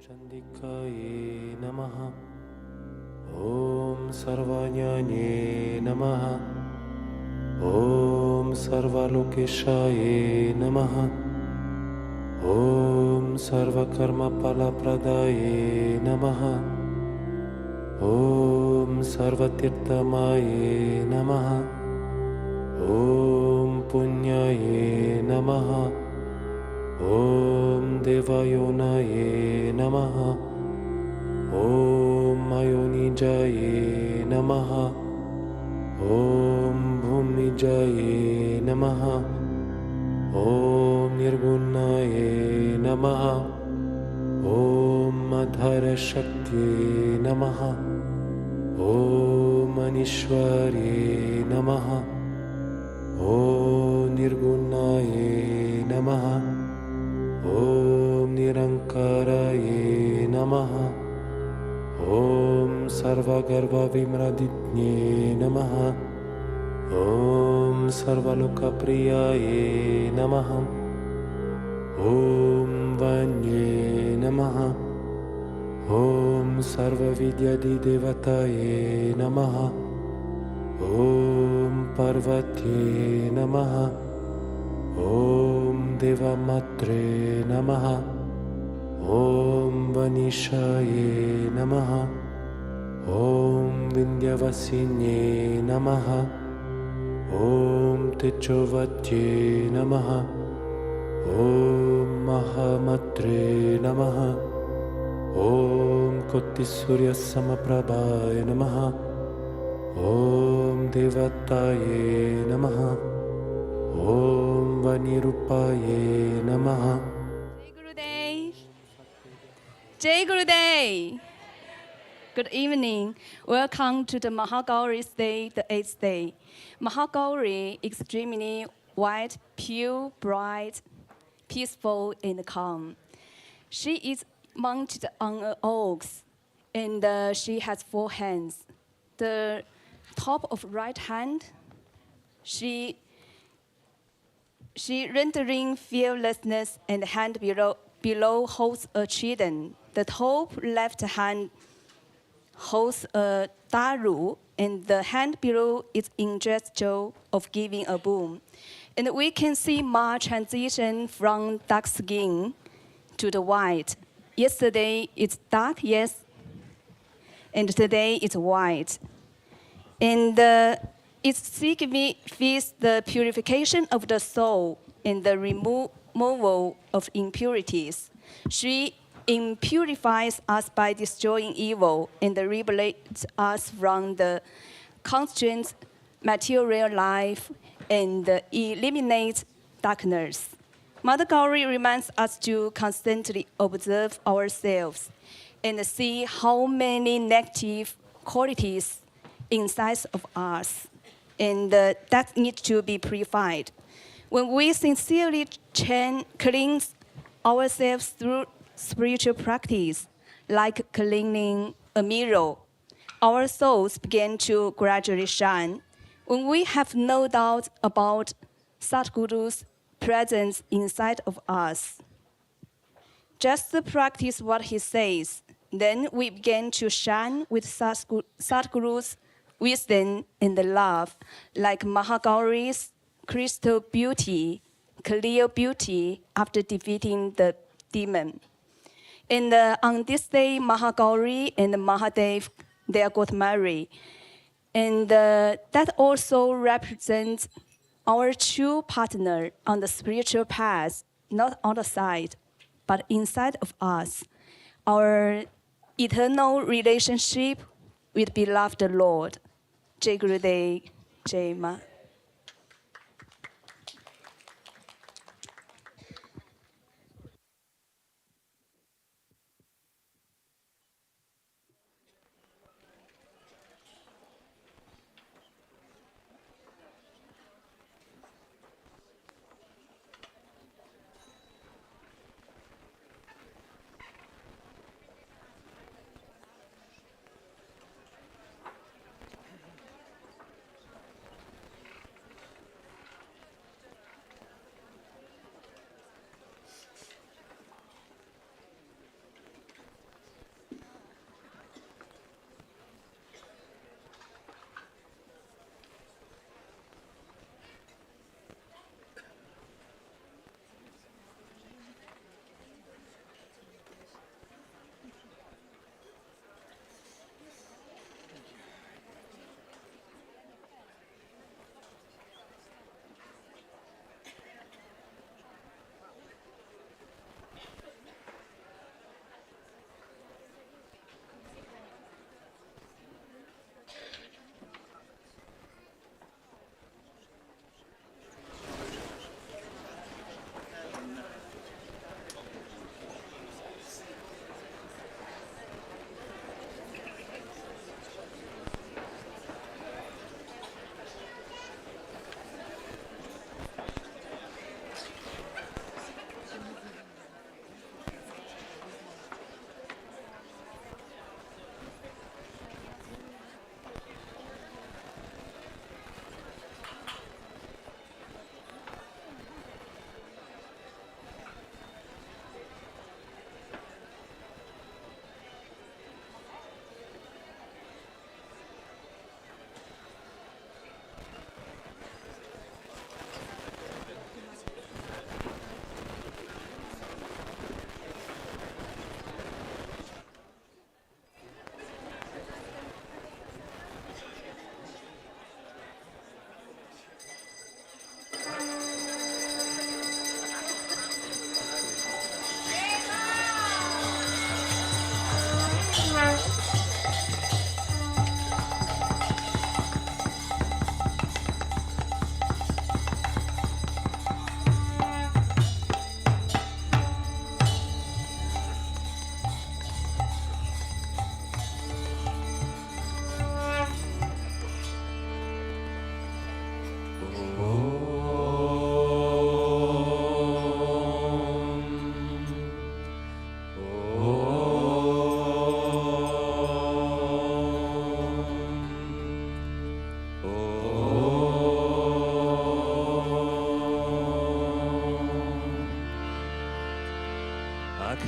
Chandikaye Namaha. Om Sarvajnane Namaha. Om Sarvalokeshaye Namaha. Om Sarvakarma Palapradaye Namaha. Om Sarvatirtamaye Namaha. Om Punyaye Namaha. Om Devayonaye Namaha. Om Mayonijaye Namaha. Om Bhumijaye Namaha. Om Nirgunaye Namaha. Om Madhara Shakti Namaha. Om Anishwari Namaha. Om Nirgunaye Namaha. Om Nirankaraye Namaha. Om Sarvagarva Vimraditne Namaha. Om Sarvalokapriyaye Namaha. Om Vanye Namaha. Om Sarvavidyadi Devataye Namaha. Om Parvati Namaha. Om Devamatre Namaha. Om Vanishaye Namaha. Om Vindyavasinye Namaha. Om Techovatye Namaha. Om Mahamatre Namaha. Om Kotisurya Samaprabhaya Namaha. Om Devataye Namaha. Om Vanirupaye Namaha. Jai Gurudev. Good evening. Welcome to the Mahagauri's Day, the 8th day. Mahagauri, extremely white, pure, bright, peaceful, and calm. She is mounted on an ox, and she has 4 hands. The top of right hand, she rendering fearlessness, and the hand below holds a trident. The top left hand holds a daru, and the hand below is in gesture of giving a boon. And we can see Ma transition from dark skin to the white. Yesterday it's dark, yes, and today it's white. And it signifies the purification of the soul and the removal of impurities. She impurifies us by destroying evil and liberates us from the constant material life and eliminates darkness. Mahagauri reminds us to constantly observe ourselves and see how many negative qualities inside of us, and that need to be purified. When we sincerely cleanse ourselves through spiritual practice, like cleaning a mirror, our souls begin to gradually shine. When we have no doubt about Sadhguru's presence inside of us, just practice what he says, then we begin to shine with Sadhguru's wisdom and love, like Mahagauri's crystal beauty, clear beauty after defeating the demon. And on this day, Mahagauri and Mahadev, they got married. And that also represents our true partner on the spiritual path, not outside, but inside of us. Our eternal relationship with beloved Lord. Jai Gurudev, Jai Ma.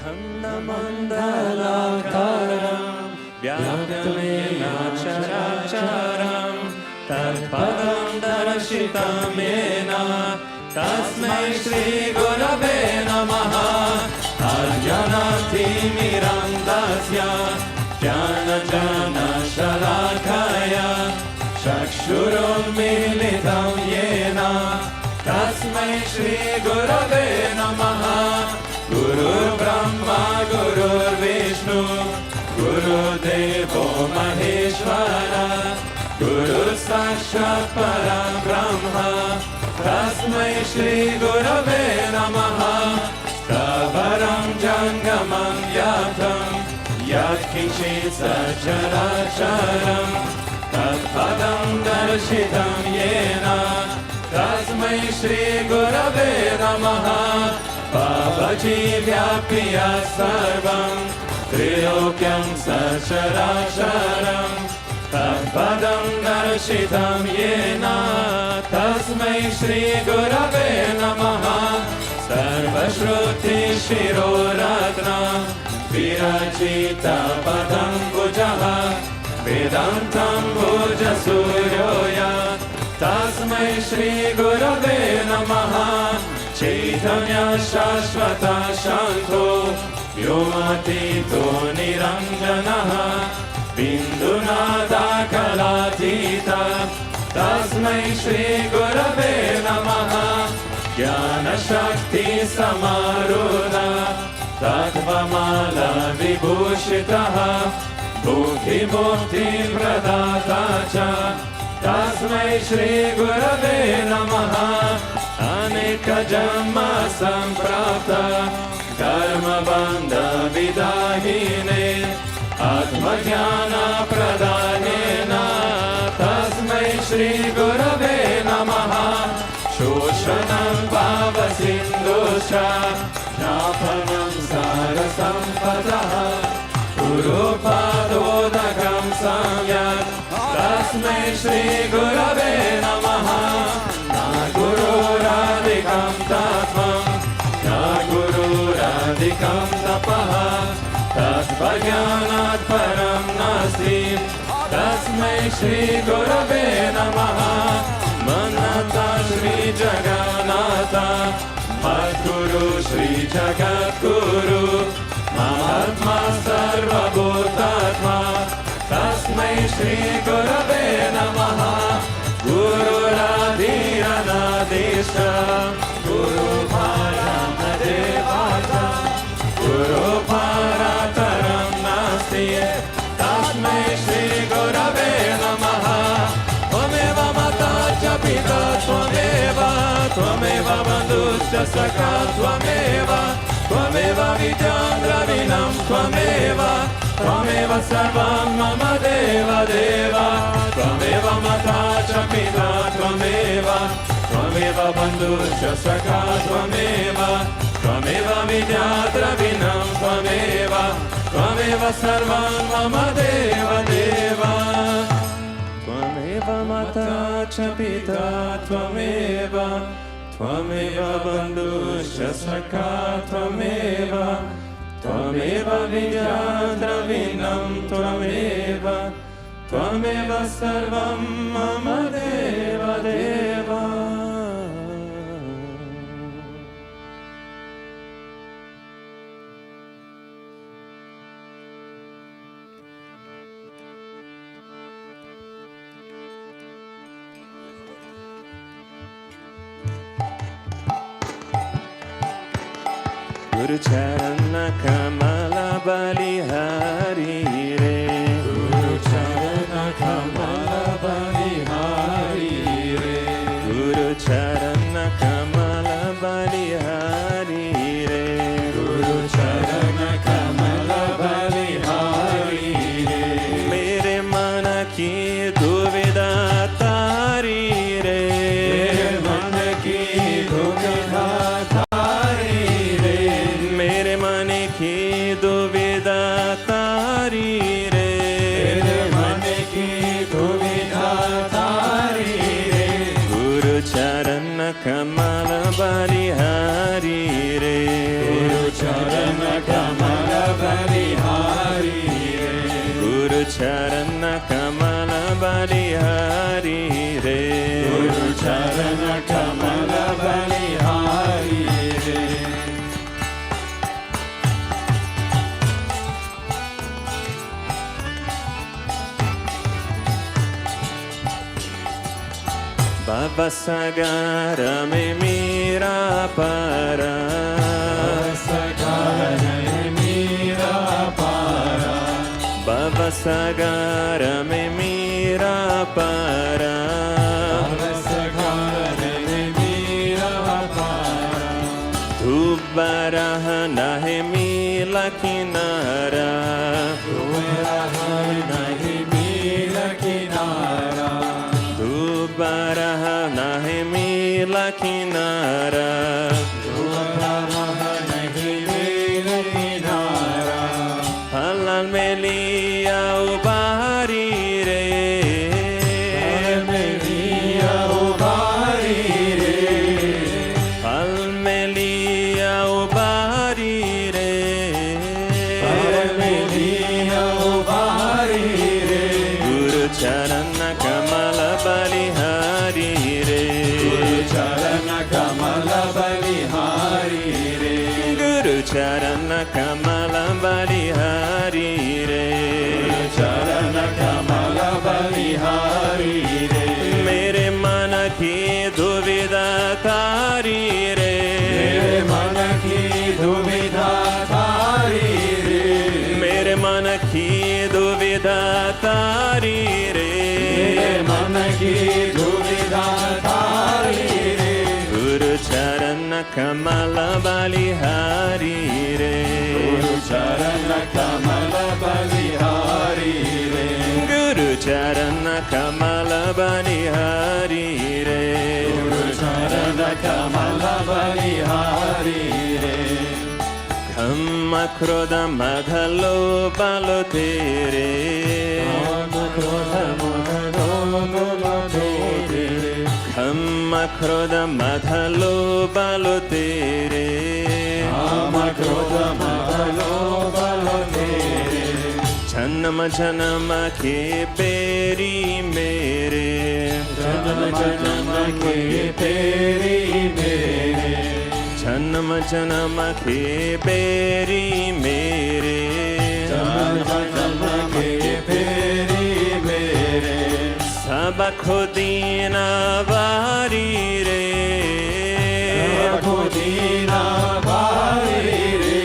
Khandamandalakaram Vyaktamena Characharam Tatpadam Darshitamena Tasmai Shri Gurave Namaha Ajnanati Mirandasya Jnana Jana Shalakaya Chakshurunmilitam Yena Tasmai Shri Gurave Namaha Guru Brahma Guru Vishnu Guru Devo Maheshwara Guru Sakshat Parabrahma Tasmai Shri Gurave Namaha Stavaram Jangamam Yatam Yat Kinchit Sacharacharam Tatpadam Darshitam Yena Tasmai Shri Gurave Namaha Bhavaji Vyapya Sarvam Trilokyam Sacharacharam Tatpadam Darshitam Yena Tasmai Shri Gurave Namaha Sarvashruti Shiroratna Virajita Padam Bujaha Vedantam Bhuja Suryoya Tasmai Shri Gurave Namaha Chaitanya Shashvata Shanto Vyomatito Niranjanaha Bindunada Kalatita Tasmai Shri Gurave Namaha Jnana Shakti Samaruda Tattvamala Vibhushitaha Bhukti Bhukti Pradata Cha Tasmai Shri Gurave Namaha Aneka Janma Samprapta Karma Bandha Vidahine Atma Jnana Pradhanena Tasmai Shri Gurave Namaha Shoshanam Bhava Sindhusha Napanam Sarasampataha Gurupadodakam Samyat Tasmai Shri Gurave Namaha Na Gururadikam Tatvam Na Gururadikam Tapaha Tatvajnanat Param Nasti Tasmai Shri Gurave Namaha Manata Shri Jagannatha Madguru Shri Jagadguru Mahatma Sarva Bhutatma Tasmai Shri Gurave Namaha Guru Radhiranadisha Guru Paramadevata Guru Parataram Nasti Tasmai Shri Gurave Namaha Tvameva Mata Pita Tvameva Tvameva Bandhuscha Sakha Tvameva Tvameva Vidyam Dravinam Tvameva Tvameva Sarvam Mama Deva Deva Tvameva Mata Cha Pita Tvameva Tvameva Bandhuscha Sakha Tvameva Tvameva Vidyam Dravinam Tvameva Tvameva Sarvam Mama Deva Deva Tvameva Mata Cha Pita Tvameva Tvameva Bandhuscha Sakha Tvameva Tvameva Vidyam Dravinam Tvameva Tvameva Sarvam Mama Deva Deva Guru Charana Kamala Balihari Re Guru Charana Kamala Balihari Re Guru Charana Kamala Balihari Re Guru Charana Kamala Balihari Re Mere mana ki duvida tari re Mere mana ki duvida tari re Mere mane ki duvida tari re Mere mane ki duvida tari re Guru Charana Kamala Balihari re Guru Charana Kamala Charana Kamala Balihari Re Guru Charana Kamala Balihari Re Baba Sagara me mira para Sagara me mira para Baba Sagara me mira para Sagara me mira para Tu barahana he mila kinara Tu barahana he mila kinara Tu barahana he mila kinara Tu barahana he mila kinara Halal melia ubari re Melia ubari re Hal melia ubari re Melia ubari re Guru Charana Kamala Balihari re Guru Charana Kamala Balihari re Guru Charana Kamala Balihari re Charana Kamala Balihari re Mere mana ki duvida tari re Mere mana ki duvida thari re Mere mana ki duvida tari re Mere mana ki duvida thari re Guru Charana Kamala Balihari re Guru Charana Kamala Balihari re Guru Charana Kamala Balihari re Guru Charana Kamala Balihari re Khamma Krodha Madhalo Balo Tere Kama Krodha Madhalo Balo Tere Khamma Krodha Madhalo Balo Tere Kama Krodha Madhalo Balo Tere Janma Janma Ke Peri Mere Janma Janma Ke Peri Mere Janma Janma Ke Peri Mere Janma Janma Ke Peri Mere Saba Khodina Vari Re Khodina Bhari re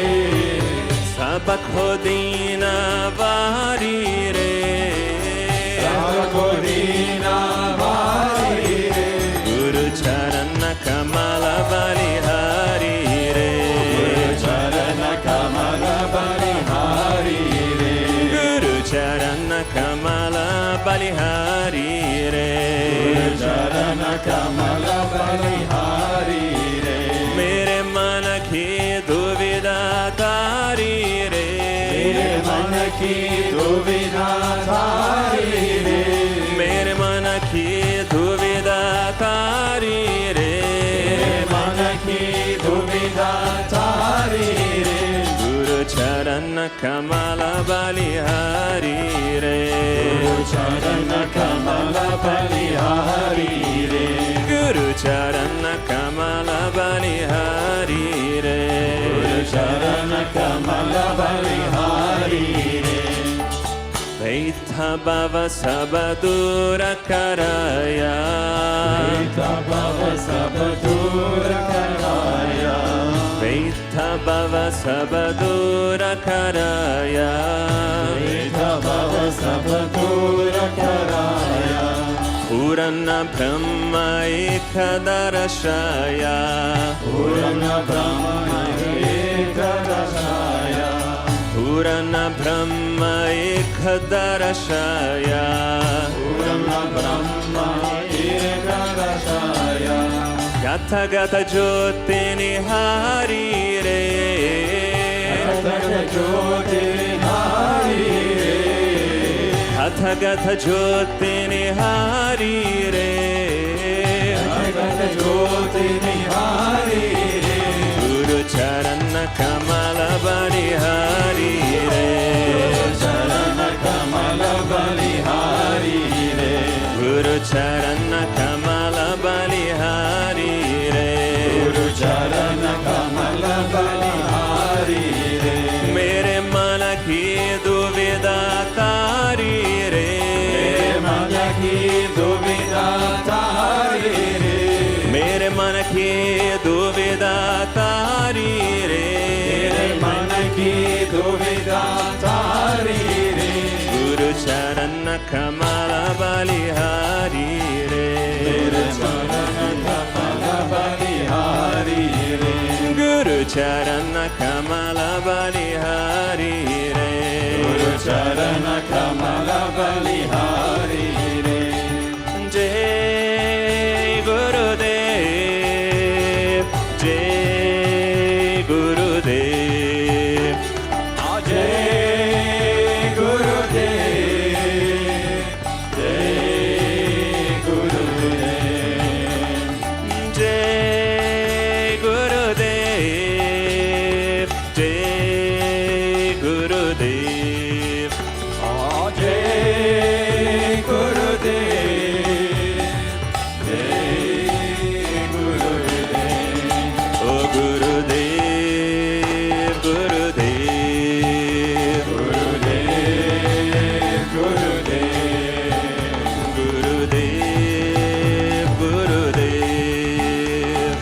Saba Khodina Vari Re Khodina Bhari re Guru Charana Kamala Balihari re Guru Charana Kamala Balihari re Guru Charana Kamala Balihari re Guru Charana Kamala Balihari re Mere mana ki duvida tari re Mere mana ki duvida thari re Mere mana ki duvida tari re Mere mana ki duvida thari re Guru Charana Kamala Balihari re Guru Charana Kamala Balihari re Guru Charana Kamala Balihari re Guru Charana Kamala Balihari re Vaitha Bhava Sabadura Karaya Vaitha Bhava Sabadura Karaya Vaitha Bhava Sabadura Karaya Vaitha Bhava Sabadura Karaya Purana Brahma Ekadarashaya Purana Brahma Ekadarashaya Purana Brahma Ekadarashaya Purana Brahma Ekadarashaya Gata Gata Jyoti Nihari re Gatha Jyoti Nihari re Gata Gata Jyoti Nihari re Gatha Jyoti Nihari re Guru Charana Kamala Balihari re Charana Kamala Guru Charana Kamala Balihari Re Guru Charana Kamala Balihari Re Mere Mana Ki Duvida Tari Re Mere Mana Ki Duvida Tari Re Mere Mana Ki Duvida Tari Re Mere Mana Ki Duvida Tari Re Guru Charana Kamala Balihari Re Mere Charana Kamala Balihari Re Guru Charana Kamala Balihari Re Guru Charana Kamala Balihari Re Jai Gurudev Jai Gurudev Jai Gurudev Jai Gurudev Jai Gurudev Jai Gurudev Jai Gurudev Jai Gurudev Oh Gurudev Gurudev Gurudev Gurudev Gurudev Gurudev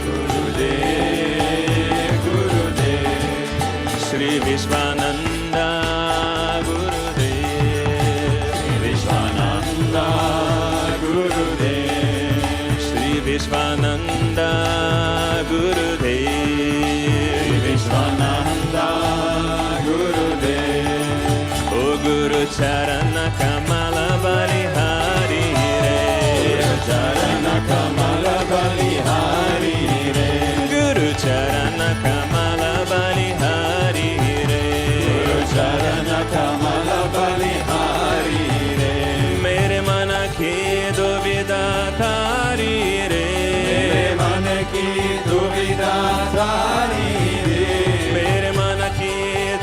Gurudev Gurudev Shri Vishwananda Gurudev Vishwananda Gurudev Shri Vishwananda Gurudev Vishwananda Gurudev O Guru Charana Kamala Balihari Re Charana Kamala Balihari Re Guru Charana Kamala Balihari Re Charana Kamala Balihari Re Mere Mana Ki Duvida Tari Re Mere Mana Ki Duvida Tari Re Mere Mana Ki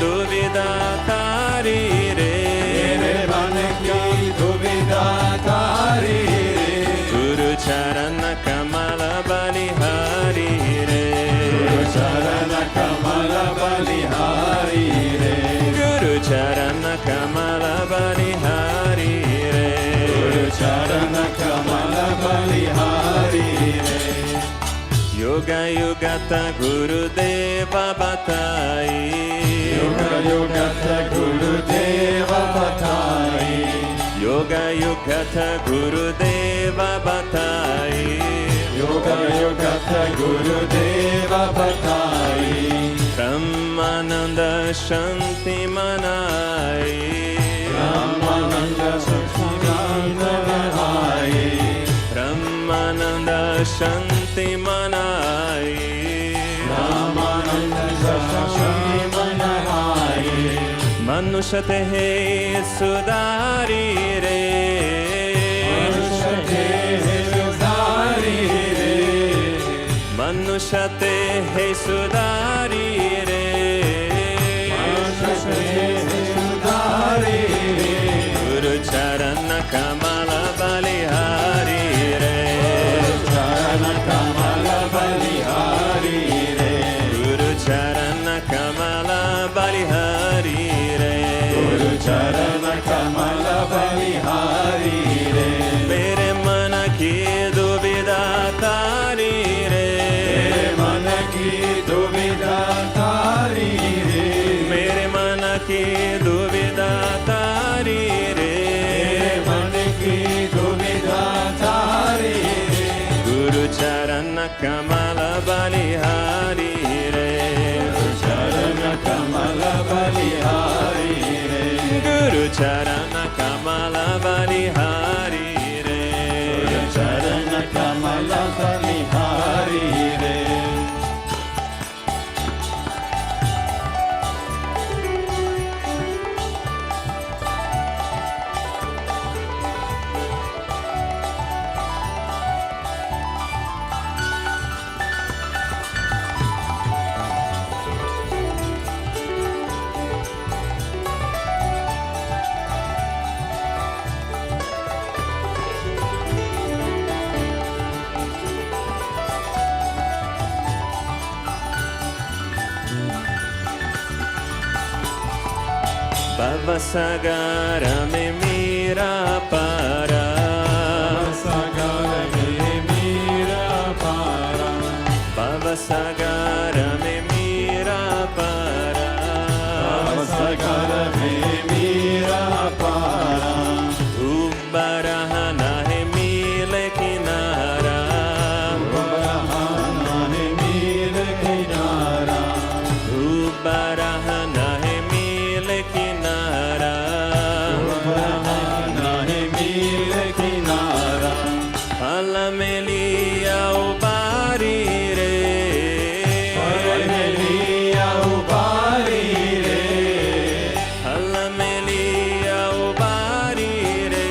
Duvida Tari Re Mere Mana Ki Duvida Tari Re Guru Charana Kamala Balihari Re Charana Kamala Balihari Re Guru Charana Kamala Balihari Re Charana Kamala Balihari Re Yoga Yogata Guru Deva Batai Yoga Yogata Guru Deva Batai Yoga Yogata Guru Deva Batai Yoga Yogata Guru Deva Batai Brahmananda Shanti Manai Ramananda Sachidananda Hai Brahmananda Shanti Manai Ramananda Sachidananda Hai Manushate He Sudari Re Manushate Sudari Re Manushate He Sudari Re Manushate Sudari Re Guru Charana Kamala Balihari Re Charana Kamala Balihari Re Guru Charana Kamala Balihari Re Guru Charana Kamala Balihari Re Mere Mana Ki Duvida Tari Re Mere Mana Ki Duvida Tari Re Mere Mana Ki Duvida Tari Re Mere Mana Ki Duvida Tari Re Guru Charana Kamala Balihari Re Charana Kamala Balihari Re Guru Charana Kamala Balihari Re Charana Kamala Balihari Re Bhavasagara me mira para. Bhavasagara me mira para. Bhavasagara me mira para. Bhavasagara me mira para. Ubarahana he mile kinara. Ubarahana he mile kinara. Ubarahana he mile kinara. Ubarahana he mile kinara. Alamelia ubari re. Alamelia ubari re. Alamelia ubari re.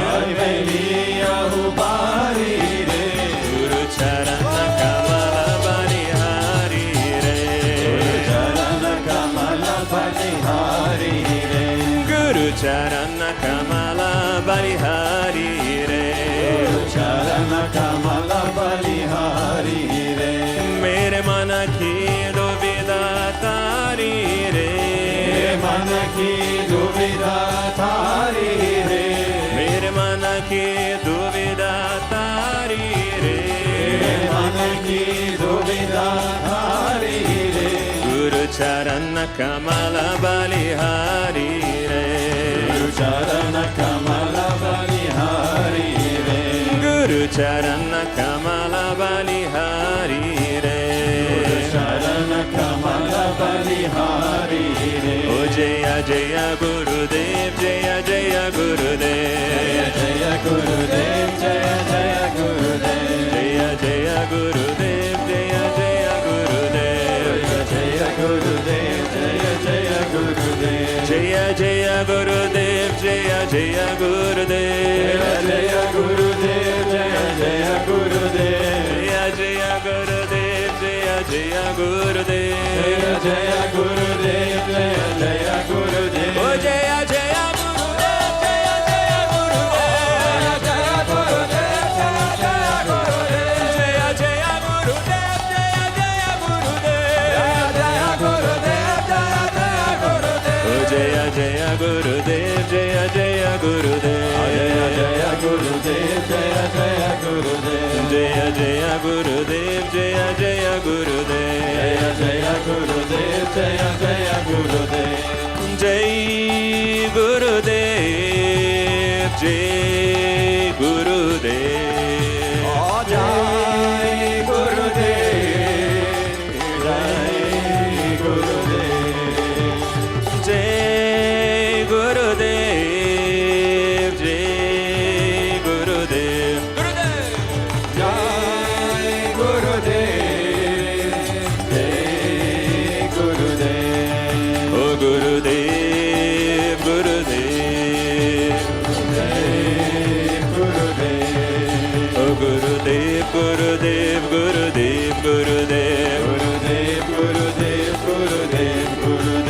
Alamelia ubari re. Guru charana kamala balihari re. Charana kamala balihari re. Guru charana kamala balihari re. Charana kamala balihari re. Mere mana ki duvida tari re. Mana ki duvida tari re. Mere mana ki duvida tari re. Mana ki duvida tari re. Guru charana kamala balihari re. Charana kamala balihari re. Guru charana kamala balihari re. Charana kamala balihari re. O Jaya Jaya Gurudev, Jaya Jaya Gurudev. Jaya Gurudev, Jaya Jaya Gurudev. Jaya Jaya Gurudev, Jaya Jaya Gurudev. Jaya Gurudev, Jaya Jaya Gurudev. Jaya Jaya Gurudev, Jaya Jaya Gurudev. Jaya Gurudev, Jaya Jaya Gurudev. Jaya Jaya Gurudev, Jaya Jaya Gurudev. Jaya Jaya Gurudev, Jaya Jaya Gurudev. O Jaya Jaya Gurudev, Jaya Jaya Gurudev. Jaya Gurudev, Jaya Jaya Gurudev. Jaya Jaya Gurudev, Jaya Jaya Gurudev. Jaya Gurudev, Jaya Jaya Gurudev. O Jaya Jaya Gurudev, Jaya Jaya Gurudev. Jaya Jaya Gurudev, Jaya Jaya Gurudev. Jaya Jaya Gurudev, Jaya Jaya Gurudev. Jaya Jaya Gurudev, Jaya Jaya Gurudev. Jai Gurudev, Jai Gurudev. Jai Gurudev, Jai Gurudev. Jai Gurudev, Jai Gurudev. Jai Gurudev, Jai Gurudev. O Gurudev, Gurudev. Jai Gurudev. O Gurudev, Gurudev, Gurudev, Gurudev. Gurudev, Gurudev, Gurudev, Gurudev.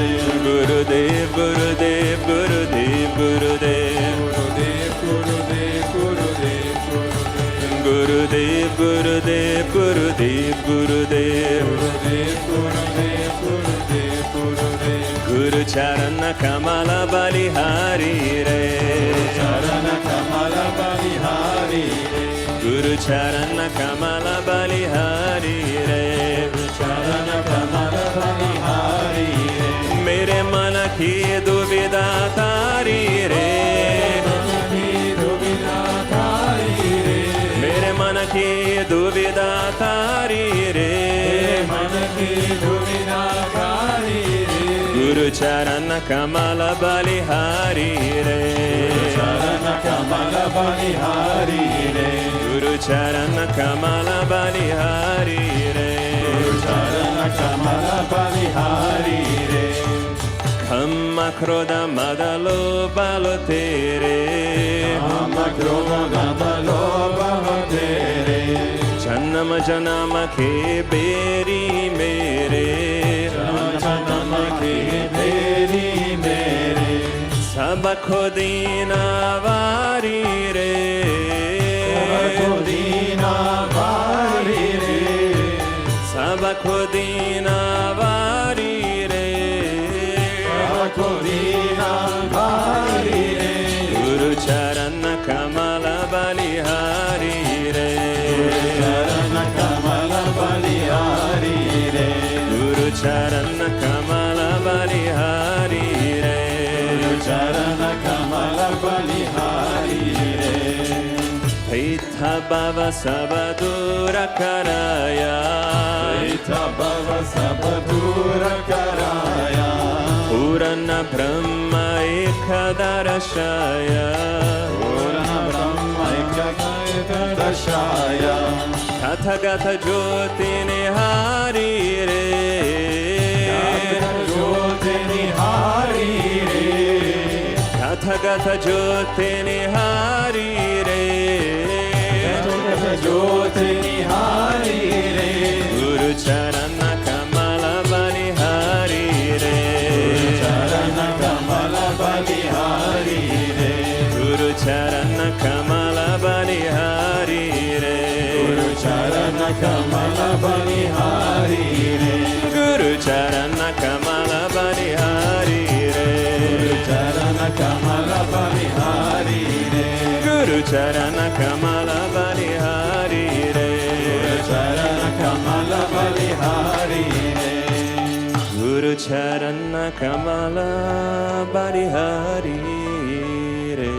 Gurudev, Gurudev, Gurudev, Gurudev. Gurudev, Gurudev, Gurudev, Gurudev. Gurudev, Gurudev, Gurudev, Gurudev. Gurudev, Gurudev, Gurudev, Gurudev. Guru Charana Kamala Balihari re. Charana Kamala Balihari re. Guru Charana Kamala Balihari re. Charana Kamala Balihari re. Mere mana ki duvida tari re. Mere mana ki duvida tari re. Guru Charana Kamala Balihari re. Charana Kamala Balihari re. Guru Charana Kamala Balihari re. Charana Kamala Balihari re. Kamma Krodha Madalo Balo Tere. Kamma Krodha Madalo Balo Tere. Janama Janama Ke Beri Mere. Janama Ke Beri Mere. Sabakho Dina Vari re. Sabakho Dina Vari re. Sabakho Dina Vari re. Sabakho Bhava Sabadura Karaya Dvaita Bhava Sabadura Karaya Purana Brahma Ekadarashaya Purana Brahma Ekadarashaya Tathagata Jyoti Nihari Re Jyoti Nihari Re Tathagata Jyoti Nihari Re Jyoti Nihari Re Guru Charana Kamala Balihari Re Charana Kamala Balihari Re Guru Charana Kamala Balihari Re Guru Charana Kamala Balihari Re Guru Charana Kamala Balihari Re Guru Charana Kamala Balihari Re Guru Charana Kamala Balihari Re Guru Charana Kamala Balihari Re Guru Charana Kamala Balihari Re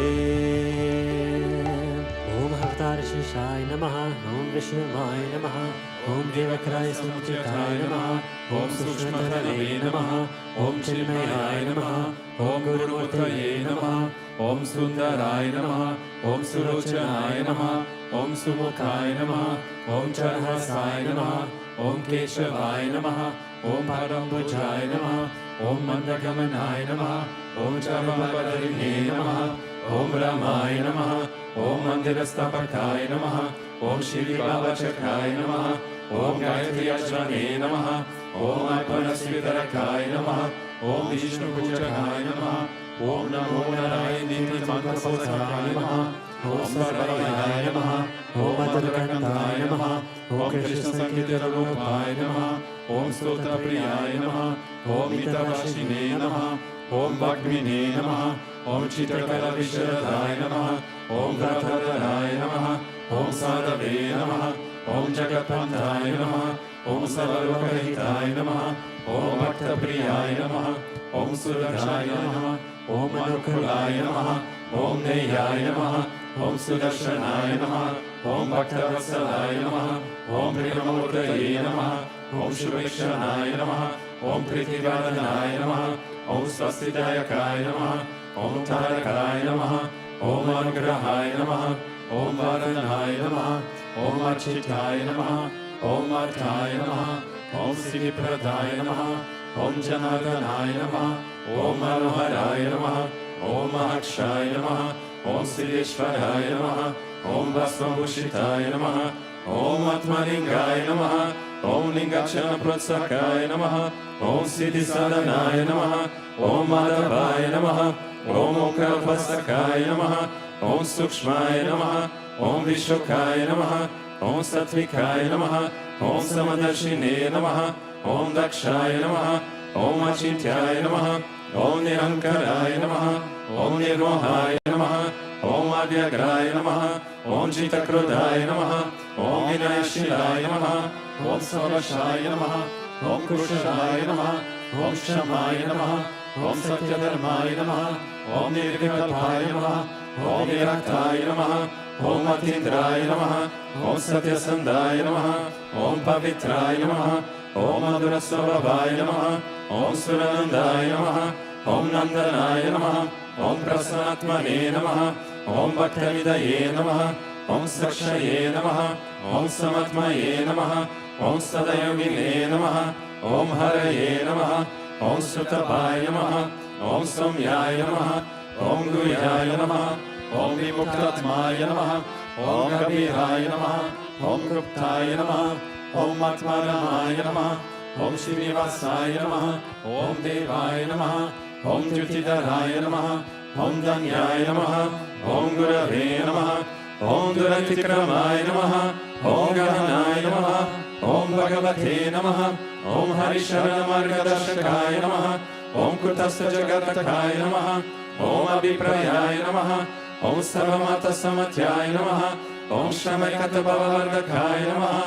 Om Avatar Shishai Namaha, Om Vishwamaya Namaha, Om Devakrai Samchitai Namaha, Om Sushmataraye Namaha, Om Chinmayaya Namaha, Om Gurumurtaye Namaha, Om Sundaraya Namaha, Om Surochanaya Namaha, Om Sumukaya Namaha, Om Charhasaya Namaha, Om Keshavaya Namaha, Om Parambujaya Namaha, Om Mandagamanaya Namaha, Om Charvavadarine Namaha, Om Ramaya Namaha, Om Mandirastapakaya Namaha, Om Shri Bhavachakaya Namaha, Om Gayatri Ajvane Namaha, Om Apanasvidarakaya Namaha, Om Vishnu Pujakaya Namaha, Om Namo Narayani Mantrapodakaya Namaha, Om Sarvayaya Namaha, Om Adrakantaya Namaha, Om Krishna Sankirtana Rupaya Namaha, Om Stota Priyaya Namaha, Om Mitavashine Namaha, Om Bhakmine Namaha, Om Chitakala Visharadaya Namaha, Om Gathadaraya Namaha, Om Sadave Namaha, Om Jagatpantaya Namaha, Om Savarvakahitaya Namaha, Om Bhakta Priyaya Namaha, Om Surakshaya Namaha, Om Anukulaya Namaha, Om Neyaya Namaha, Om Sudarshanaya Namaha, Om Bhakta Vasalaya Namaha, Om Priyamurtaye Namaha, Om Shubhekshanaya Namaha, Om Prithivadhanaya Namaha, Om Swastidayakaya Namaha, Om Tarakaya Namaha, Om Anugrahaya Namaha, Om Varanaya Namaha, Om Achitaya Namaha, Om Arthaya Namaha, Om Siddhipradaya Namaha, Om Janardhanaya Namaha, Om Manoharaya Namaha, Om Mahakshaya Namaha, Om Siddheshwaraya Namaha, Om Vasvabhushitaya Namaha, Om Atmalingaya Namaha, Om Lingachana Pratsakaya Namaha, Om Siddhisadanaya Namaha, Om Madhavaya Namaha, Om Okarapasakaya Namaha, Om Sukshmaya Namaha, Om Vishokaya Namaha, Om Satvikaya Namaha, Om Samadarshine Namaha, Om Dakshaya Namaha, Om Achintyaya Namaha, Om Nirankaraya Namaha, Om Nirmohaya Namaha, Om Adyagraya Namaha, Om Jitakrodaya Namaha, Om Vinayashilaya Namaha, Om Savashaya Namaha, Om Kusharaya Namaha, Om Shamaya Namaha, Om Satyadharmaya Namaha, Om Nirvikalpaya Namaha, Om Niraktaya Namaha, Om Atindraya Namaha, Om Satyasandaya Namaha, Om Pavitraya Namaha, Om Madhurasvabhavaya Namaha, Om Suranandaya Namaha, Om Nandanaya Namaha, Om Prasannatmane Namaha, Om Bhaktamidaye Namaha, Om Sakshaye Namaha, Om Samatmaye Namaha, Om Sadayogine Namaha, Om Haraye Namaha, Om Sutapaye Namaha, Om Somyaya Namaha, Om Guyaya Namaha, Om Vimuktatmaya Namaha, Om Kabiraya Namaha, Om Kruptaya Namaha, Om Atmaramaya Namaha, Om Srinivasaya Namaha, Om Devaya Namaha, Om Jyotidaraya Namaha, Om Danyaya Namaha, Om Gurave Namaha, Om Durantikramaya Namaha, Om Gahanaya Namaha, Om Bhagavate Namaha, Om Harisharana Margadashakaya Namaha, Om Kutastha Jagatakaya Namaha, Om Abhiprayaya Namaha, Om Sarvamata Samatyaya Namaha, Om Shamaikata Bhavavardakaya Namaha,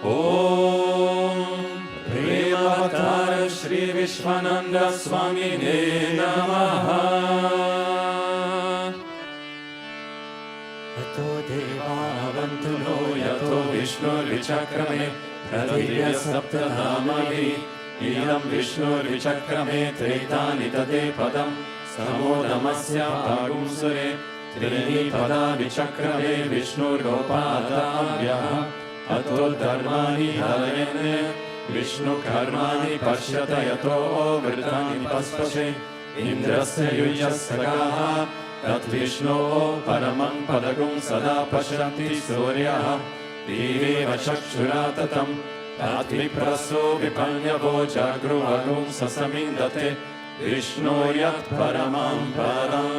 Om Premavatar Sri Vishwananda Swamine Namaha. अतो देवावन्तु no यतो विष्णुर्विचक्रमे तदिव्य सप्तधामभिः इदं विष्णुर्विचक्रमे त्रेतानि तदे पदं समोदमस्य पागुंसुरे त्रीणि पदा विचक्रमे विष्णुर्गोपादाभ्यः अतो धर्माणि हरयन् विष्णुकर्माणि पश्यत यतो वृतानि पस्पशे इन्द्रस्य युजस्सगाः तद्विष्णोः परमं पदगुं सदा पश्यन्ति सूर्यः दिवेव चक्षुरा ततं तद्विप्रसो विपन्यवो जागृवगुं ससमिन्दते विष्णो यत् परमं पदम्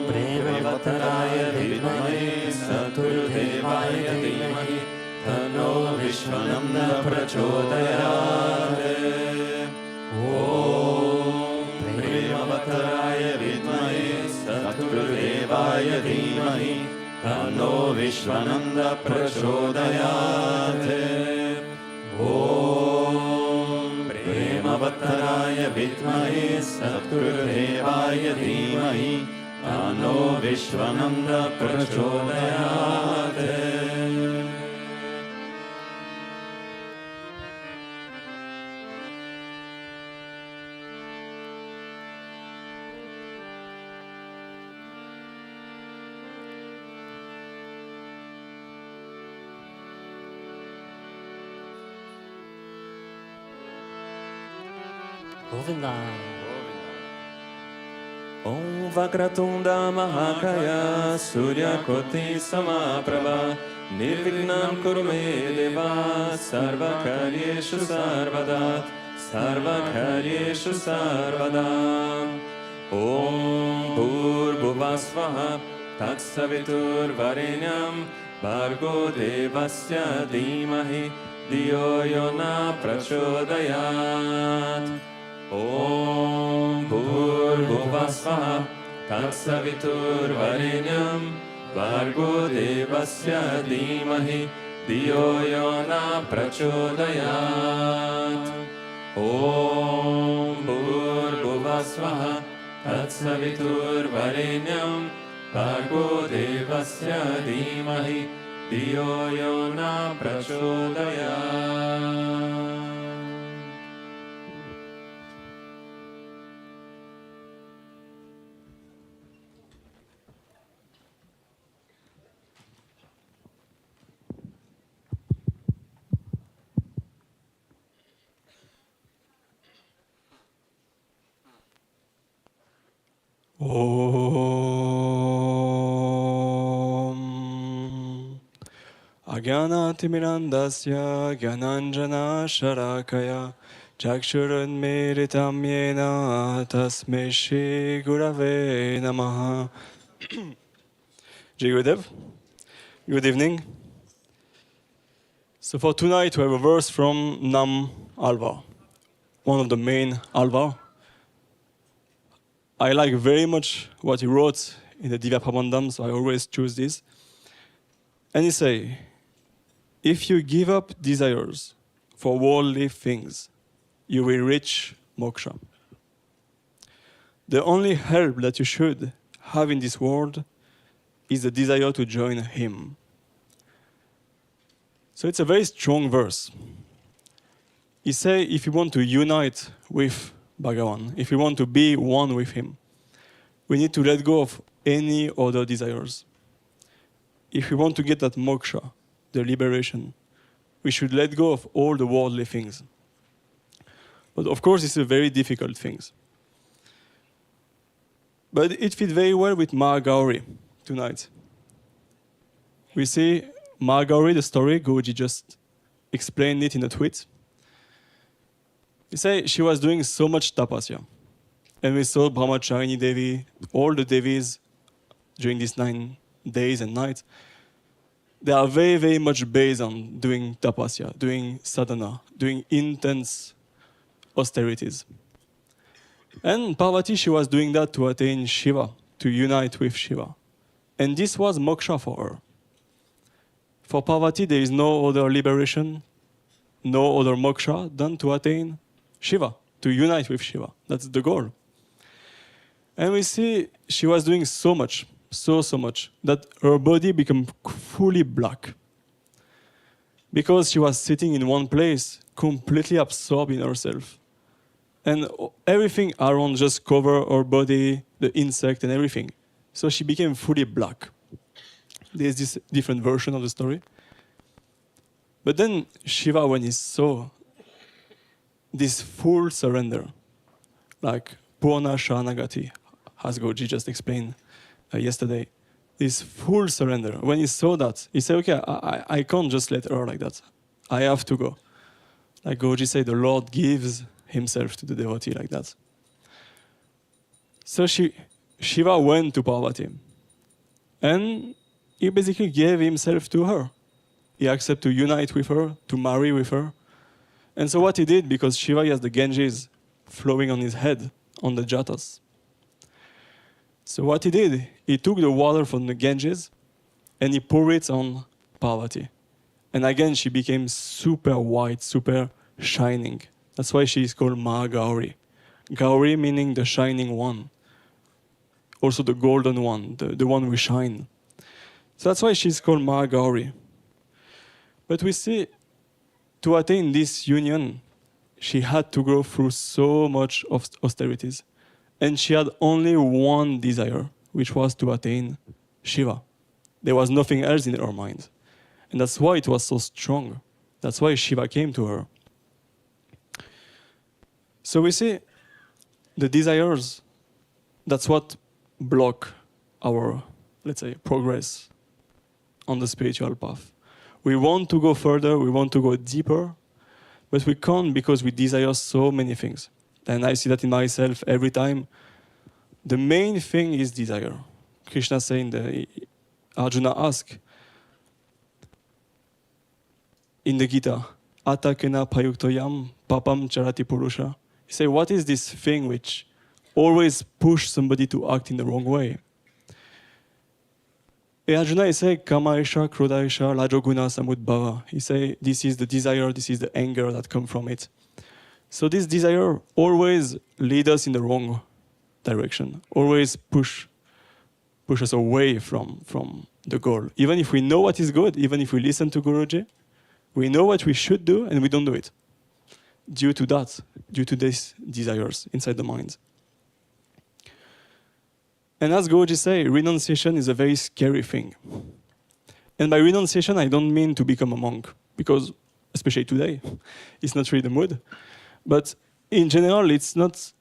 प्रेमवतराय विद्महे सतुर्देवाय धीमहि तन्नो विश्वनन्दः प्रचोदयात् ॐ प्रेमवतराय विद्महे सतुर्देवाय धीमहि तन्नो विश्वनन्दः प्रचोदयात् प्रेमवतराय विद्महे सतुर्देवाय धीमहि तन्नो विश्वनन्दः प्रचोदयात् गोविन्दा ॐ वक्रतुण्ड महाकाय सूर्यकोटि समाप्रभा निर्विघ्नं कुरु मे देव सर्वकार्येषु सर्वदा सर्वकार्येषु सर्वदा ॐ भूर्भुवः स्वः तत्सवितुर्वरेण्यं भर्गो देवस्य धीमहि धियो यो न प्रचोदयात् ॐ भूर्भुवः स्वः तत्सवितुर्वरेण्यं भर्गो देवस्य धीमहि धियो यो न प्रचोदयात् ॐ भूर्भुवः स्वः तत्सवितुर्वरेण्यं भर्गो देवस्य धीमहि धियो यो न प्रचोदयात् Ajnanaatimirandasya Gyananjana Sharakaya Chakshurunmiritam Yena Tasmai Shri Gurave Namaha. Jai Gurudev. Good evening. So for tonight we have a verse from Nam Alvar, one of the main Alvar. I like very much what he wrote in the Divya Prabandham, so I always choose this. And he say, if you give up desires for worldly things, you will reach moksha. The only help that you should have in this world is the desire to join him. So it's a very strong verse. He say, if you want to unite with Bhagavan, if we want to be one with him, we need to let go of any other desires. If we want to get that moksha, the liberation, we should let go of all the worldly things. But of course, it's a very difficult thing. But it fits very well with Maha-Gauri tonight. We see Mahagauri, the story, Guruji just explained it in a tweet. He said she was doing so much tapasya. And we saw Brahmacharini Devi, all the Devis during these 9 days and nights. they are very, very much based on doing tapasya, doing sadhana, doing intense austerities. And Parvati, she was doing that to attain Shiva, to unite with Shiva. And this was moksha for her. For Parvati, there is no other liberation, no other moksha than to attain Shiva, to unite with Shiva. That's the goal. And we see she was doing so much, so much, that her body became fully black. Because she was sitting in one place, completely absorbed in herself. And everything around just covered her body, the insect and everything. So she became fully black. There's this different version of the story. But then Shiva, when he saw this full surrender, like Purna Sharanagati, as Goji just explained yesterday, this full surrender, when he saw that, he said, okay, I can't just let her like that. I have to go. Like Goji said, the Lord gives himself to the devotee like that. So Shiva went to Parvati, and he basically gave himself to her. He accepted to unite with her, to marry with her. And so what he did, because Shiva has the Ganges flowing on his head, on the jatas. So what he did, he took the water from the Ganges and he poured it on Parvati. And again, she became super white, super shining. That's why she is called Maha-Gauri. Gauri meaning the shining one. Also the golden one, the one who shine. So that's why she's called Maha-Gauri. But we see, to attain this union, she had to go through so much of austerities. And she had only one desire, which was to attain Shiva. There was nothing else in her mind. And that's why it was so strong. That's why Shiva came to her. So we see the desires, that's what block our, let's say, progress on the spiritual path. We want to go further, we want to go deeper, but we can't because we desire so many things. And I see that in myself every time. The main thing is desire. Krishna saying, Arjuna asked in the Gita, Atakena prayuktoyam papam charati purusha. He said, what is this thing which always pushes somebody to act in the wrong way? And Arjuna, he said, Kamaisha, Krodaisha, Lajoguna, Samudbhava. He said, this is the desire, this is the anger that comes from it. So this desire always leads us in the wrong direction, always push us away from the goal. Even if we know what is good, even if we listen to Guruji, we know what we should do and we don't do it. Due to that, due to these desires inside the mind. And as Guruji say, renunciation is a very scary thing. And by renunciation, I don't mean to become a monk, because, especially today, it's not really the mood. But in general, it's not,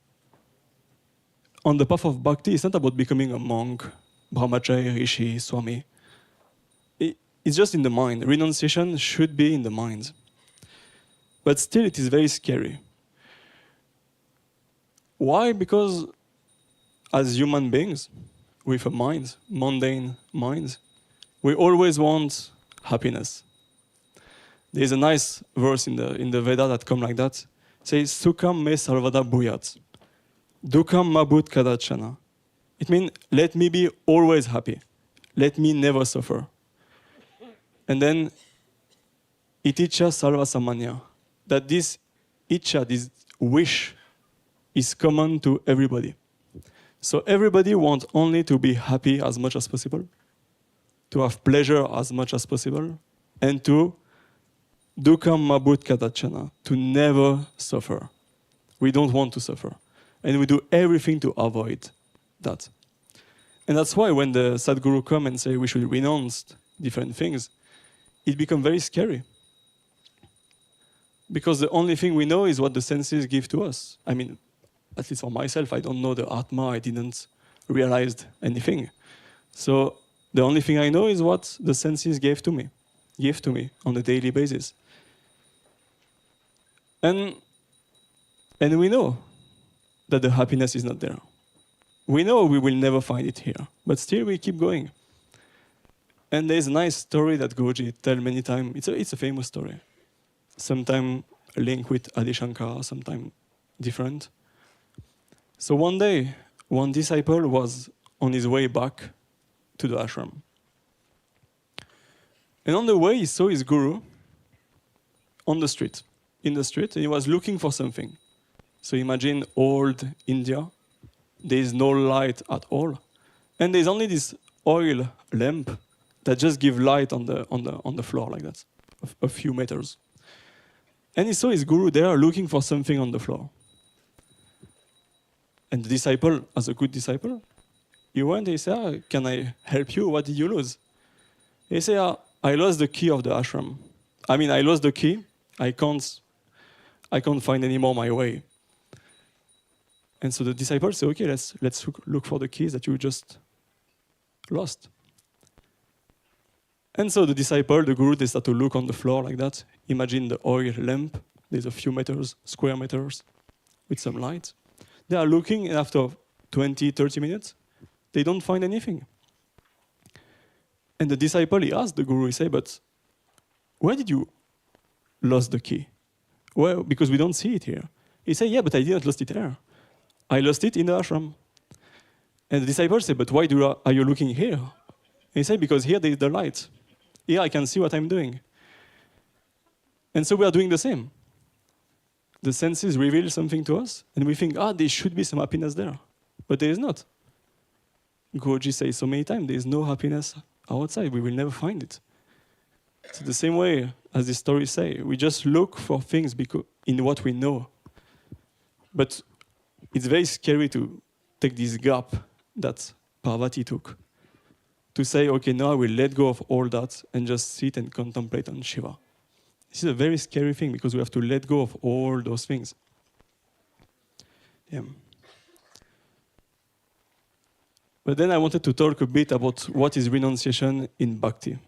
on the path of bhakti, it's not about becoming a monk, brahmachari, rishi, swami. It's just in the mind. Renunciation should be in the mind. But still, it is very scary. Why? Because as human beings, with a mind, mundane minds, we always want happiness. There is a nice verse in the Veda that comes like that. It says, Sukham me sarvada bhuyat. Dukham mabhut kadachana. It means, let me be always happy. Let me never suffer. And then, iticha sarva samanya. That this icha, this wish, is common to everybody. So everybody wants only to be happy as much as possible, to have pleasure as much as possible, and to dukkam mabhut kadachana, to never suffer. We don't want to suffer. And we do everything to avoid that. And that's why when the Sadguru come and say we should renounce different things, it becomes very scary. Because the only thing we know is what the senses give to us. I mean, at least for myself, I don't know the Atma, I didn't realize anything. So the only thing I know is what the senses give to me on a daily basis. And we know that the happiness is not there. We know we will never find it here, but still we keep going. And there's a nice story that Guruji tells many times. It's a famous story. Sometimes linked with Adi Shankar, sometimes different. So one day, one disciple was on his way back to the ashram. And on the way, he saw his guru on the street, in the street, and he was looking for something. So imagine old India. There is no light at all. And there's only this oil lamp that just gives light on the floor like that, a few meters. And he saw his guru there looking for something on the floor. And the disciple, as a good disciple, he went and he said, can I help you? What did you lose? He said, I lost the key of the ashram. I lost the key. I can't find anymore my way. And so the disciple said, okay, let's look for the keys that you just lost. And so the disciple, the guru, they start to look on the floor like that. Imagine the oil lamp. There's a few meters, square meters, with some light. They are looking, and after 20, 30 minutes, they don't find anything. And the disciple, he asked the guru, he said, but where did you lose the key? Well, because we don't see it here. He said, yeah, but I didn't lose it here. I lost it in the ashram. And the disciple said, but why are you looking here? He said, because here there is the light. Here I can see what I'm doing. And so we are doing the same. The senses reveal something to us, and we think, there should be some happiness there. But there is not. Guruji says so many times, there is no happiness outside. We will never find it. So the same way as the stories say, we just look for things in what we know. But it's very scary to take this gap that Parvati took. To say, okay, now I will let go of all that and just sit and contemplate on Shiva. This is a very scary thing because we have to let go of all those things. Yeah. But then I wanted to talk a bit about what is renunciation in Bhakti.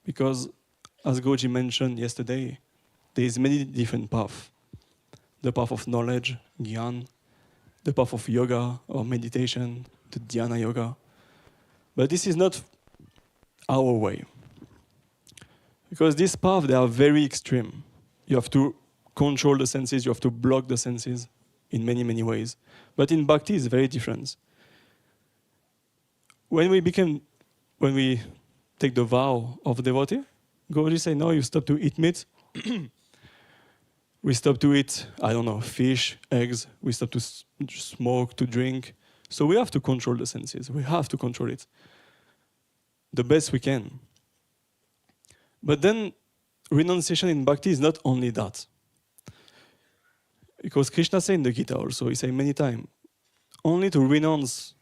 Because as Goji mentioned yesterday, there is many different paths. The path of knowledge, Gyan, the path of yoga or meditation, the dhyana yoga. But this is not our way. Because this path, they are very extreme. You have to control the senses, you have to block the senses in many, many ways. But in Bhakti, it's very different. When we take the vow of devotee, Gauri say, no, you stop to eat meat. We stop to eat, fish, eggs. We stop to smoke, to drink. So we have to control the senses. We have to control it the best we can. But then renunciation in Bhakti is not only that. Because Krishna said in the Gita also, he said many times, only to renounce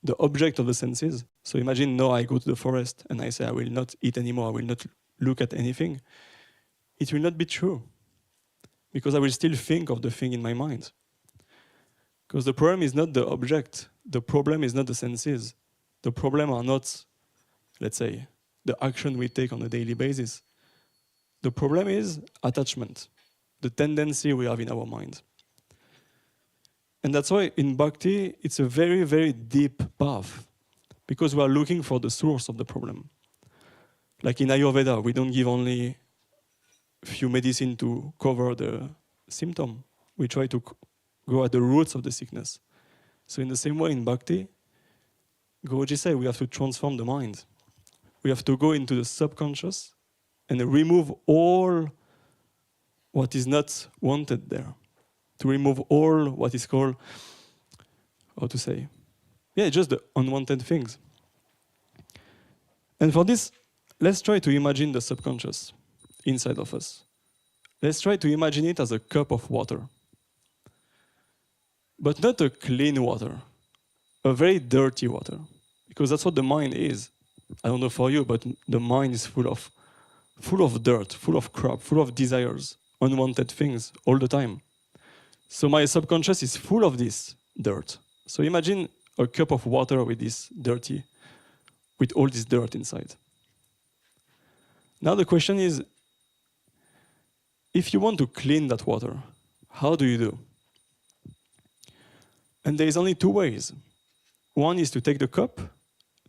the object of the senses. So imagine now I go to the forest and I say I will not eat anymore, I will not look at anything. It will not be true. Because I will still think of the thing in my mind. Because the problem is not the object. The problem is not the senses. The problem are not, let's say, the action we take on a daily basis. The problem is attachment, the tendency we have in our mind. And that's why in Bhakti, it's a very, very deep path, because we are looking for the source of the problem. Like in Ayurveda, we don't give only few medicine to cover the symptom. We try to go at the roots of the sickness. So in the same way in Bhakti, Guruji said we have to transform the mind. We have to go into the subconscious and remove all what is not wanted there. To remove all what is called, just the unwanted things. And for this, let's try to imagine the subconscious inside of us. Let's try to imagine it as a cup of water. But not a clean water, a very dirty water. Because that's what the mind is. I don't know for you, but the mind is full of dirt, full of crap, full of desires, unwanted things all the time. So my subconscious is full of this dirt. So imagine a cup of water with all this dirt inside. Now the question is, if you want to clean that water, how do you do? And there is only two ways. One is to take the cup,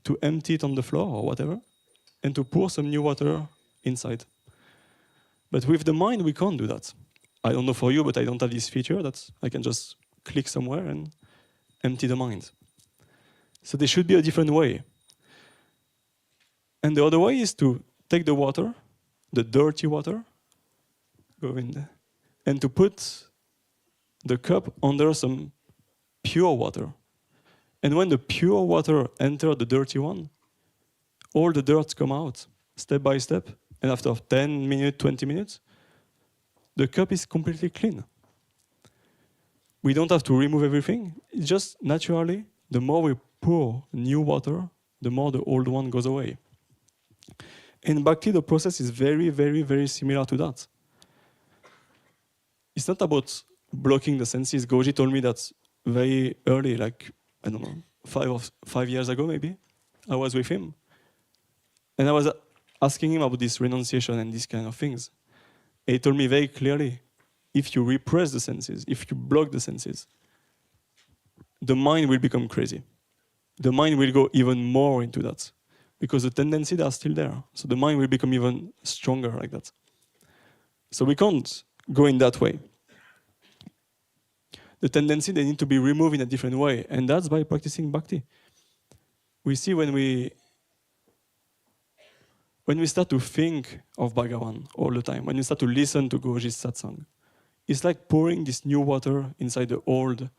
to empty it on the floor or whatever, and to pour some new water inside. But with the mind, we can't do that. I don't know for you, but I don't have this feature that I can just click somewhere and empty the mind. So there should be a different way. And the other way is to take the water, the dirty water, go in there, and to put the cup under some pure water. And when the pure water enters the dirty one, all the dirt come out step by step. And after 10 minutes, 20 minutes, the cup is completely clean. We don't have to remove everything. It's just naturally, the more we pour new water, the more the old one goes away. In Bhakti, the process is very, very, very similar to that. It's not about blocking the senses. Goji told me that very early, like, I don't know, 5 years ago maybe, I was with him. And I was asking him about this renunciation and these kind of things. And he told me very clearly, if you repress the senses, if you block the senses, the mind will become crazy. The mind will go even more into that because the tendencies are still there. So the mind will become even stronger like that. So we can't go in that way. The tendency, they need to be removed in a different way. And that's by practicing bhakti. We see when we start to think of Bhagavan all the time, when you start to listen to Goji's satsang, it's like pouring this new water inside the old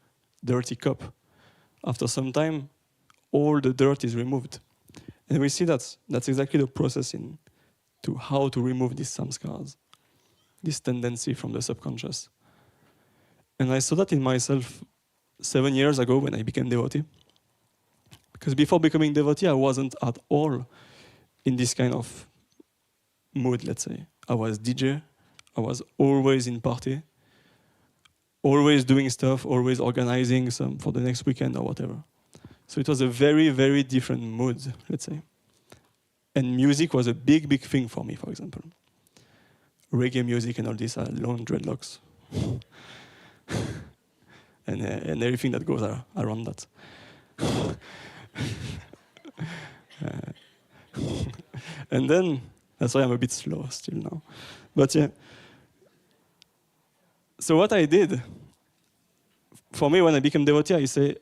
dirty cup. After some time, all the dirt is removed. And we see that's exactly the process to how to remove these samskaras, this tendency from the subconscious. And I saw that in myself 7 years ago when I became devotee. Because before becoming devotee, I wasn't at all in this kind of mood, let's say. I was DJ, I was always in party, always doing stuff, always organizing some for the next weekend or whatever. So it was a very, very different mood, let's say. And music was a big, big thing for me, for example. Reggae music and all this, long dreadlocks. and everything that goes around that. And then, that's why I'm a bit slow still now. But yeah. So what I did, for me when I became devotee, I say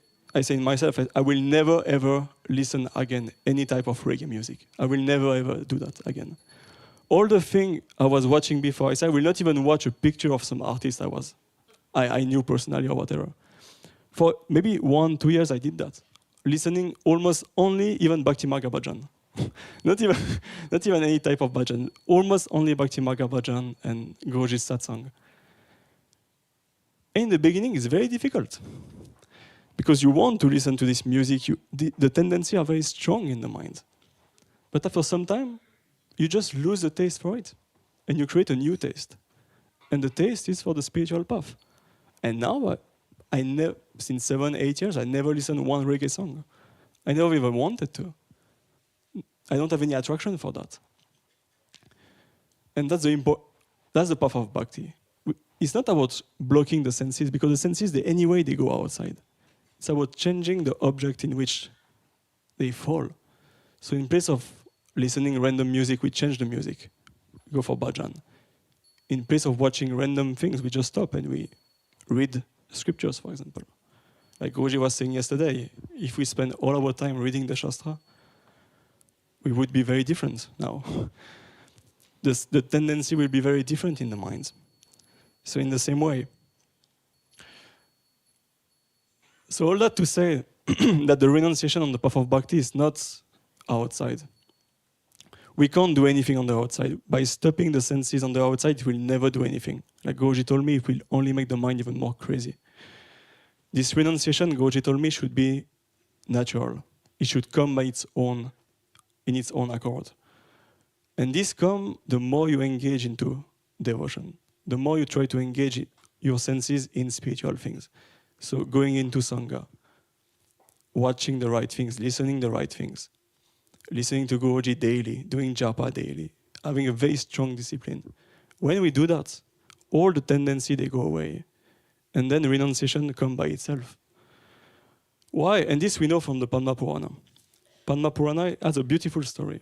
in myself, I will never ever listen again any type of reggae music. I will never ever do that again. All the thing I was watching before, I said I will not even watch a picture of some artist I knew personally or whatever. For maybe 1-2 years I did that. Listening almost only even Bhakti Marga bhajan. not even any type of bhajan. Almost only Bhakti Marga bhajan and Goji's satsang. In the beginning, it's very difficult. Because you want to listen to this music, the tendencies are very strong in the mind. But after some time, you just lose the taste for it. And you create a new taste. And the taste is for the spiritual path. And now, since 7-8 years, I never listened to one reggae song. I never even wanted to. I don't have any attraction for that. And that's the path of bhakti. It's not about blocking the senses, because the senses, anyway, they go outside. It's about changing the object in which they fall. So in place of listening random music, we change the music. We go for bhajan. In place of watching random things, we just stop and we read scriptures, for example. Like Goji was saying yesterday, if we spend all our time reading the Shastra, we would be very different now. The tendency will be very different in the minds. So in the same way. So all that to say that the renunciation on the path of bhakti is not outside. We can't do anything on the outside. By stopping the senses on the outside, it will never do anything. Like Goji told me, it will only make the mind even more crazy. This renunciation, Goji told me, should be natural. It should come by its own, in its own accord. And this comes the more you engage into devotion, the more you try to engage your senses in spiritual things. So going into Sangha, watching the right things, listening the right things, listening to Guruji daily, doing japa daily, having a very strong discipline. When we do that, all the tendency, they go away. And then renunciation comes by itself. Why? And this we know from the Padma Purana. Padma Purana has a beautiful story.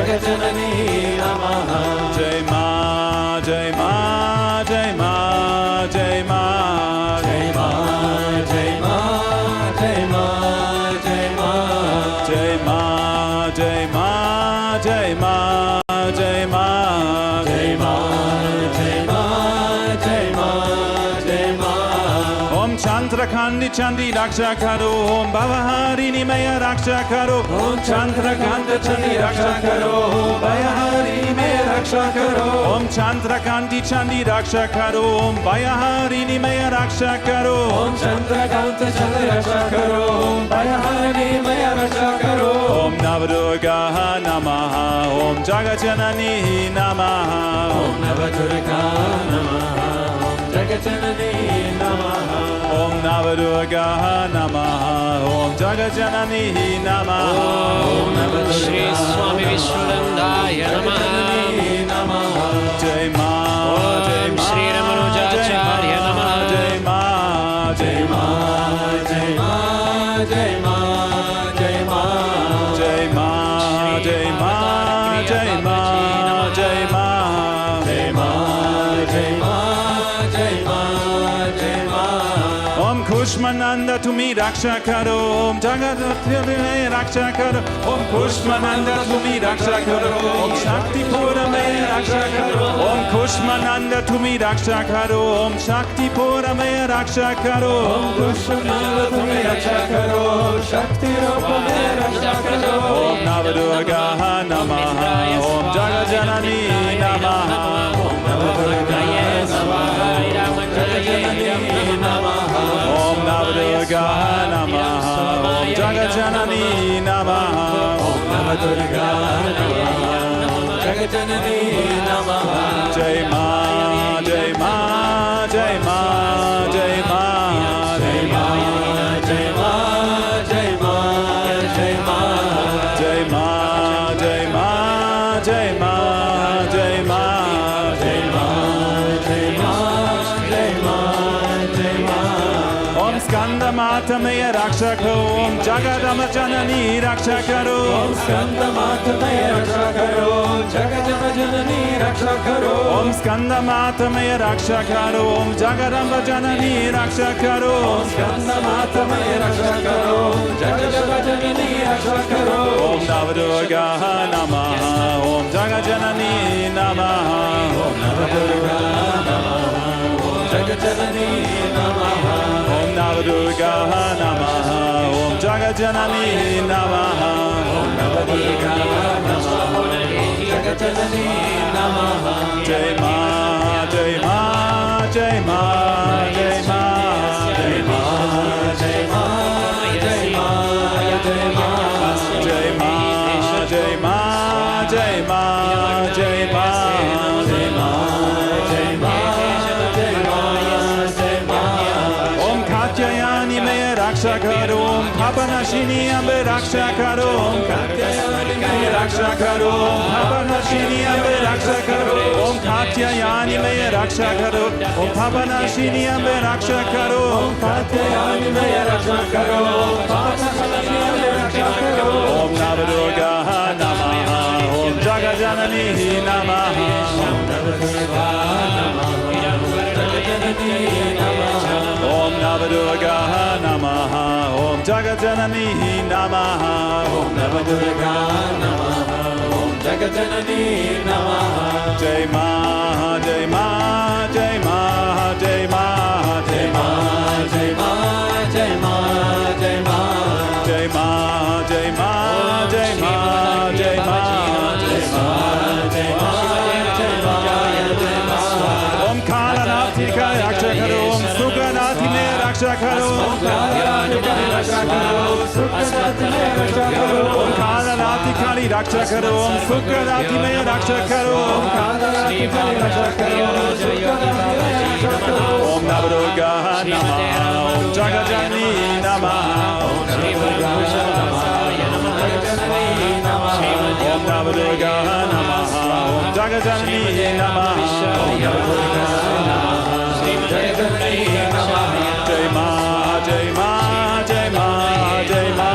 Jagajanani Namaha. Jai Ma, Jai Ma, Jai Ma, Jai Ma, Jai Ma, Jai Ma, Jai Ma, Jai Ma. Jai Ma, Jai Ma, Jai Ma, Jai Ma, Jai Ma, Jai Ma, Jai Ma, Jai Ma. Om Chandrakhandi Chandi Raksha Karo, Om Bhavaharini Maya Raksha Karo, Om Chandrakanta Chandi Raksha Karo, Om Bhavaharini Maya Raksha Karo, Om Chandrakandi Chandi Raksha Karo, Om Bhavaharini Maya Raksha Karo, Om Chandrakanta Chandi Raksha Karo, Om Bhavaharini Maya Raksha Karo. Om Navadurga Namaha, Om Jagajanani Namaha, Om Navadurga Namaha, Om Jagajanani Namaha. Om Navadurga Namaha, Om Jagajanani Namaha, Om Navadurga Sri Swami Vishwananda Namaha. Jai Ma, Jai Om Ma, Sri Ramanujacharya Namaha. Jai Ma, Jai Ma, Jai Ma, Jai Ma, Jai Ma. Jai Ma, Jai Ma, Jai Ma, Jai Ma, Jai Ma, Jai Ma, Jai Ma, Jai Ma. Om Kushmananda Tumi Raksha Karo, Om Jagadhatri Raksha Karo, Om Kushmananda Tumi Raksha Karo, Om Shakti Pura Me Raksha Karo, Om Kushmananda Tumi Raksha Karo, Om Shakti Pura Me Raksha Karo, Om Kushmananda Tumi Raksha Karo, Shakti Rupa Me Raksha Karo. Om Navadurga Namaha, Om Jagajanani Namaha, Om Navadurga Namaha, Jagajanani Namaha. Om Navadurga Namaha, Om Jagajanani Namaha, Om Navadurga Namaha, Jagajanani Namaha. Jai Ma, Jai Ma, Jai Ma, Jai Ma, Jai Ma, Jai Ma, Jai Ma, Jai Ma. Jai Ma, Jai Ma, Jai Ma, Jai Ma, Jai Ma, Jai Ma, Jai Ma, Jai Ma. Om Skanda Mata Maya Raksha Karo, Om Jagadama Janani Raksha Karo, Om Skanda Mata Maya Raksha Karo, Jagadama Janani Raksha Karo. Om Skanda Mata Maya Raksha Karo, Om Jagadamba Janani Raksha Karo, Om Skanda Mata Maya Raksha Karo, Jagadama Janani Raksha Karo. Om Navadurga Namaha, Om Jagajanani Namaha, Om Navadurga Namaha, Om Jagajanani Namaha. Om Navadurga Namaha, Om Jagajanani Namaha, Om Navadurga Namaha, Om Jagajanani Namaha. Jai Ma, Jai Ma, Jai Ma, Jai Ma, Jai Ma, Jai Ma, Jai Ma, Jai Ma. Jai Ma, Jai Ma, Jai Ma, Jai Ma, Jai Ma, Jai Ma, Jai Ma, Jai Ma. Om Katyayani Me Raksha Karo, Om Papanashini Ambe Raksha Karo, Om Katyayani Me Raksha Karo, Om Papanashini Ambe Raksha Karo, Om Katyayani Me Raksha Karo, Om Papanashini Ambe Raksha Karo, Om Katyayani Me Raksha Karo, Papanashini Me Raksha Karo. Om Navadurga Namaha, Om Jagajanani Namaha, Om Navadurga Namaha, Jagajanani Namaha. Om Navadurga Namaha, Om Jagajanani Namaha, Om Navadurga Namaha, Om Jagajanani Namaha. Jai Ma, Jai Ma, Jai Ma, Jai Ma, Jai Ma, Jai Ma, Jai Ma, Jai Ma. Jai Ma, Jai Ma, Jai Ma, Jai Ma, Jai Ma, Jai Ma, Jai Ma, Jai Ma. Om Kalanathi Ka Raksha Karo, Om Sukanathi Me Raksha Karo, Om Kalanathi Kali Raksha Karo, Om Sukanathi Me Raksha Karo, Om Navadurga Namaha, Om Jagajanani Namaha, Om Navadurga Namaha, Om Jagajanani Namaha, Jai Ma, Jai Ma, Jai Ma, Jai Ma,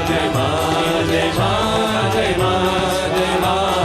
Jai Ma, Jai Ma, Jai Ma, Jai Ma.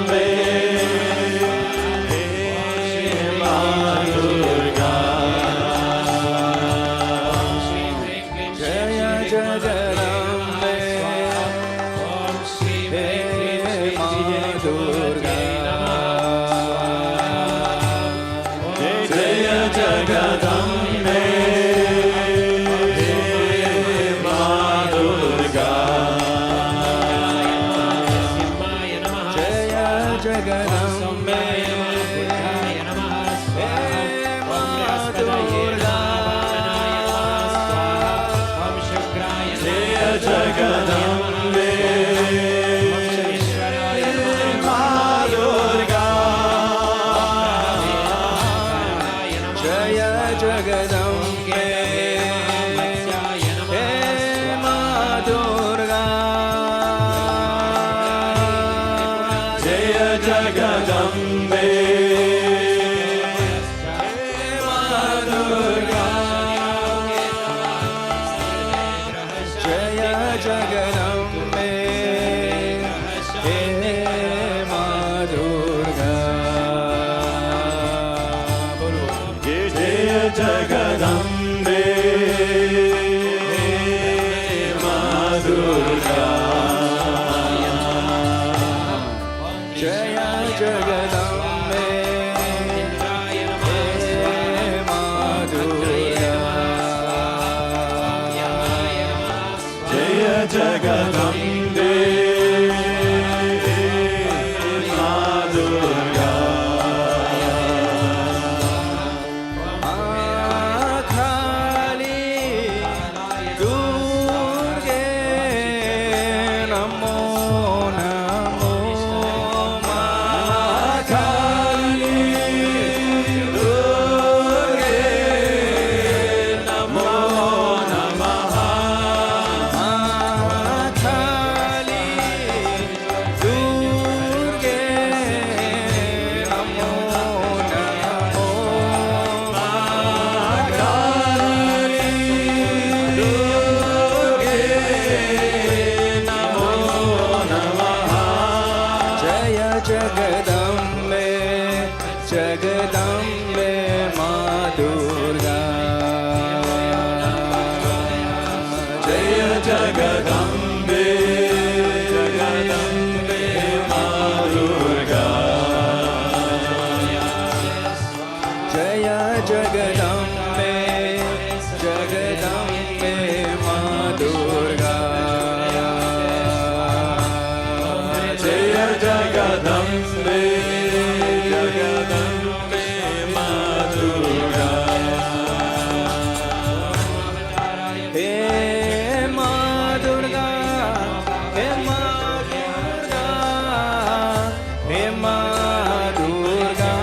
Jagdambe बुद्धाय नमः स्वाहा ॐ बृहस्पतये नमः स्वाहा ॐ शुक्राय जय जगदम्बे मां दुर्गा जय जगदम्बे हे मां दुर्गा जय जगदम्बे मां दुर्गा जय जगदम्बे हे मां दुर्गा बोलो जय जगदम्बे मां दुर्गा जय जगदम्बे हे मां दुर्गा जय जगदम्बे मां दुर्गा खाली दुर्गे नमो नमो काली दुर्गे नमो नमः खाली दुर्गे नमो नमो काली दुर्गे नमो नमः जय जगदम्बे जगदम्बे मां दुर्गा जय जगदम्बे जगदम्बे मां दुर्गा जय जगदम्बे जगदम्बे मां दुर्गा जय जगदम्बे जगदम्बे मां दुर्गा हे मां दुर्गा हे मां दुर्गा हे मां दुर्गा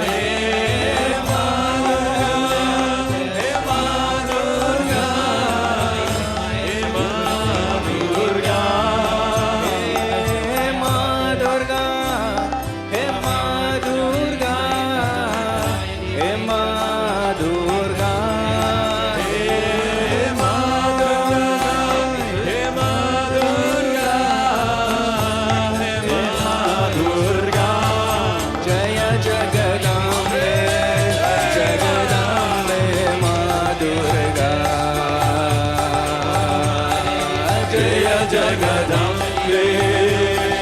हे मां दुर्गा हे मां दुर्गा हे मां दुर्गा हे मां दुर्गा हे मां दुर्गा हे मां दुर्गा हे मां दुर्गा हे मां दुर्गा जय जगदम्बे जगदम्बे मां दुर्गा जय जगदम्बे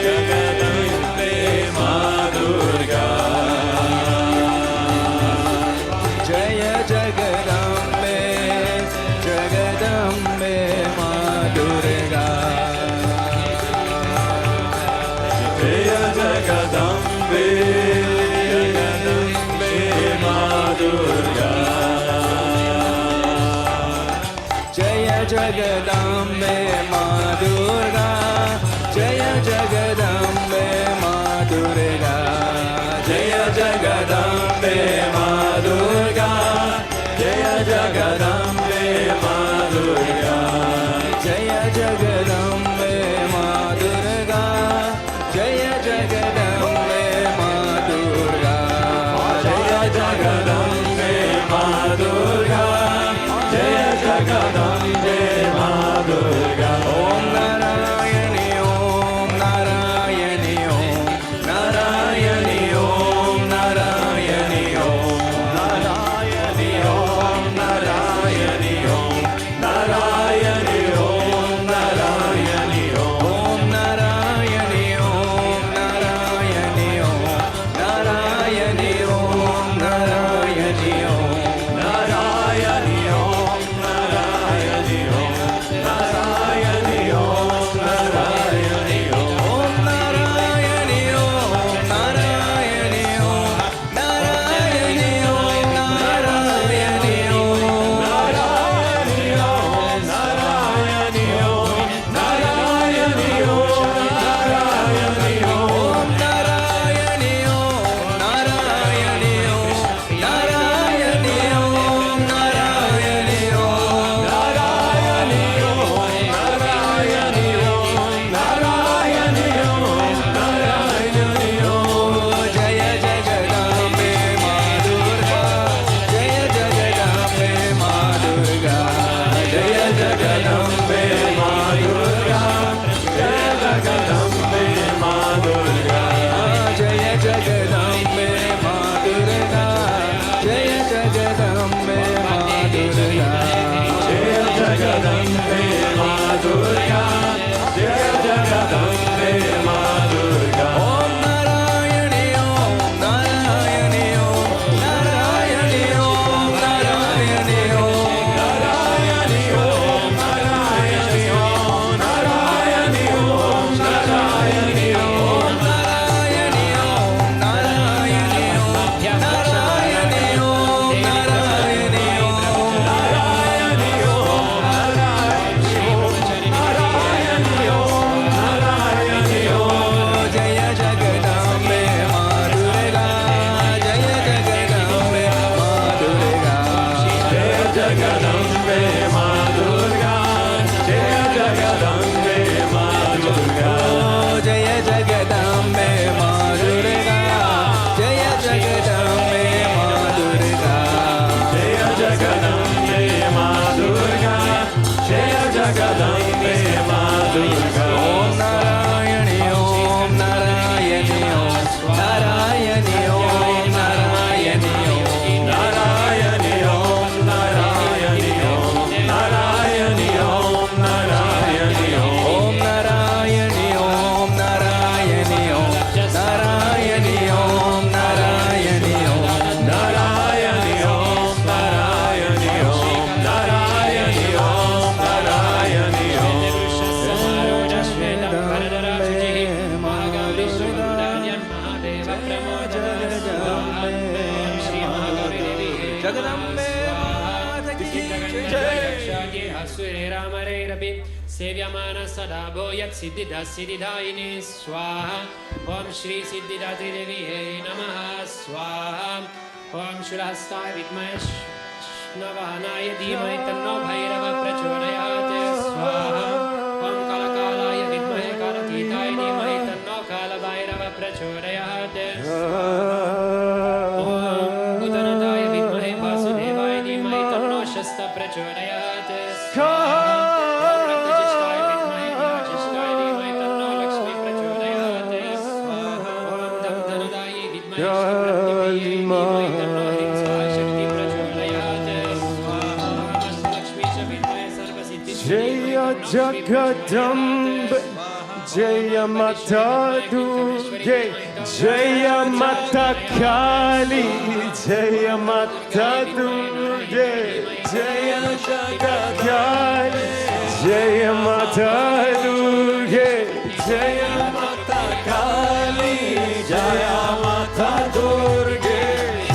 जगदम्बे मां दुर्गा जय जगदम्बे जगदम्बे मां दुर्गा जय जगदम्बे जगदम्बे मां दुर्गा जय जगदम्बे मां दुर्गा जय जगदम्बे मां दुर्गा जय जगदम्बे मां दुर्गा जय जगदम्बे मां दुर्गा जय जगदम्बे मां दुर्गा जय जगदम्बे मां दुर्गा जय जगदम्बे मां दुर्गा जय जगदम्बे मां दुर्गा ॐ नारायणी ॐ नारायणी ॐ नारायणी ॐ नारायणी ॐ नारायणी ॐ नारायणी ॐ नारायणी ॐ नारायणी ॐ ॐ नारायणी ॐ नारायणी ॐ नारायणी ॐ Narayani Jagadambe Ma Durga, Jaya Jagadambe Ma Durga, Jaya Jagadambe Ma Durga, Jaya Jagadambe Ma Durga. Om Narayani Om Narayani Om Narayani Om Narayani Om Narayani Om Narayani Om Narayani Om Narayani Om Narayani Om Narayani Om Narayani Om Narayani Om Narayani Om Narayani Om Jaya Jagadambe Ma Durga, Jaya Jagadambe Ma Durga, Jaya Jagadambe Ma Durga, Jaya Jagadambe Ma Durga, Jaya Jagadambe Ma Durga, Jaya Jagadambe Ma Durga, Jaya Jagadambe Ma Durga, Jaya Jagadambe Ma Durga. Om Narayani Om Narayani Om Narayani Om Narayani Om Narayani Om Narayani Om Narayani Om Narayani Om Narayani Om Narayani Om Narayani Om Narayani Om Narayani Om Narayani Om Narayani Om Narayani Om Mahagauri Sundarian Mahadeva Pramodana Shri Mahagauri Devi Jagadambe Jai Hasure Ramare Rabi Sevyamana Sadabo Yat Siddhida Siddhidayini Swaha Om Shri Siddhidati Devi Namaha Swaha Om Shurastai Vidmash Navahanaya Dhimai Tanno Bhairava Prachodayate Swaha Om Kalakalaya Vidmahe Kalathitai Dhimai Tanno Kala Bhairava Prachodayate Om Bhutanataya Vidmahe Vasudevaya Dhimai Tanno Shasta Prachodayate Om Raktajishtai Vidmahe Vyajishtai Dhimai Tanno Lakshmi Prachodayate Om Damdhanadayi Vidmahe Shakti Dhimai Tanno Hringsai Shakti Prachodayate Om Lakshmi Vidmahe Sarvasiddhi Jaya Jagadambe, Jaya Mata Durga, Jaya Mata Kali, Jaya Mata Durga, Jaya Jagadambe, Jaya Mata Durga, Jaya Mata Kali, Jaya Mata Durga,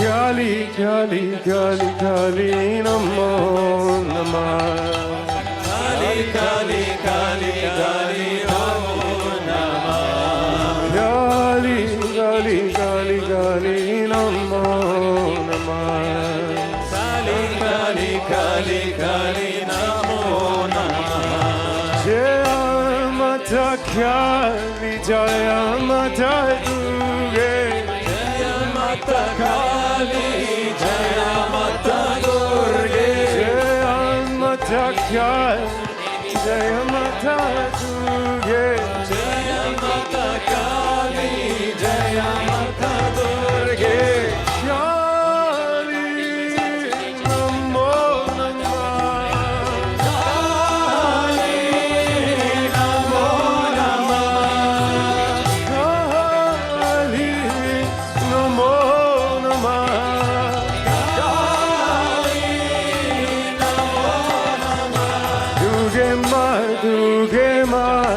Kali Kali Kali Kali Namo Namah. Kali Kali Kali Kali Namo Namah. Kali Kali Kali Kali Namo Namah. Kali Kali Kali Kali Namo Namah. Jaya Mata Kali Jaya Mata Durga, Jaya Mata Kali Jaya Mata Durga, Jaya Mata Kali Jaya Mata Durga, Jaya Mata Kali Jaya Mata Durga. Kali Namo Namah. Kali Namo Namah. Kali Namo Namah. Kali Namo Namah. Durga Maa, Durga Maa,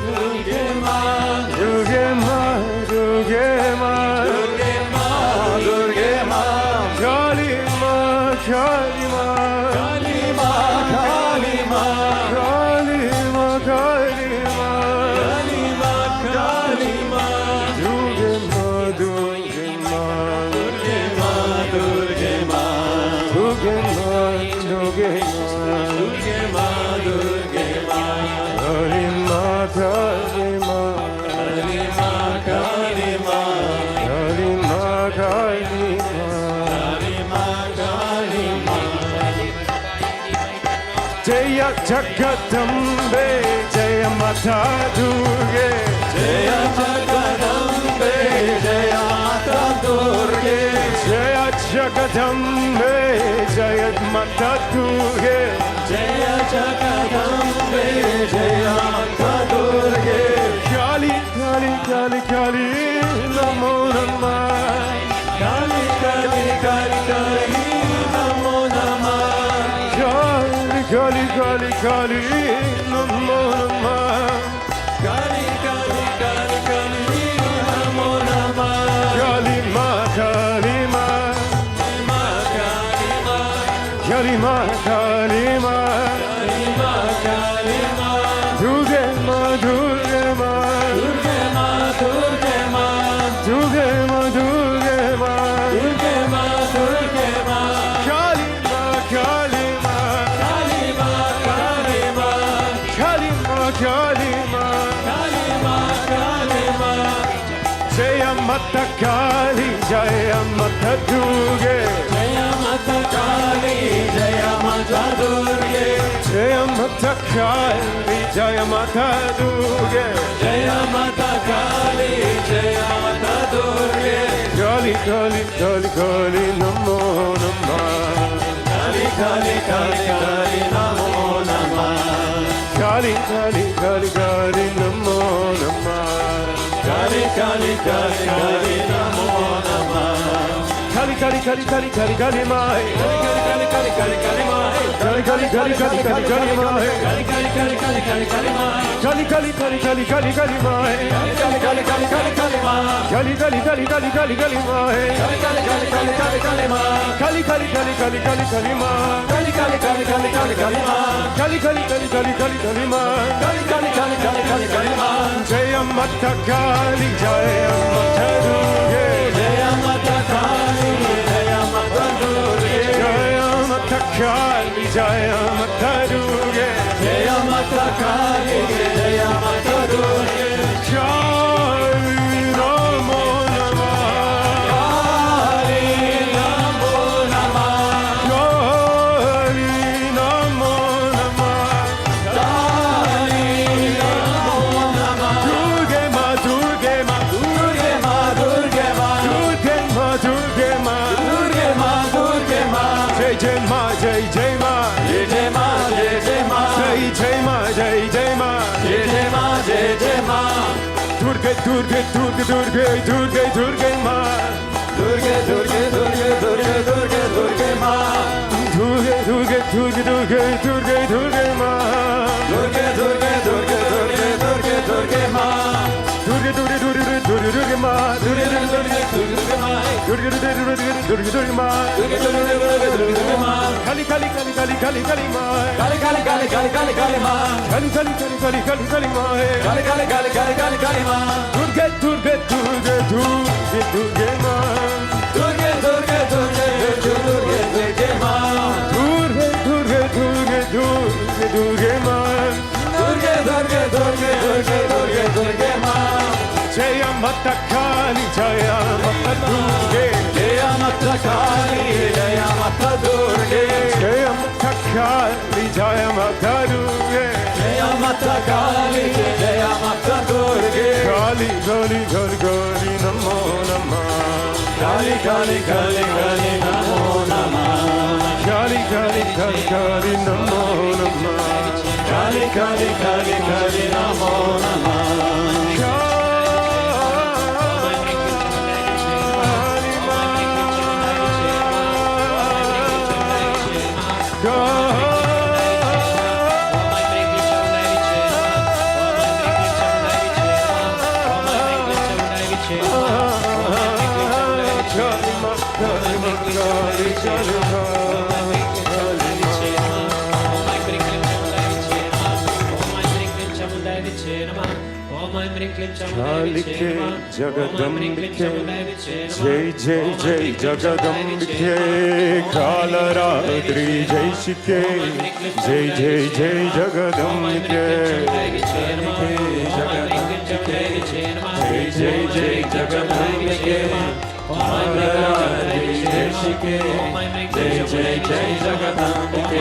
Durga Maa, Durga Maa, Durga Maa, Durga Maa, Durga Maa, Kali Maa, Kali Maa, Kali Maa, Kali Maa, Kali Maa, Kali Maa, Kali Maa, Kali Maa, Durga Maa, Durga Maa, Durga Maa, Durga Maa, Durga Maa, Durga Maa, Durga Maa, Durga Maa, Kali Maa, Kali Maa, Kali Maa, Kali Maa, Kali Maa, Kali Maa, Kali Maa, Kali Maa. Jaya Jagadambe, Jaya Mata Durga, Jaya Jagadambe, Jagadambe Jaya Mata Durga Jaya Jagadambe Jaya Mata Durga Kali Kali Kali Kali Namo Namah Kali Kali Kali Kali Namo Namah Kali Kali Kali Kali Namo Namah Kali Kali Kali Kali Namo Namah Kali Ma Kali Ma Kali Ma Kali Ma Kali Ma Durga Ma Durga Ma Durga Ma Durga Ma Durga Ma Durga Ma Durga Ma Durga Ma Kali Ma Kali Ma Kali Ma Kali Ma Kali Ma Kali Ma Kali Ma Kali Ma Jaya Mata Kali Jaya Mata Durga Jaya Mata Kali Jaya Mata Durga Jaya Mata Kali Jaya Mata Durga Jaya Mata Kali Jaya Mata Durga Kali Kali Kali Kali Namo Namah Kali Kali Kali Kali Namo Namah Kali Kali Kali Kali Namo Namah Kali Kali Kali Kali Namo Namah Kali Kali Kali Kali Kali Kali Mai Kali Kali Kali Kali Kali Mai Kali Kali Kali Kali Kali Kali Mai Kali Kali Kali Kali Kali Kali Mai Kali Kali Kali Kali Kali Kali Mai Kali Kali Kali Kali Kali Kali Mai Kali Kali Kali Kali Kali Kali Mai Kali Kali Kali Kali Kali Kali Mai Kali Kali Kali Kali Kali Kali Mai Kali Kali Kali Kali Kali Kali Mai Kali Kali Kali Kali Kali Kali Mai Kali Kali Kali Kali Kali Kali Mai Jaya Mata Kali Jaya Mata Durga Jaya Mata Kali Jaya Mata Durga Jaya Mata Kali Jaya Mata Durga Jaya Mata Kali Jaya Mata Durga Kali Namo Namah Kali Namo Namah Kali Namo Namah Kali Namo Namah Durga Ma Durga Ma Durga Ma Durga Ma Durga Ma Durga Ma Durga Ma Durga Ma Jai Jai Ma Jai Jai Ma Jai Jai Ma Jai Jai Ma Jai Jai Ma Jai Jai Ma Jai Jai Ma Jai Jai Ma Durga Durga Durga Durga Durga Durga Ma Durga Durga Durga Durga Durga Durga Ma Durga Durga Durga Durga Durga Durga Ma Durga Durga Durga Durga Durga Durga Ma Durga Durga Durga Durga Durga Ma Durga Durga Durga Durga Ma Durga Durga Durga Durga Ma Durga Durga Durga Durga Ma Kali Kali Kali Kali Kali Kali Ma Kali Kali Kali Kali Kali Kali Ma Kali Kali Kali Kali Kali Kali Ma Kali Kali Kali Kali Kali Kali Ma Durga Durga Durga Durga Durga Ma Durga Durga Durga Durga Durga Ma Durga Durga Durga Durga Durga Ma Durga Durga Durga Durga Durga Durga Ma Jaya Mata Kali Jaya Mata Durga Jaya Mata Kali Jaya Mata Durga Jaya Mata Kali Jaya Mata Durga Jaya Mata Kali Jaya Mata Durga Kali Kali Kali Kali Namo Namah Kali Kali Kali Kali Namo Namah Kali Kali Kali Kali Namo Namah Kali Kali Kali Kali Namo Namah Kalike Jagadambike Jai Jai Jai Jagadambike Kalaradri Jai Shike Jai Jai Jai Jagadambike Jai Jai Jai Jagadambike Kalaradri Jai Shike Jai Jai Jai Jagadambike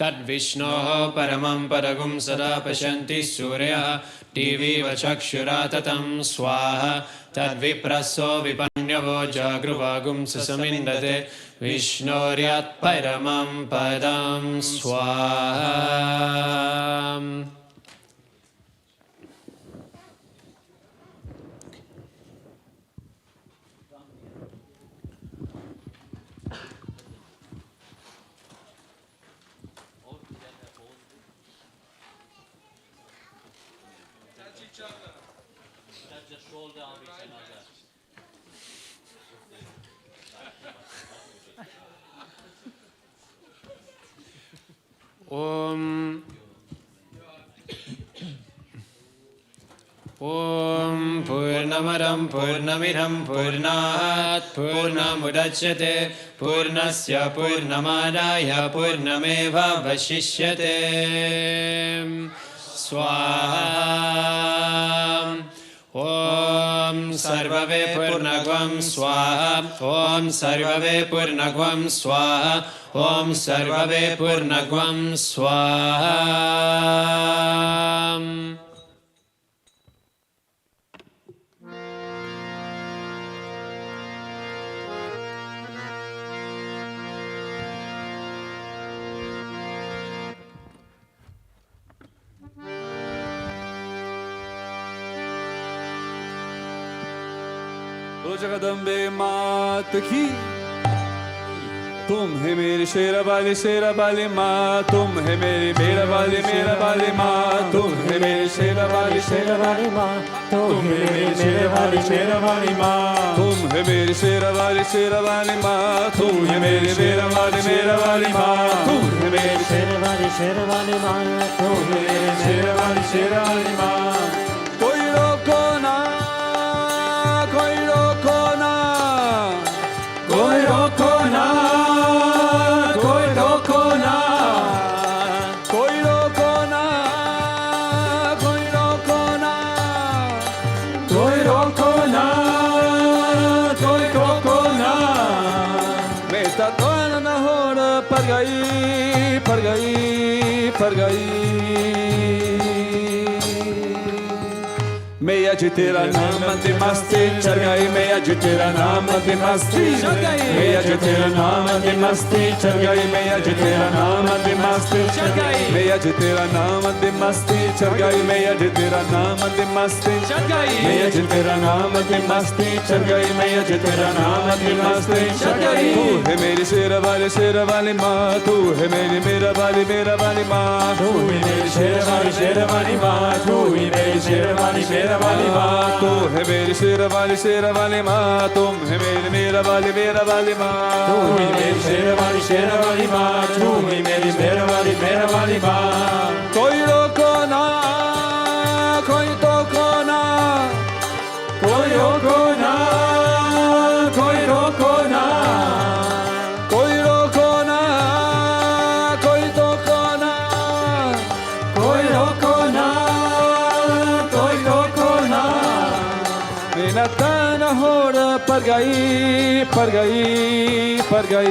तद्विष्णोः परमं परगुं सदा पश्यन्ति सूर्यः टीवीव चक्षुरा ततं स्वाहा तद्विप्रसो विपन्यवो जागृवागुं ससमिन्दते विष्णोर्यत् परमं पदं स्वाहा। ॐ पूर्णमदं पूर्णमिदं पूर्णात् पूर्णमुदच्यते पूर्णस्य पूर्णमादाय पूर्णमेवावशिष्यते स्वाहा। ॐ सर्ववे पूर्णगं स्वाहा ॐ सर्ववे पूर्णगं स्वाहा ॐ सर्ववे पूर्णगं स्वाहा। जगदम्बे मात की तुम है मेरी शेरा वाली माँ तुम है मेरी मेरा वाली माँ तुम है मेरी शेरा वाली माँ तुम है मेरी शेरा वाली माँ तुम है मेरी शेरा वाली माँ तुम है मेरी मेरा वाली माँ तुम है मेरी शेरा वाली माँ तुम है मेरी शेरा वाली माँ। कोई रोको ना कोई रोको ना कोई रोको ना कोई रोको ना कोई रोको ना कोई रोको ना कोई रोको ना कोई रोको ना। मैं तो न हो पर गई मैं आज तेरा नाम मस्ती मस्ती चढ़ गई मैं आज तेरा नाम मस्ती मस्ती मैं आज तेरा नाम मस्ती मस्ती चढ़ गई मैं आज तेरा नाम मस्ती मस्ती चढ़ गई मैं आज तेरा नाम मस्ती मस्ती चढ़ गई मैं आज तेरा नाम मस्ती मस्ती चढ़ गई मैं आज तेरा नाम मस्ती मस्ती चढ़ गई मैं आज तेरा नाम मस्ती मस्ती चढ़ गई। तू है मेरी शेरा वाली माँ तू है मेरी मेरा वाली माँ तू है मेरी शेरा वाली माँ तू है मेरी शेरा वाली माँ तू है मेरी शेरा वाली माँ तुम है मेरी मेरा वाली माँ तू है मेरी शेरा वाली माँ तू है मेरी मेरा वाली माँ। कोई रोको ना कोई टोको ना कोई रोको ना कोई रोको ना कोई रोको ना कोई टोको ना कोई रोको ना कोई रोको ना। मेरा तन होड़ पर गई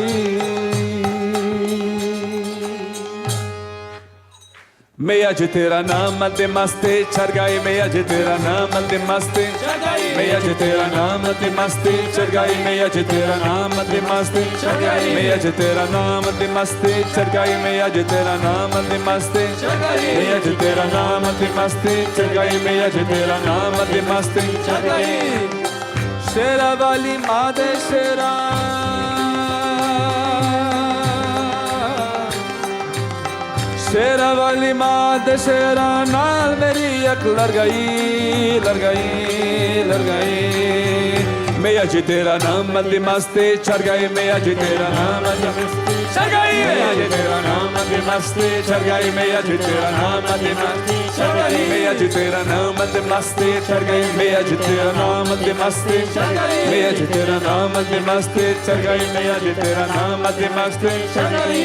मैं आज तेरा नाम मस्ती मस्ती चढ़ गई मैं आज तेरा नाम मस्ती मस्ती मैं आज तेरा नाम मस्ती मस्ती चढ़ गई मैं आज तेरा नाम मस्ती मस्ती चढ़ गई मैं आज तेरा नाम मस्ती मस्ती चढ़ गई मैं आज तेरा नाम मस्ती मस्ती चढ़ गई मैं आज तेरा नाम मस्ती मस्ती चढ़ गई मैं आज तेरा नाम मस्ती मस्ती चढ़ गई। शेरा वाली माँ दे शेरा शेरा वाली माँ दे शेरा नाल मेरी अक लड़ गई मैं आज तेरा नाम मस्ती मस्ती चढ़ गई मैं आज तेरा नाम मस्ती चढ़ गई मैं आज तेरा नाम मस्ती मस्ती चढ़ गई मैं आज तेरा नाम मस्ती मस्ती चढ़ गई मैं आज तेरा नाम मस्ती मस्ती चढ़ गई मैं आज तेरा नाम मस्ती मस्ती चढ़ गई मैं आज तेरा नाम मस्ती मस्ती चढ़ गई मैं आज तेरा नाम मस्ती मस्ती चढ़ गई।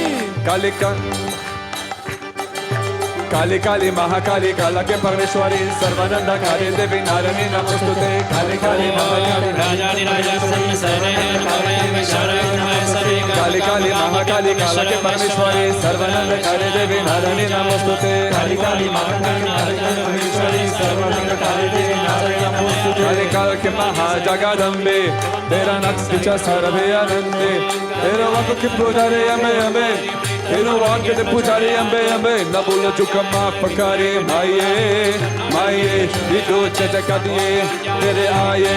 काली काली महाकाली काला के परमेश्वरी सर्वानंद काली देवी नारायणी नमस्तुते काली काली महाकाली राजाधिराज सन्निसरणे नमः शरणं सरे काली काली काली काला के परमेश्वरी सर्वानंद काली देवी नारायणी नमोस्तुते काली काली महागौरी सर्वानंद काली देवी नारायणी नमोस्तुते काली काल के महाजगदम्बे तेरा नक्श पिचा सर्वे आनंदे तेरा वाक के पुजारी अम्बे अम्बे तेरा वाक के पुजारी अम्बे अम्बे न भूलो चुका माफ करे माये माये विदो चटका दिए तेरे आये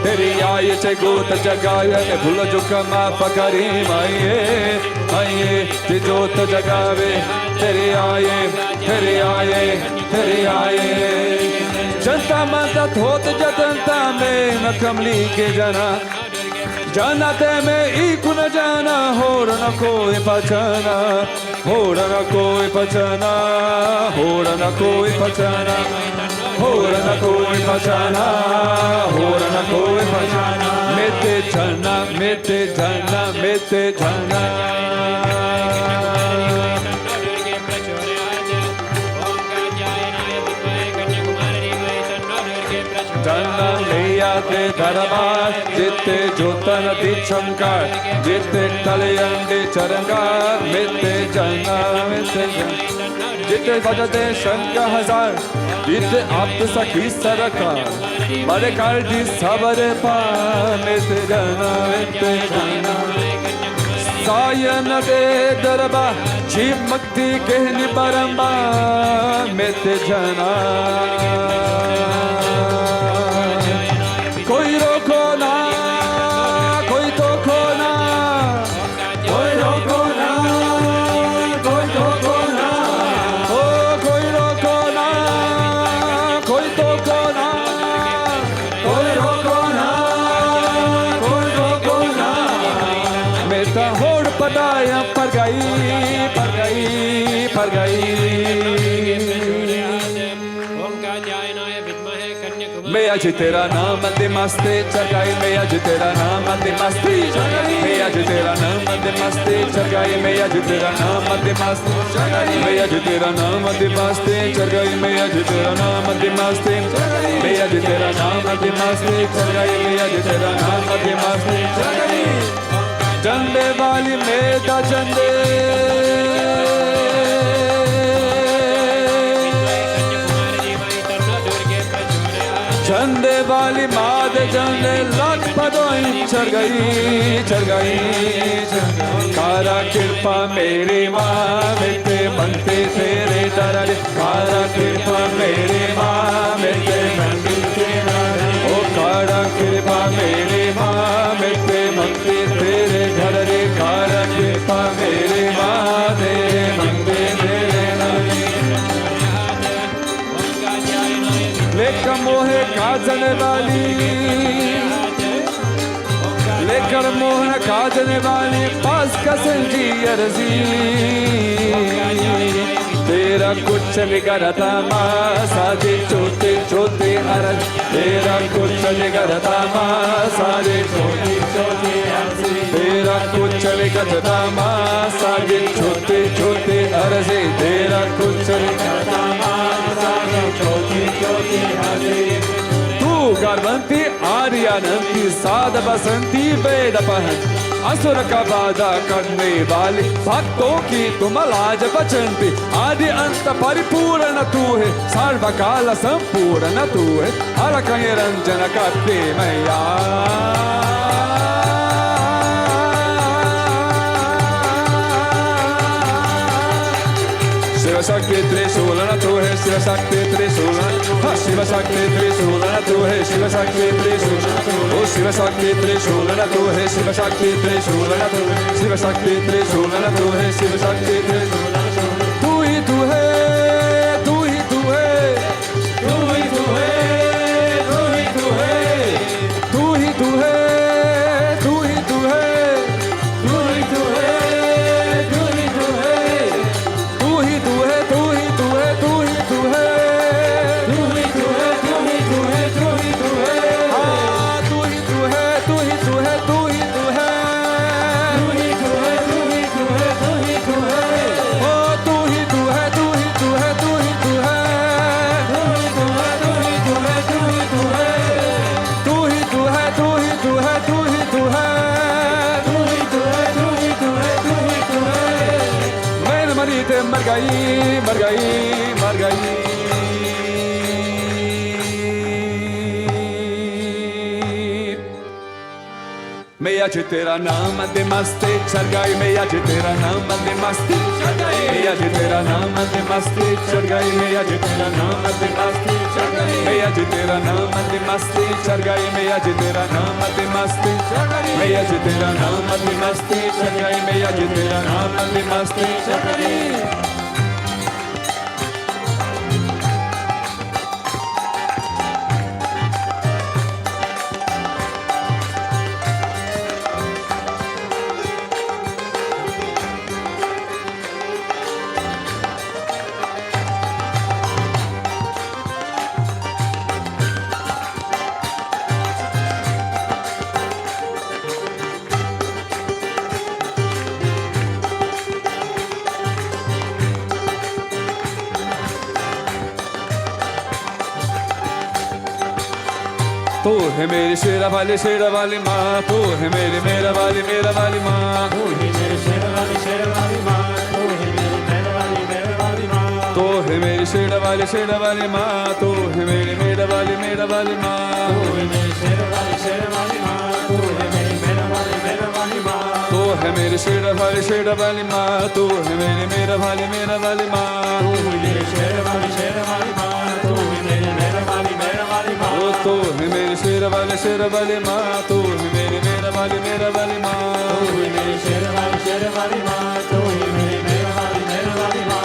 तेरी आये चे गोत जगाए न भूलो चुका माफ करे माये माये जोत जगावे तेरे आये तेरे आये तेरे आये जनता माता थोत जतनता में न कमली के जना जाना ते में इकु न जाना होर न कोई पहचाना होर न कोई पहचाना होर न कोई पहचाना होर न कोई पहचाना होर न कोई पहचाना मेते झरना मेते झरना मेते झरना झरना मैया ते दरबार जिते जोतन दीक्षंकार जिते तले अंडे चरंगार मेते झरना मेते जिते बजते शंख हजार जिते आप सखी सरकार बड़े कार जी सबरे पार मेते झरना मेते झरना सायन दे दरबा जीव मुक्ति के निबरंबा मेते झरना कोई रोको ना कोई टोको ना कोई रोको ना कोई टोको ना ओ कोई रोको ना कोई टोको ना कोई रोको ना कोई टोको ना मेरा होड़ पटाया पर गई पर गई पर गई मैं आज तेरा नाम दे मस्ते चढ़ाई मैं आज तेरा नाम दे मस्ते चढ़ाई मैं आज तेरा नाम दे मस्ते चढ़ाई मैं आज तेरा नाम दे मस्ते चढ़ाई मैं आज तेरा नाम दे मस्ते चढ़ाई मैं आज तेरा नाम दे मस्ते मैं आज तेरा नाम दे मस्ते चढ़ाई मैं आज तेरा नाम दे मस्ते चढ़ाई झंडे वाली मेरा झंडे झंडे वाली माद झंडे लाख पदोई चढ़ गई कारा कृपा मेरी माँ मेरे बनते तेरे डर कारा कृपा मेरी माँ मेरे बनते तेरे ओ कारा कृपा मेरी माँ मेरे बनते तेरे घर रे कारा कृपा मेरी माँ तेरे बनते तेरे लेकर मोहे काजने वाली लेकर मोहन काजने वाली पास कसंजी अर्जी तेरा कुछ निगरता माँ साजे चोते चोते अरज तेरा कुछ निगरता माँ साजे चोते चोते अर्जी तेरा कुछ निगरता माँ साजे चोते चोते अर्जी तेरा कुछ निगरता माँ साजे चोते चोते अर्जी तू गर्वंती आर्यानंती साध बसंती वेद पहन असुर का बाधा करने वाली भक्तों की तुम लाज बचंती आदि अंत परिपूर्ण तू है सर्वकाल संपूर्ण तू है हर कहीं रंजन करते मैया शिव शक्ति त्रिशूलन तू है शिव शक्ति त्रिशूलन शिव शक्ति त्रिशूलन तू है शिव शक्ति त्रिशूलन ओ शिव शक्ति त्रिशूलन तू है शिव शक्ति त्रिशूलन तू शिव शक्ति त्रिशूलन तू है शिव शक्ति त्रिशूलन तू ही तू है तू ही तू है तू ही तू है तू ही तू है तू ही तू है तू ही तू है तू ही तू है तू ही तू है तू ही तू है तू ही तू है तू ही तू है तू ही तू है तू ही तू है तू ही तू है हाँ तू ही तू है तू ही तू है तू ही तू है तू ही तू है तू ही तू है तू ही तू है ओ मर गई मर गई मर गई। मैं आज तेरा नाम दे मस्ती चढ़ गई, मैं आज तेरा नाम दे मस्ती चढ़ गई, मैं आज तेरा नाम दे मस्ती चढ़ गई, मैं आज तेरा नाम दे मस्ती चढ़ गई, मैं आज तेरा नाम दे मस्ती चढ़ गई, मैं आज तेरा नाम दे मस्ती चढ़ गई, मैं आज तेरा नाम दे मस्ती चढ़ गई, मैं आज तेरा नाम दे मस्ती चढ़ गई। तू है मेरी शेरा वाली माँ, तू है मेरी मेरा वाली माँ, तू ही मेरे शेर वाली माँ, तू ही मेरी मेरा वाली माँ, तू है मेरी शेरा वाली माँ, तू है मेरी मेरा वाली माँ, तू ही मेरी शेर वाली माँ, तू है मेरी मेरा वाली माँ, तू है मेरी शेरा वाली माँ, तू है मेरी मेरा वाली माँ, तू ही मेरी शेर वाली माँ, तू ही मेरी मेरा वाली माँ, तू है मेरी शेरा वाली माँ, तू है मेरी मेरा वाली माँ, तू ही मेरी शेर वाली माँ, तू ही मेरी मेरा वाली माँ।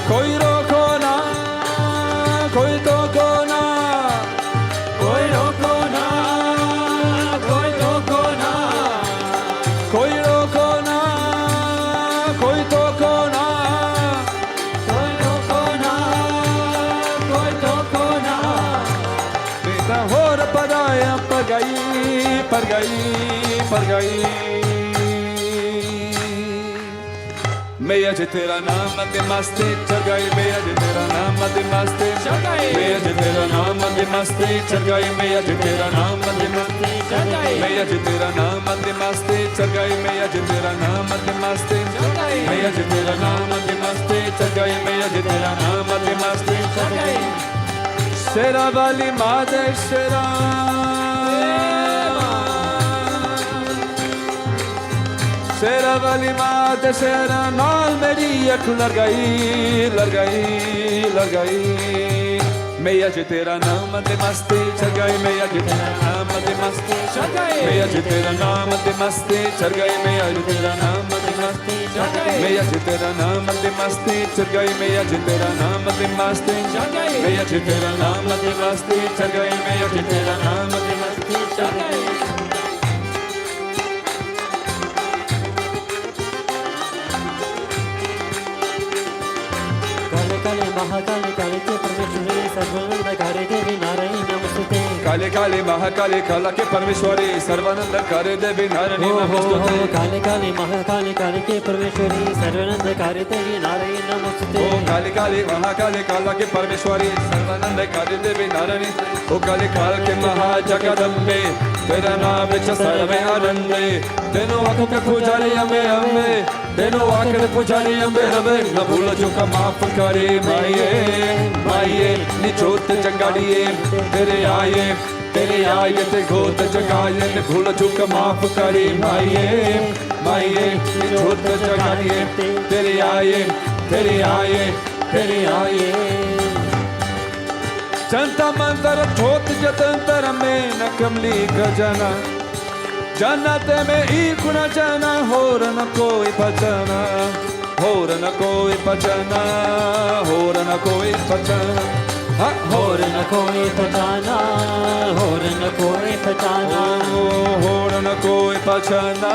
कोई रोको ना कोई टोको ना, कोई रोको ना कोई टोको ना, कोई रोको ना कोई टोको ना, कोई रोको ना कोई टोको ना। बेटा होर पराया पर गई। मैं आज तेरा नाम दे मस्ती चढ़ गई, मैं आज तेरा नाम दे मस्ती चढ़ गई, मैं आज तेरा नाम दे मस्ती चढ़ गई, मैं आज तेरा नाम दे मस्ती चढ़ गई, मैं आज तेरा नाम दे मस्ती चढ़ गई, मैं आज तेरा नाम दे मस्ती चढ़ गई, मैं आज तेरा नाम दे मस्ती चढ़ गई, मैं आज तेरा नाम दे मस्ती चढ़ गई। शेरा वाली माँ दे शेरा, शेरा वाली माँ दे शेरा नाल मेरी अख लग गई। मैं आज तेरा नाम दे मस्ती चढ़ गई, मैं आज तेरा नाम दे मस्ती चढ़ गई, मैं आज तेरा नाम दे मस्ती चढ़ गई, मैं आज तेरा नाम दे मस्ती चढ़ गई, मैं आज तेरा नाम दे मस्ती चढ़ गई, मैं आज तेरा नाम दे मस्ती चढ़ गई, मैं आज तेरा नाम दे मस्ती चढ़ गई, मैं आज तेरा नाम दे मस्ती चढ़ गई। काले महाकाले काले के परमेश्वरी सर्वानंदकारी देवी नारायणी नमस्ते। काले काले महाकाले काला के परमेश्वरी सर्वानंदकारी देवी नारायणी नमस्ते। काले काले महाकाले काले के परमेश्वरी सर्वानंदकारी देवी नारायणी नमस्ते। ओ काले काले महाकाले काला के परमेश्वरी सर्वानंदकारी देवी नारायणी। ओ काले काल के महाजगदम्बे तेरा नाम विच सर्वे आनंदे। तेनो आंखों के पुजारी अम्बे अम्बे, तेनो आंखों के पुजारी अम्बे अम्बे। न भूल चुका माफ करे माये माये, नी जोत जगाड़िए तेरे आये ते गोद जगाए। न भूल चुका माफ करे माये माये, नी जोत जगाड़िए तेरे आये। चंता मंत्र छोत जतंतर में न कमली गजना, जन्नत में एक न जाना होर न कोई बचना, होर न कोई बचना, होर न कोई बचना, होर न कोई बचाना, होर न कोई बचाना, होर न कोई बचना,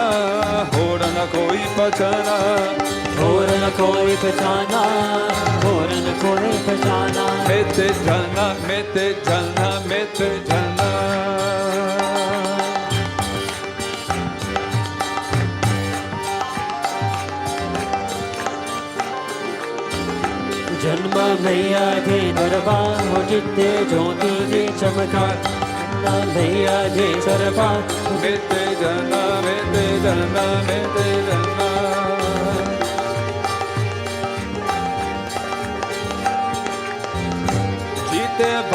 होर न कोई बचना, होर न कोई बचाना, होर न कोई बचाना। मेते जाना मेते जाना मेते जाना। जन्म भैया थे दरबार हो जिते ज्योति की चमकार, भैया थे दरबार मेते जाना मेते जाना मेते जाना।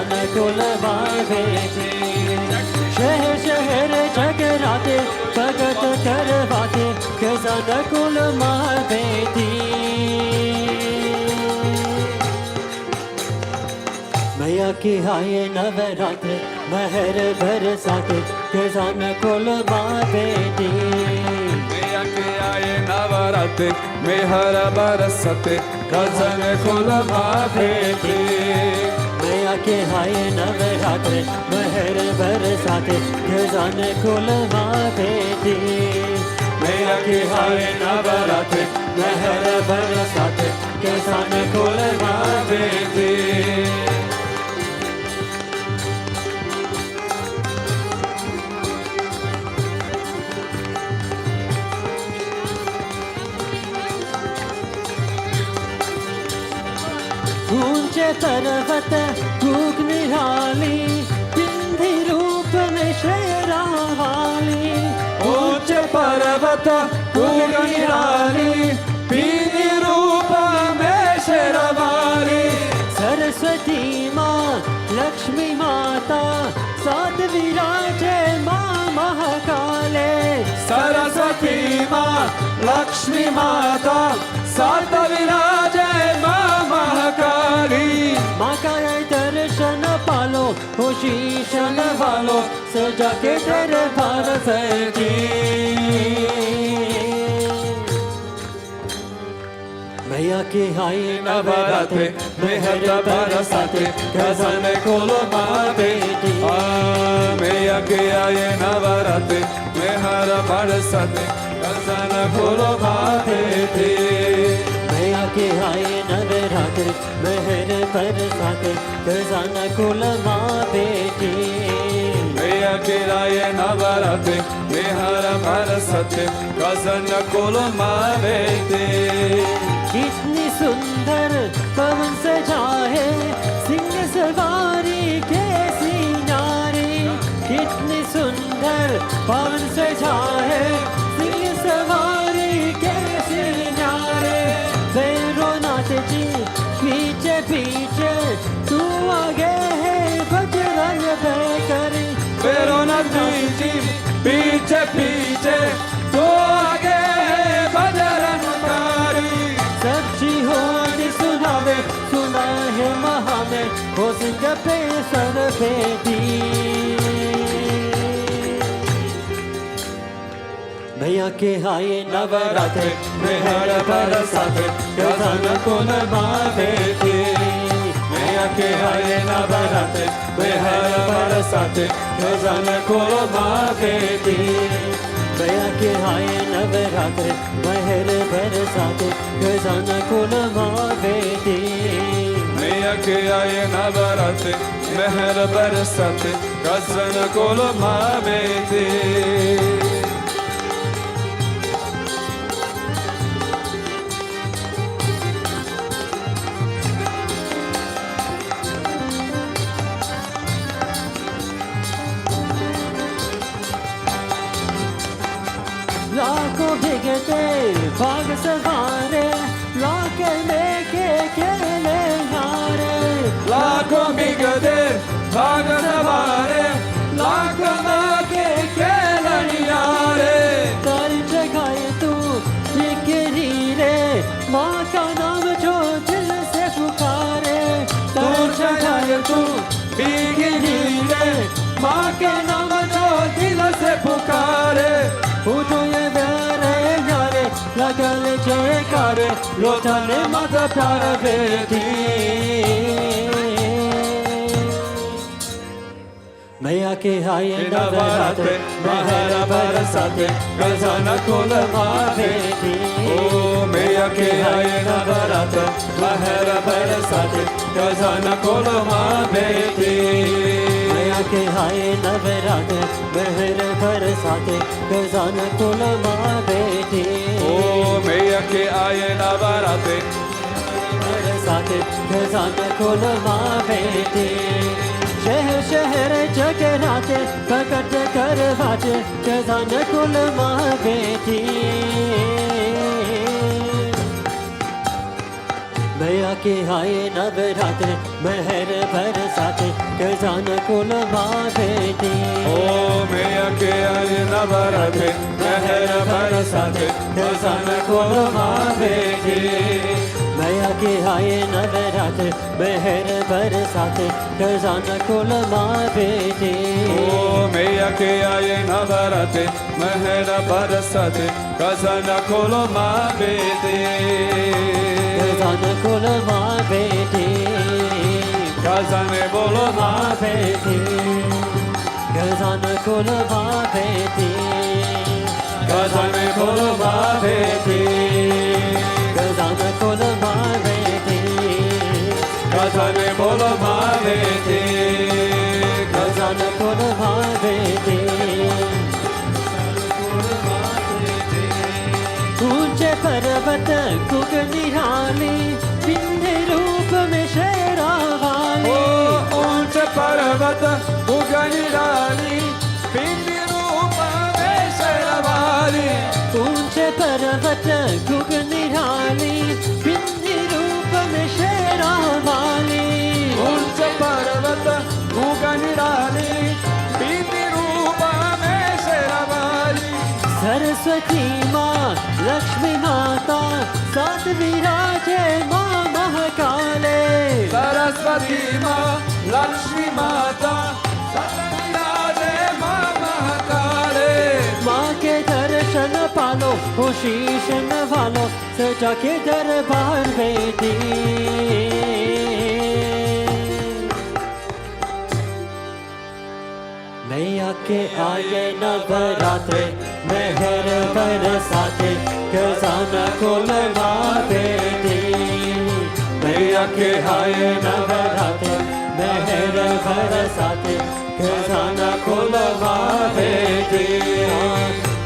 खजान कुल बेटी शहर शहर जगराते भगत करवाते खजान कुल बेटी मैया की आए नवरात्र महर बरसाते खजान कुल बेटी मैया के आए नवरात्रि मेहर बरसते खजान कुल बेटी मैया के आए नवरात्र महर बरसाते खजान कुल बेटी मैया के आए नवरात्रि महर बरसाते खजान कुल बेटी ऊंचे पर्वत भूख निराली बिंदी रूप में शेरा वाली ऊंचे पर्वत भूख निराली पीली रूप में शेरवाली सरस्वती माँ लक्ष्मी माता सात विराजे माँ महाकाले सरस्वती माँ लक्ष्मी माता सात विराजे माँ महाकाली माँ का दर्शन पालो हो शीश नवालो सजा के दरबार सजी मैया के आई नवरात्रि मेहर बरसाते खजान कुल बेटी मैया के आए नवरात्रि मेहर बरसाते खजान कुल बेटी मैया के आए नवरात्र महर बरसाते खजान कुल बेटी मैया के आए नवरात्रि मेहर बरसाते खजान कुल बेटी कितनी सुंदर पवन सजा है सिंह सवारी कैसी नारी कितनी सुंदर पवन सजा है सिंह सवारी कैसी नारी भैरवनाथ जी पीछे पीछे तू आगे है बजरंग करी भैरवनाथ जी पीछे पीछे तो आगे है बजरंग कारी सच्ची होती सुनावे सुना है महा में हो सिंह पे सर बेटी मैया के आए नवरात्र मेहर बरसाते खजान कुल बेटी मैया के आए नवरात्रि मेहर बरसाते खजान कुल बेटी मैया के आए नवरात्र महर बरसाते खजान कुल बेटी मैया के आए नवरात्रि मेहर बरसाते खजान कुल बेटी लाखों भिगते भाग सवारे लाके लेके खेले हारे लाखों बिगड़े भाग सवारे लाख के खेलनियारे कर जगाए तू जिक्री रे माँ का नाम जो दिल से पुकारे तू जगाए तू बिगड़ी रे माँ के नाम जो दिल से पुकारे उठो ये प्यारे यारे लगल जयकारे लोचने मत प्यार बेटी मैया के आए नवरात्र महर बरसाते खजान कुल बेटी ओ मैया के आए नवरात्र महर बरसाते खजान कुल बेटी मैया के आए नवरात्र महर बरसाते खजान कुल बेटी ओ मैया के आए नवरात्रि बरसाते खजान कुल बेटी शहर शहर जगराते प्रकट करवाते खजान कुल बेटी मैया के आए नवरात्रि मेहर बरसाते खजाना कुल माँ बेटी ओ मैया के आए नवरात्रि मेहर बरसाते खजाना कुल माँ बेटी मैया के आए नवरात्रि मेहर बरसाते खजाना कुल माँ बेटी ओ मैया के आए नवरात्रि मेहर बरसाते खजाना कुल माँ बेटी खजाना कुल माँ बेटी खजाने बोलो माँ बेटी खजाना कुल माँ बेटी खजाने बोलो माँ बेटी खजाना कुल माँ बेटी खजाने बोलो माँ बेटी खजाना कुल माँ बेटी ऊंचे पर्वत कुग निहाली बिंदे रूप में शेरा वाली ऊंचे पर्वत उगनी रानी पिंडी रूप में शेरवाली ऊंचे पर्वत कुग निहाली बिंदे रूप में शेरा वाली ऊंचे पर्वत उगनी रानी पिंडी रूप में शेरवाली सरस्वती माँ लक्ष्मी माता साथ विराजे माँ महाकाले सरस्वती माँ लक्ष्मी माता सतविराजे माँ महाकाले माँ के दर्शन पालो हो शीश नवालो सजा के दरबार बेटी मैया के आए नवरात्रे मेहर बरसाते खजाना कुल माँ बेटी मैया के आए नवरात्रे मेहर बरसाते खजाना कुल माँ बेटी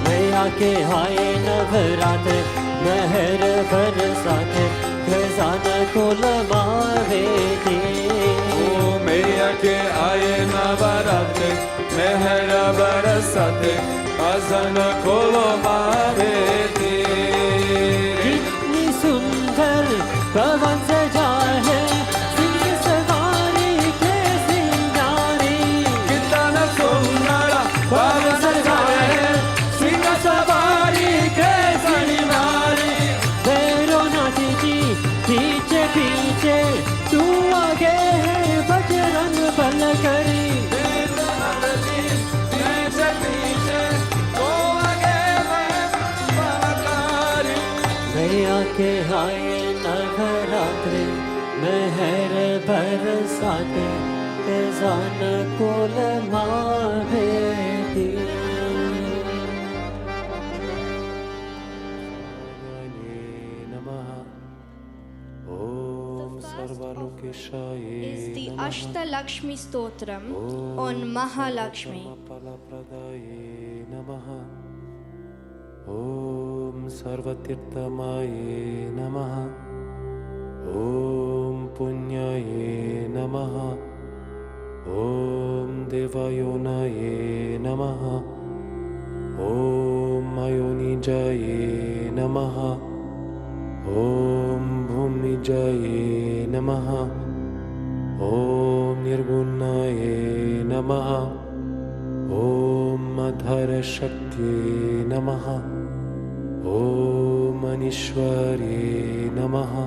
मैया के आए नवरात्रे मेहर बरसाते खजाना कुल माँ बेटी मैया के आए नवरात्रि मेहर बरसाते खजाना खोलो माँ बेटी कितनी सुंदर पवन सजा है सिंह सवारी के सिंगारी कितना सुंदर पवन सजा है सिंह सवारी के सिंगारी भैरो नाची जी पीछे पीछे तू आगे है बजरंग बल करी मैया के आए नवरात्रि मेहर बरसाते खजाना कुल माँ बेटी is the Ashtalakshmi Stotram on Mahalakshmi. Om Sarvatirthamaye Namaha Om Punyaye Namaha Om Devayonaye Namaha Om Mayonijaye Namaha Om Bhumijaye Namaha Om Nirgunaye Namaha Om Madhara Shakti Namaha Om Anishwari Namaha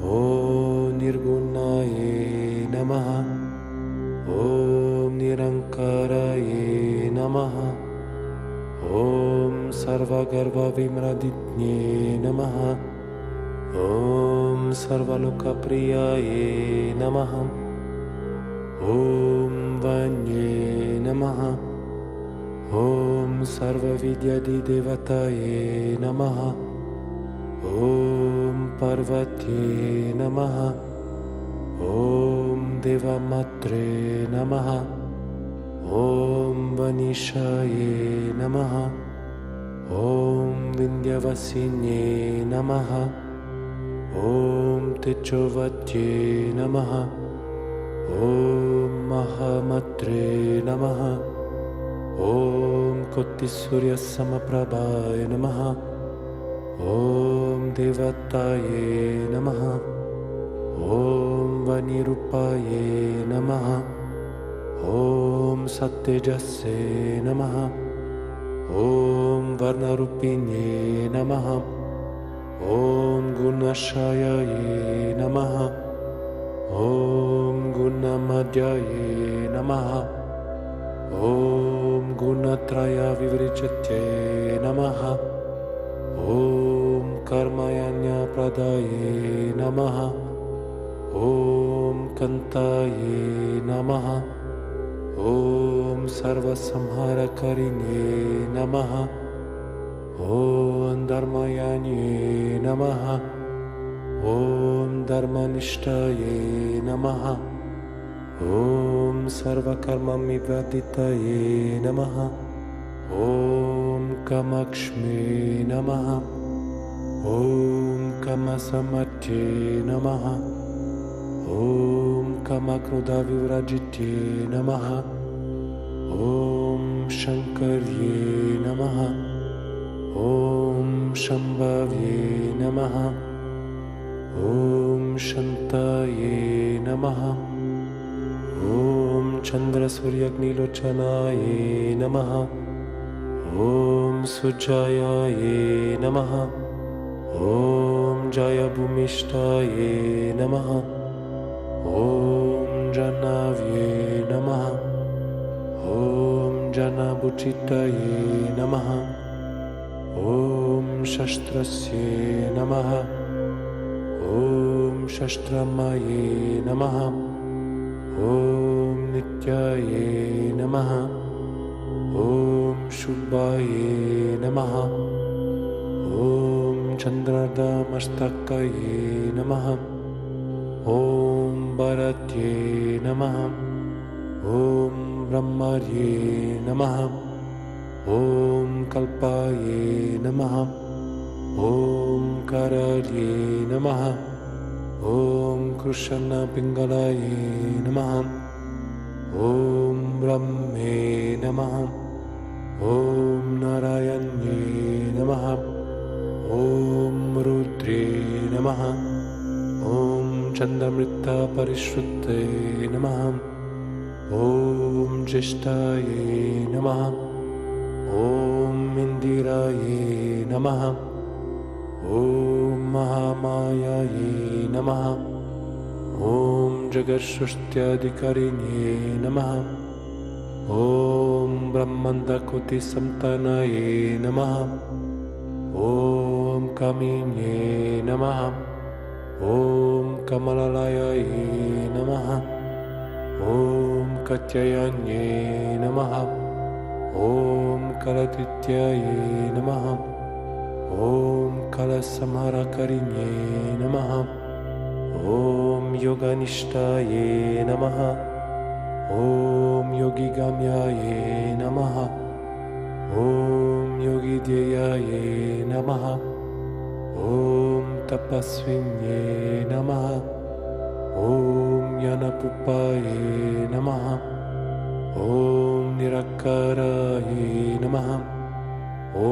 Om Nirgunaye Namaha Om Nirankaraye Namaha Om Sarvagarbha Vimraditne Namaha Om Sarvalokapriyaye Namaha Om Vanye Namaha Om Sarvavidyadi Devataye Namaha Om Parvati Namaha Om Devamatre Namaha Om Vanishaye Namaha Om Vindhyavasinye Namaha Om Techovatye Namaha Om Mahamatre Namaha Om Koti Surya Samaprabhaya Namaha ॐ देवताये नमः ॐ वनिरूपाये नमः ॐ सत्यजस्ये नमः ॐ वर्णरूपिण्ये नमः ॐ गुणशयाये नमः ॐ गुणमध्याये नमः ॐ गुणत्रयविवृजत्ये नमः ॐ कर्मयज्ञप्रदाये नमः ॐ कन्ताये नमः ॐ सर्वसंहारकारिणे नमः ॐ धर्मयान्ये नमः ॐ धर्मनिष्ठाये नमः ॐ सर्वकर्मविवर्जिताये नमः ॐ कामाक्ष्मे नमः ॐ कामसमर्थे नमः ॐ कामक्रोधविवर्जिते नमः ॐ शङ्कर्ये नमः ॐ शम्भवे नमः ॐ शन्ताये नमः ॐ चन्द्रसूर्याग्निलोचनाये नमः ॐ सुजायाये नमः ॐ जयभूमिष्ठाये नमः ॐ जनाव्ये नमः ॐ जनाभुचिताये नमः ॐ शस्त्रस्ये नमः ॐ शस्त्रमये नमः ॐ नित्याये नमः ॐ शुभाये नमः ॐ चन्द्रदामस्तकाये नमः ॐ भरत्ये नमः ॐ ब्रह्मर्ये नमः ॐ कल्पाये नमः ॐ करर्ये नमः ॐ कृष्णपिङ्गलाये नमः ॐ ब्रह्मे नमः ॐ नारायण्ये नमः ॐ रुद्रे नमः ॐ चन्द्रमृत्तपरिश्रुते नमः ॐ ज्येष्ठाये नमः ॐ इन्दिराये नमः ॐ महामायाये नमः ॐ जगत्सृष्ट्याधिकारिणे नमः ॐ ब्रह्माण्डकोटिसम्पन्नाये नमः ॐ कामिन्ये नमः ॐ कमलालयाये नमः ॐ कात्यायन्ये नमः ॐ कलतित्याये नमः ॐ कलसंहारकारिणे नमः ॐ योगनिष्ठाये नमः ॐ योगिगाम्याये नमः ॐ योगिध्येयाये नमः ॐ तपस्विन्ये नमः ॐ ज्ञानपूपाये नमः ॐ निराकाराये नमः ॐ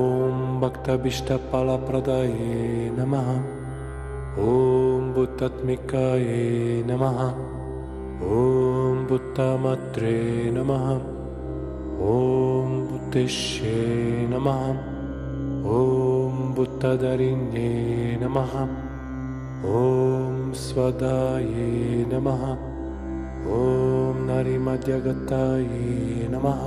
भक्ताभीष्टफलप्रदाये नमः ॐ बुद्धात्मिकाये नमः ॐ बुद्धमात्रे नमः ॐ बुद्धेश्ये नमः ॐ बुद्धधरिण्ये नमः ॐ स्वदाये नमः ॐ नारीमध्यगताये नमः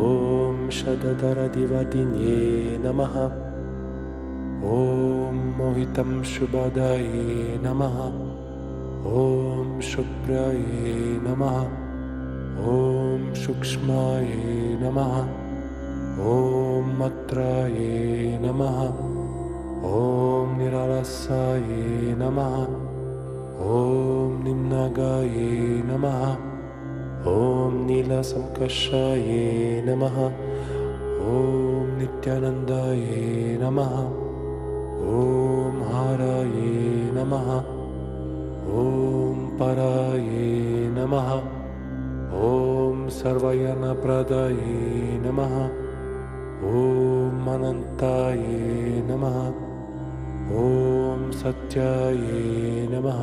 ॐ शतधरदिवदिन्ये नमः ॐ मोहितं शुभदाये नमः ॐ शुभ्राये नमः ॐ सूक्ष्माये नमः ॐ मत्राये नमः ॐ निरालसाये नमः ॐ निम्नगाये नमः ॐ नीलसंकर्षाये नमः ॐ नित्यानन्दाये नमः ॐ हाराये नमः ॐ पराये नमः ॐ सर्वज्ञप्रदाये नमः ॐ अनन्ताये नमः ॐ सत्याये नमः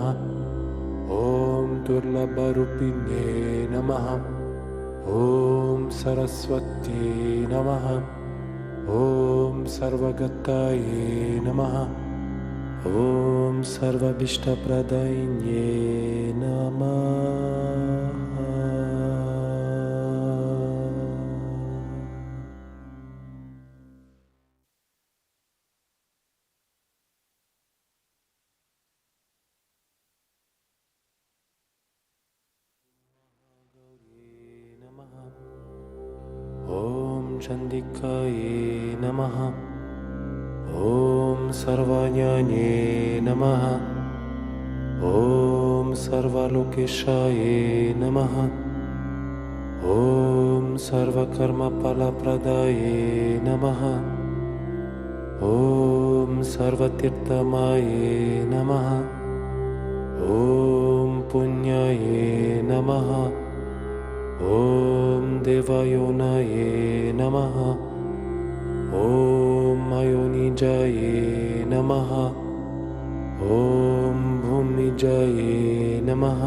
ॐ दुर्लभरूपिण्ये नमः ॐ सरस्वत्यै नमः ॐ सर्वगताये नमः ॐ सर्वाभीष्टप्रदायिन्ये नमः। ॐ चण्डिकायै नमः ॐ सर्वज्ञान्ये नमः ॐ सर्वलोकेशायै नमः ॐ सर्वकर्मफलप्रदाये नमः ॐ सर्वतीर्थमाये नमः ॐ पुण्याये नमः ॐ देवयोनये नमः ॐ अयोनिजाये नमः ॐ भूमिजाये नमः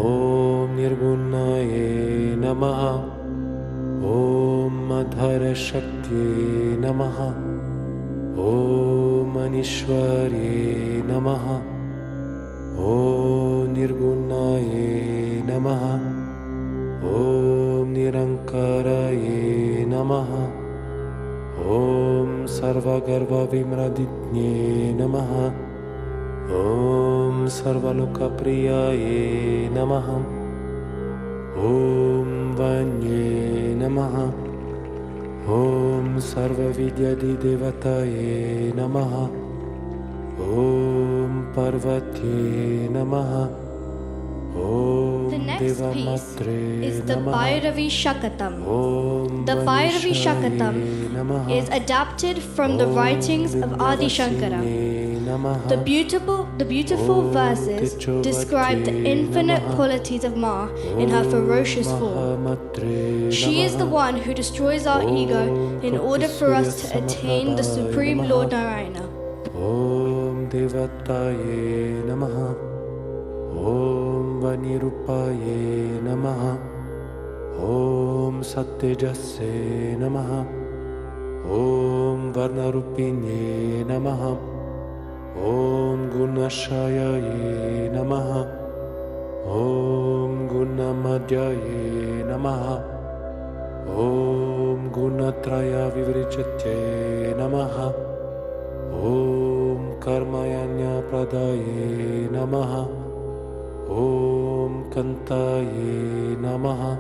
ॐ निर्गुणाये नमः ॐ अधरशक्त्यै नमः ॐ अनीश्वर्ये नमः ॐ निर्गुणाये नमः ॐ निरङ्काराये नमः ॐ सर्वगर्वविमृदिज्ञे नमः ॐ सर्वलोकप्रियाये नमः ॐ वन्ये नमः ॐ सर्वविद्याधिदेवताये नमः ॐ पार्वत्यै नमः The next piece is the Bhairavi Shakatam. The Bhairavi Shakatam is adapted from the writings of Adi Shankara. The beautiful verses describe the infinite qualities of Ma in her ferocious form. She is the one who destroys our ego in order for us to attain the Supreme Lord Narayana. Om Devataye Namaha Om Vanirupaye Namaha Om Satyajase Namaha Om Varnarupine Namaha Om Gunashayaye Namaha Om Gunamadhyaye Namaha Om Gunatraya Vivrichate Namaha Om Karmayanya Pradaye Namaha Om Kantaye Namaha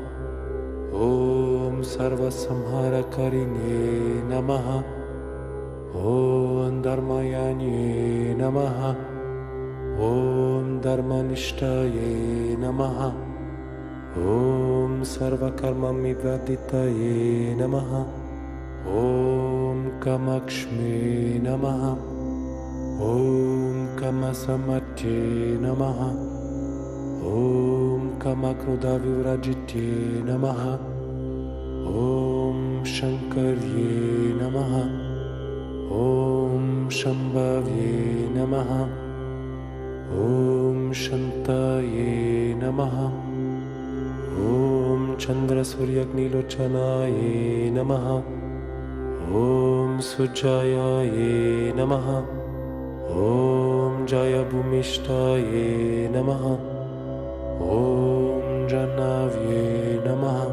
Om Sarvasamharakarine Namaha Om Dharmayanye Namaha Om Dharmanishtaye Namaha Om Sarvakarmamivaditaye Namaha Om Kamakshme Namaha Om Kamasamatye Namaha Om Kamakroda Vivrajite Namaha Om Shankarye Namaha Om Shambhavye Namaha Om Shantaye Namaha Om Chandra Suryagni Lochanaye Namaha Om Sujayaye Namaha Om Jaya Bhumishtaye Namaha Om Janavye Namaha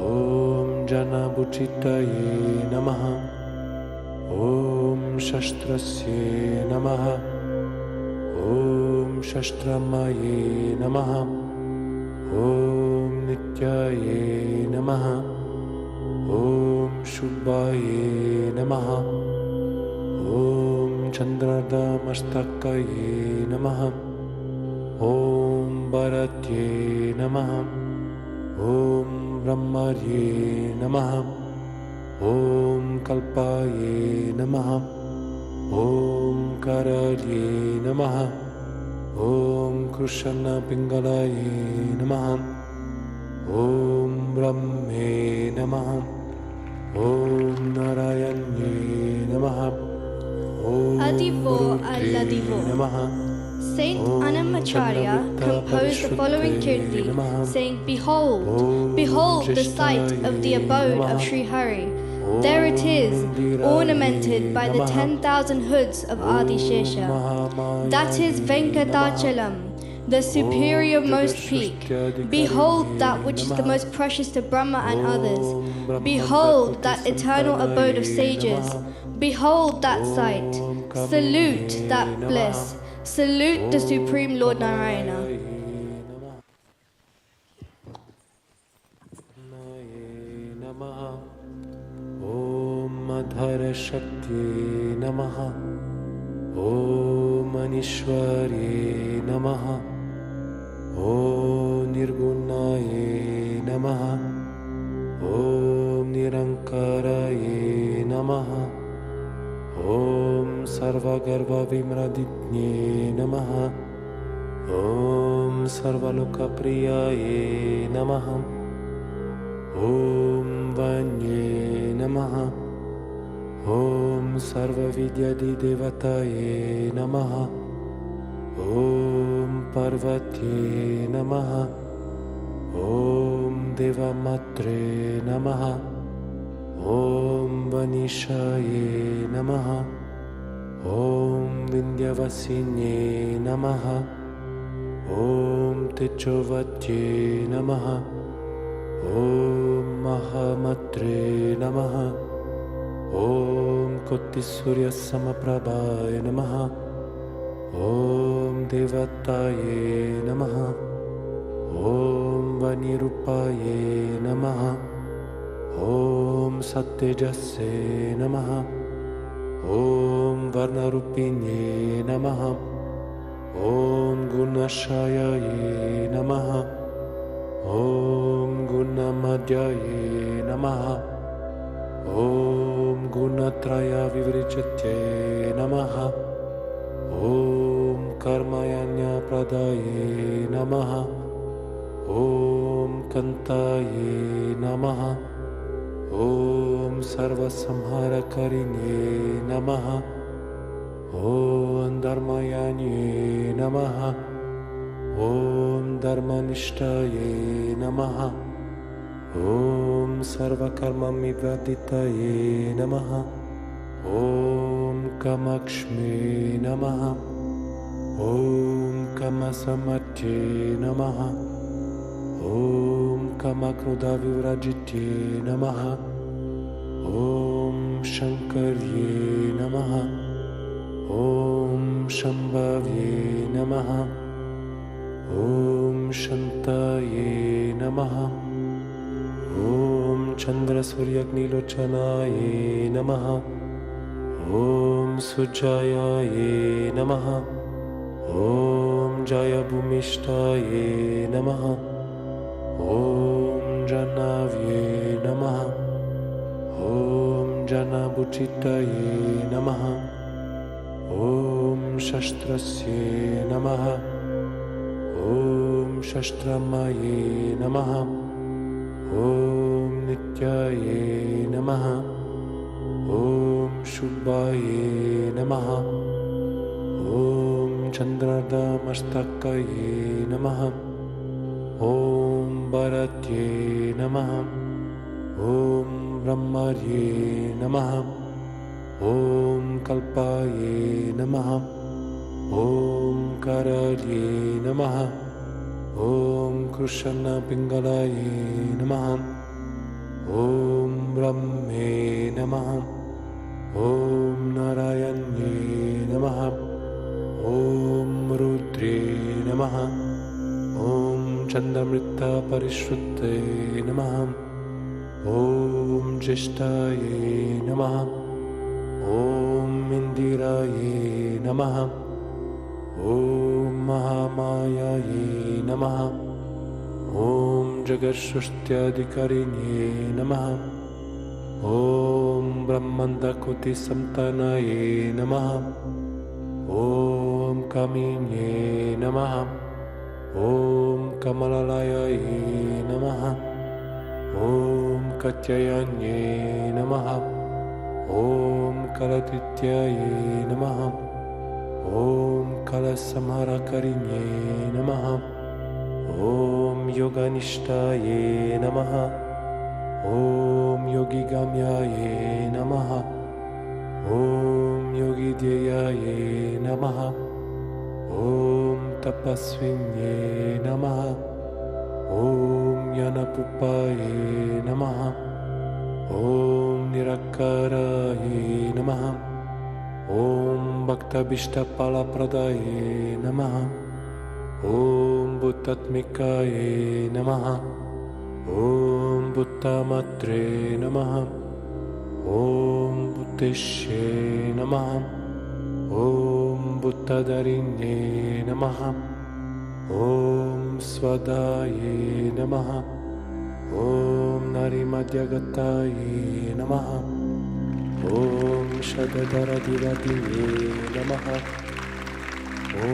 Om Janabuchitaye Namaha Om Shastrasye Namaha Om Shastramaye Namaha Om Nityaye Namaha Om Shubhaye Namaha Om Chandradamastakaye Namaha Om Bharatye Namaha Om Brahmarye Namaha Om Kalpaye Namaha Om Karalye Namaha Om Krishna Pingalaye Namaha Om Brahme Namaha Om Narayanye Namaha. Om Adivo Rudre Alladivo. Namaha. Saint Om Annamacharya Chandramrita composed the following Parishrutte kirti, Namaha. saying, Behold, Om behold the site of the Jeshtaye abode Namaha. of Sri Hari. There it is, ornamented by the 10,000 hoods of Adi Shesha. That is Venkatachalam, the superior most peak. Behold that which is the most precious to Brahma and others. Behold that eternal abode of sages. Behold that sight. Salute that bliss. Salute the Supreme Lord Narayana. Om Madhara Shakti Namaha. Om Anishwari Namaha. Om Nirgunaye Namaha. Om Nirankaraye Namaha. Om Sarvagarbha Vimraditne Namaha. Om Sarvalokapriyaye Namaha. Om Vanye Namaha. Om Sarvavidyadi Devataye Namaha. Om Parvatye Namaha. Om Devamatre Namaha. Om Vanishaye Namaha. Om Vindhyavasinye Namaha. Om Techovatye Namaha. Om Mahamatre Namaha. Om Kotisurya Samaprabhaya Namaha. Om Devataye Namaha. Om Vanirupaye Namaha. Om Satyajase Namaha. Om Varnarupinye Namaha. Om Gunashayaye Namaha. Om Gunamadhyaye Namaha. Om Gunatraya Vivrichate Namaha. Om Karmayanya Pradaye Namaha. Om Kantaye Namaha. Om Sarvasamharakarine Namaha. Om Dharmayanye Namaha. Om Dharmanishtaye Namaha. Om Sarvakarmamivaditaye Namaha. Om Kamakshme Namaha. Om Kamasamatye Namaha. Om Kamakroda Vivrajitye Namaha. Om Shankarye Namaha. Om Shambhavye Namaha. Om Shantaye Namaha. Om Chandra Suryagnilochanaye Namaha. Om Sujayaye Namaha. Om Jayabhumishtaye Namaha. Om Janavye Namaha. Om Janabuchitaye Namaha. Om Shastrasye Namaha. Om Shastramaye Namaha. Om Nityaye Namaha. Om Shubhaye Namaha. Om Chandradamastakaye Namaha. Om Bharatye Namaha. Om Brahmarye Namaha. Om Kalpaye Namaha. Om Karalye Namaha. Om Krishna Pingalaye Namaha. Om Brahme Namaha. Om Narayanye Namaha. Om Rudre Namaha. Om Chandamrita Parishrutte Namaha. Om Jeshtaye Namaha. Om Indiraye Namaha. Om Mahamayaye Namaha. Om Jagarshushtyaधिकारिणे Namaha. Om Brahmandakoti Samtanaye Namaha. Om Kaminye Namaha. Om Kamalalayaye Namaha. Om कत्ययन्ये नमः ॐ कलतित्याये नमः ॐ कलसंहारकरिण्ये नमः ॐ योगनिष्ठाये नमः ॐ योगिगम्याये नमः ॐ योगिध्येयाये नमः ॐ तपस्विन्ये नमः ॐ ज्ञानपुप्पाये नमः ॐ निरक्काराये नमः ॐ भक्ताभीष्टफलप्रदाये नमः ॐ बुद्धात्मिकाये नमः ॐ बुद्धमात्रे नमः ॐ बुद्धिष्ये नमः ॐ बुद्धधरिण्ये नमः ॐ स्वदाये नमः ॐ नारीमध्यगताये नमः ॐ शतधरधिरधिये नमः ॐ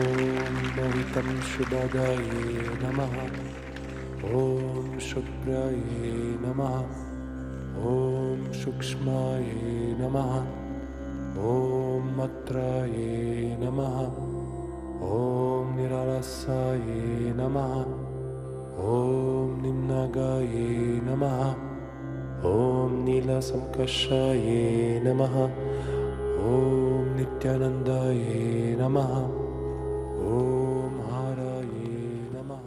मोहितं शुभदाये नमः ॐ शुक्राये नमः ॐ सूक्ष्माये नमः ॐ मत्राये नमः ॐ निरालसाये नमः ॐ निम्नागाये नमः ॐ नीलसंकर्षाये नमः ॐ नित्यानन्दाये नमः ॐ हाराये नमः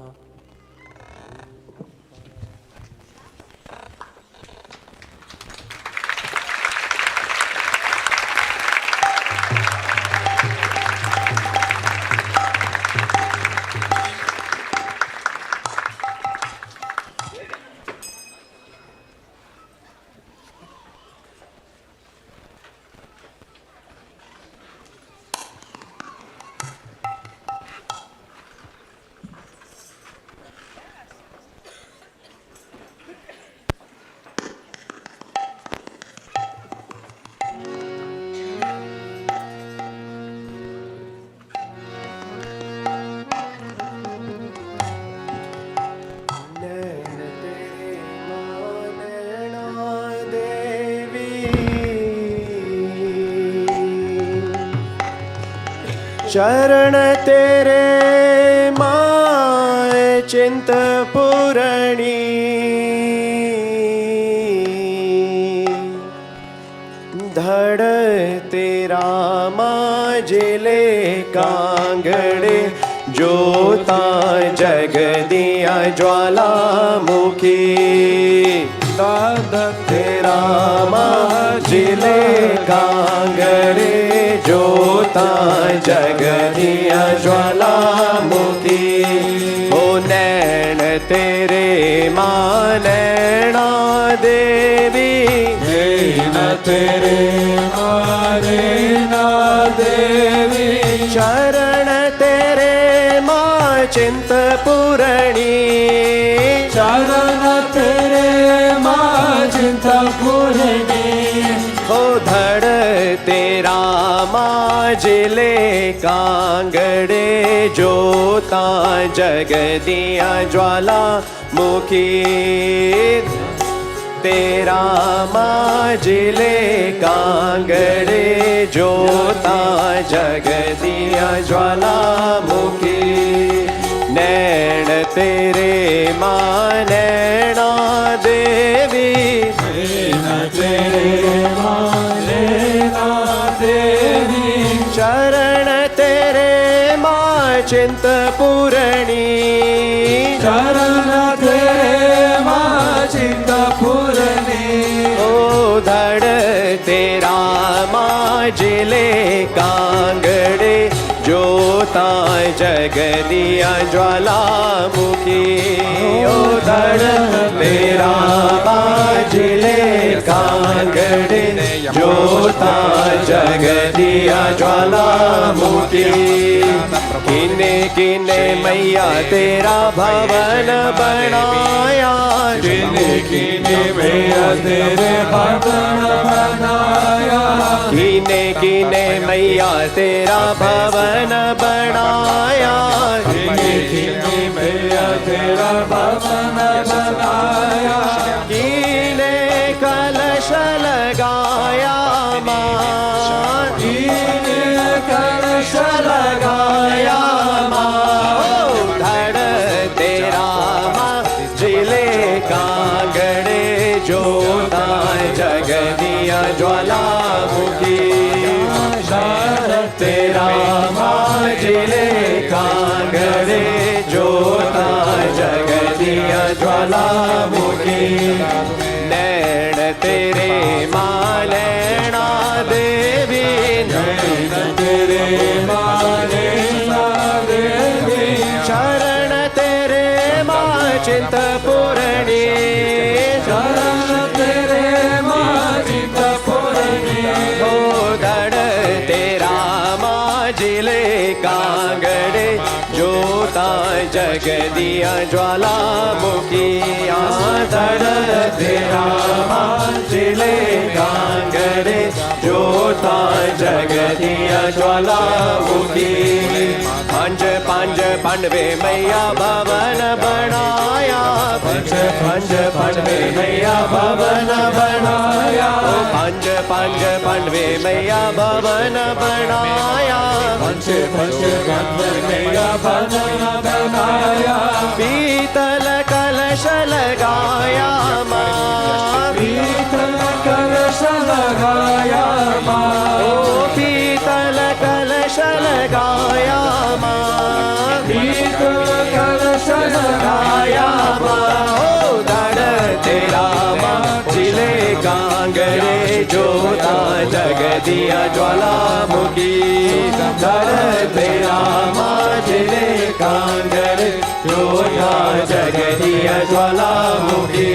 चरण तेरे माए चिंत पूरणी धड़ तेरा माजिले कांगड़े जोता जग दिया ज्वालामुखी तेरा माजिले कांगड़े जोता जग दिया ज्वालामुखी ओ नैन तेरे मां नैना देवी नैन तेरे मां नैना देवी चरण तेरे मां चिंत पूरणी चरण तेरे मां चिंत पूरणी ओ धड़ तेरा माजिले कांगड़े जोता जग दिया ज्वाला मुखी तेरा माजिले कांगड़े जोता जग दिया ज्वाला मुखी नैन तेरे मां नैना देवी नैन तेरे मां नैना देवी चरण तेरे मां चिंत पूरणी चरण तेरे मां चिंत पूरणी ओ धड़ तेरा माजिले कांगड़े जोता जग दिया ज्वालामुखी ओ धड़ तेरा माजिले कांगड़े जोता जग दिया ज्वालामुखी किने किने मैया तेरा भवन बनाया किने किने मैया तेरे भवन बनाया किने किने मैया तेरा भवन बनाया किने किने मैया तेरा भवन बनाया किने दिया ज्वालामुखी तेरा माजिले कांगड़े जोता जग दिया ज्वालामुखी नैन तेरे माँ नैना देवी नैन तेरे माँ नैना देवी शरण तेरे माँ चिंतपूर्णी शरण तेरे माँ चिंतपूर्णी हो धड़ तेरा माँ जिले कांगड़े जोता जग दिया ज्वालामुखी धड़ तेरा माँ जिले कांगड़े जोता जग दिया ज्वालामुखी पंच पंच पांडवे मैया भवन बनाया पंच पंच पांडवे मैया भवन बनाया पंच पंच पांडवे मैया भवन बनाया पंच पंच पांडवे मैया भवन बनाया पीतल कलश लगाया माँ पीतल कलश लगाया माँ ओ पीतल कलश लगाया माँ पीतल कलश लगाया माँ ओ धड़ तेरा माँ जिले कांगड़े जोता जग दिया ज्वालामुखी धड़ तेरा माँ जिले कांगड़े जोता जग दिया ज्वालामुखी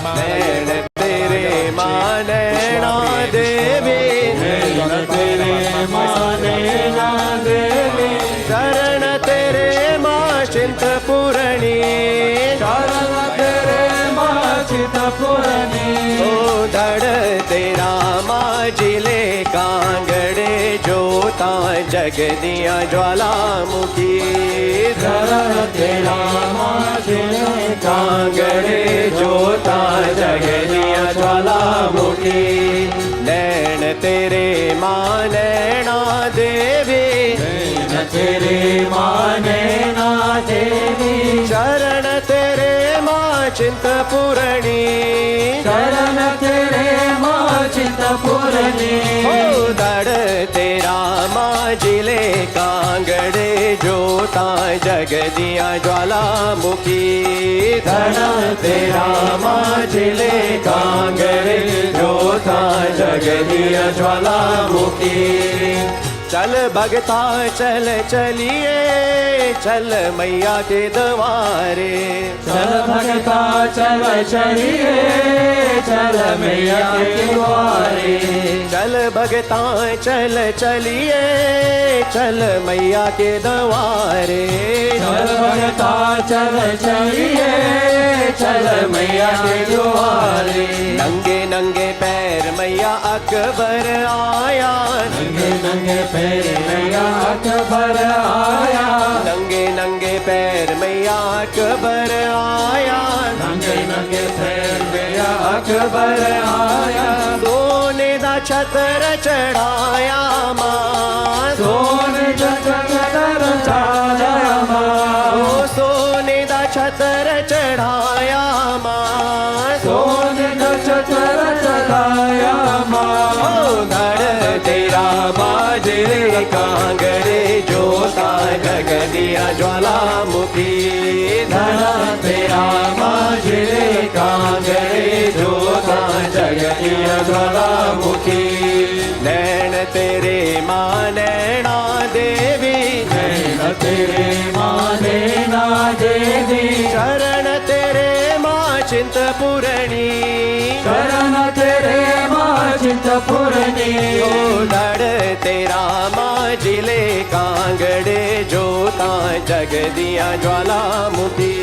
नैन तेरे माँ नैना देवी नैन तेरे माँ नैना देवी शरण तेरे माँ चिंतपूर्णी शरण तेरे माँ चिंतपूर्णी ओ धड़ तेरा माँ जिले कांगड़े जोता जग दिया ज्वालामुखी धड़ तेरा माँ जिले कांगड़े जोता जग दिया ज्वालामुखी नैन तेरे माँ नैना देवी नैन तेरे माँ नैना देवी शरण तेरे माँ चिंतपूर्णी शरण तेरे माँ चिंतपूर्णी हो धड़ तेरा माँ जिले कांगड़े जोता जग दिया ज्वालामुखी धड़ तेरा माँ जिले कांगड़े जोता जग दिया ज्वालामुखी चल भगता चल चलिए चल मैया के द्वारे चल भगता चल चलिए चल मैया के द्वारे चल भगता चल चलिए चल मैया के द्वारे चल भगता चल चलिए चल मैया के द्वारे नंगे नंगे पैर मैया अकबर आया नंगे नंगे पैर मैया अकबर आया नंगे नंगे पैर मैया अकबर आया नंगे नंगे पैर मैया अकबर आया सोने दा छतर चढ़ाया माँ सोने दा छतर चढ़ाया माँ ओ सोने दा छतर चढ़ाया माँ सोने दा छतर चढ़ाया माँ ओ धड़ तेरा बाजरे कांगड़े जोता जग दिया ज्वालामुखी धड़ तेरा बाजरे कांगड़े जोता जग दिया ज्वालामुखी नैन तेरे माँ नैना देवी नैन तेरे माँ नैना देवी शरण तेरे माँ चिंतपूर्णी शरण तेरे माँ चिंतपूर्णी ओ धड़ तेरा माँ जिले कांगड़े जोता जग दिया ज्वालामुखी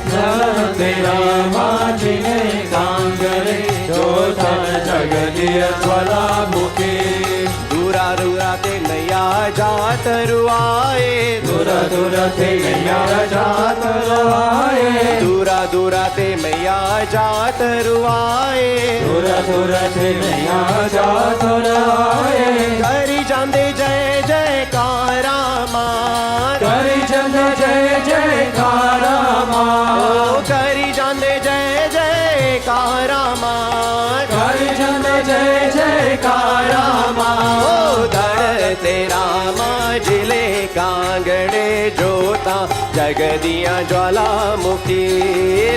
धड़ तेरा माँ जिले कांगड़े जोता जग दिया ज्वालामुखी दूरा दूरा ते नैया जात रुआए दूरा दूरा ते नैया जात रुआए दूरा दूरा ते मैया जात रुआए दूरा दूरा ते मैया जात रुआए करी जांदे जय जयकारा माँ करी जांदे जय जयकारा माँ करी जांदे जय जयकारा माँ हरि जन जय जयकारा माँ। ओ धड़ तेरा माँ जिले कांगड़े जोता जगदिया ज्वालामुखी।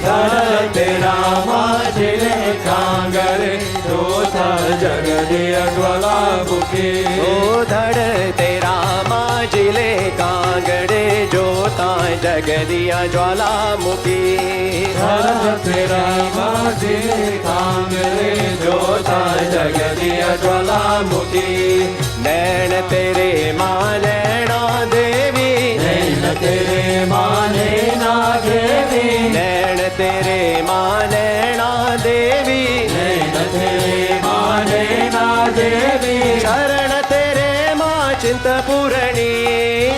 धड़ तेरा माँ जिले कांगड़े जोता जगदिया ज्वालामुखी। ओ धड़ तेरा माँ जिले कांगड़े जोता जगदिया ज्वालामुखी। धड़ तेरा माँ जिले कांगड़े जोता जगदिया ज्वालामुखी। नैन तेरे माँ नैना देवी, नैन तेरे माँ नैना देवी, नैन तेरे माँ नैना देवी, नैन तेरे माँ नैना देवी। शरण तेरे माँ चिंतपूरणी,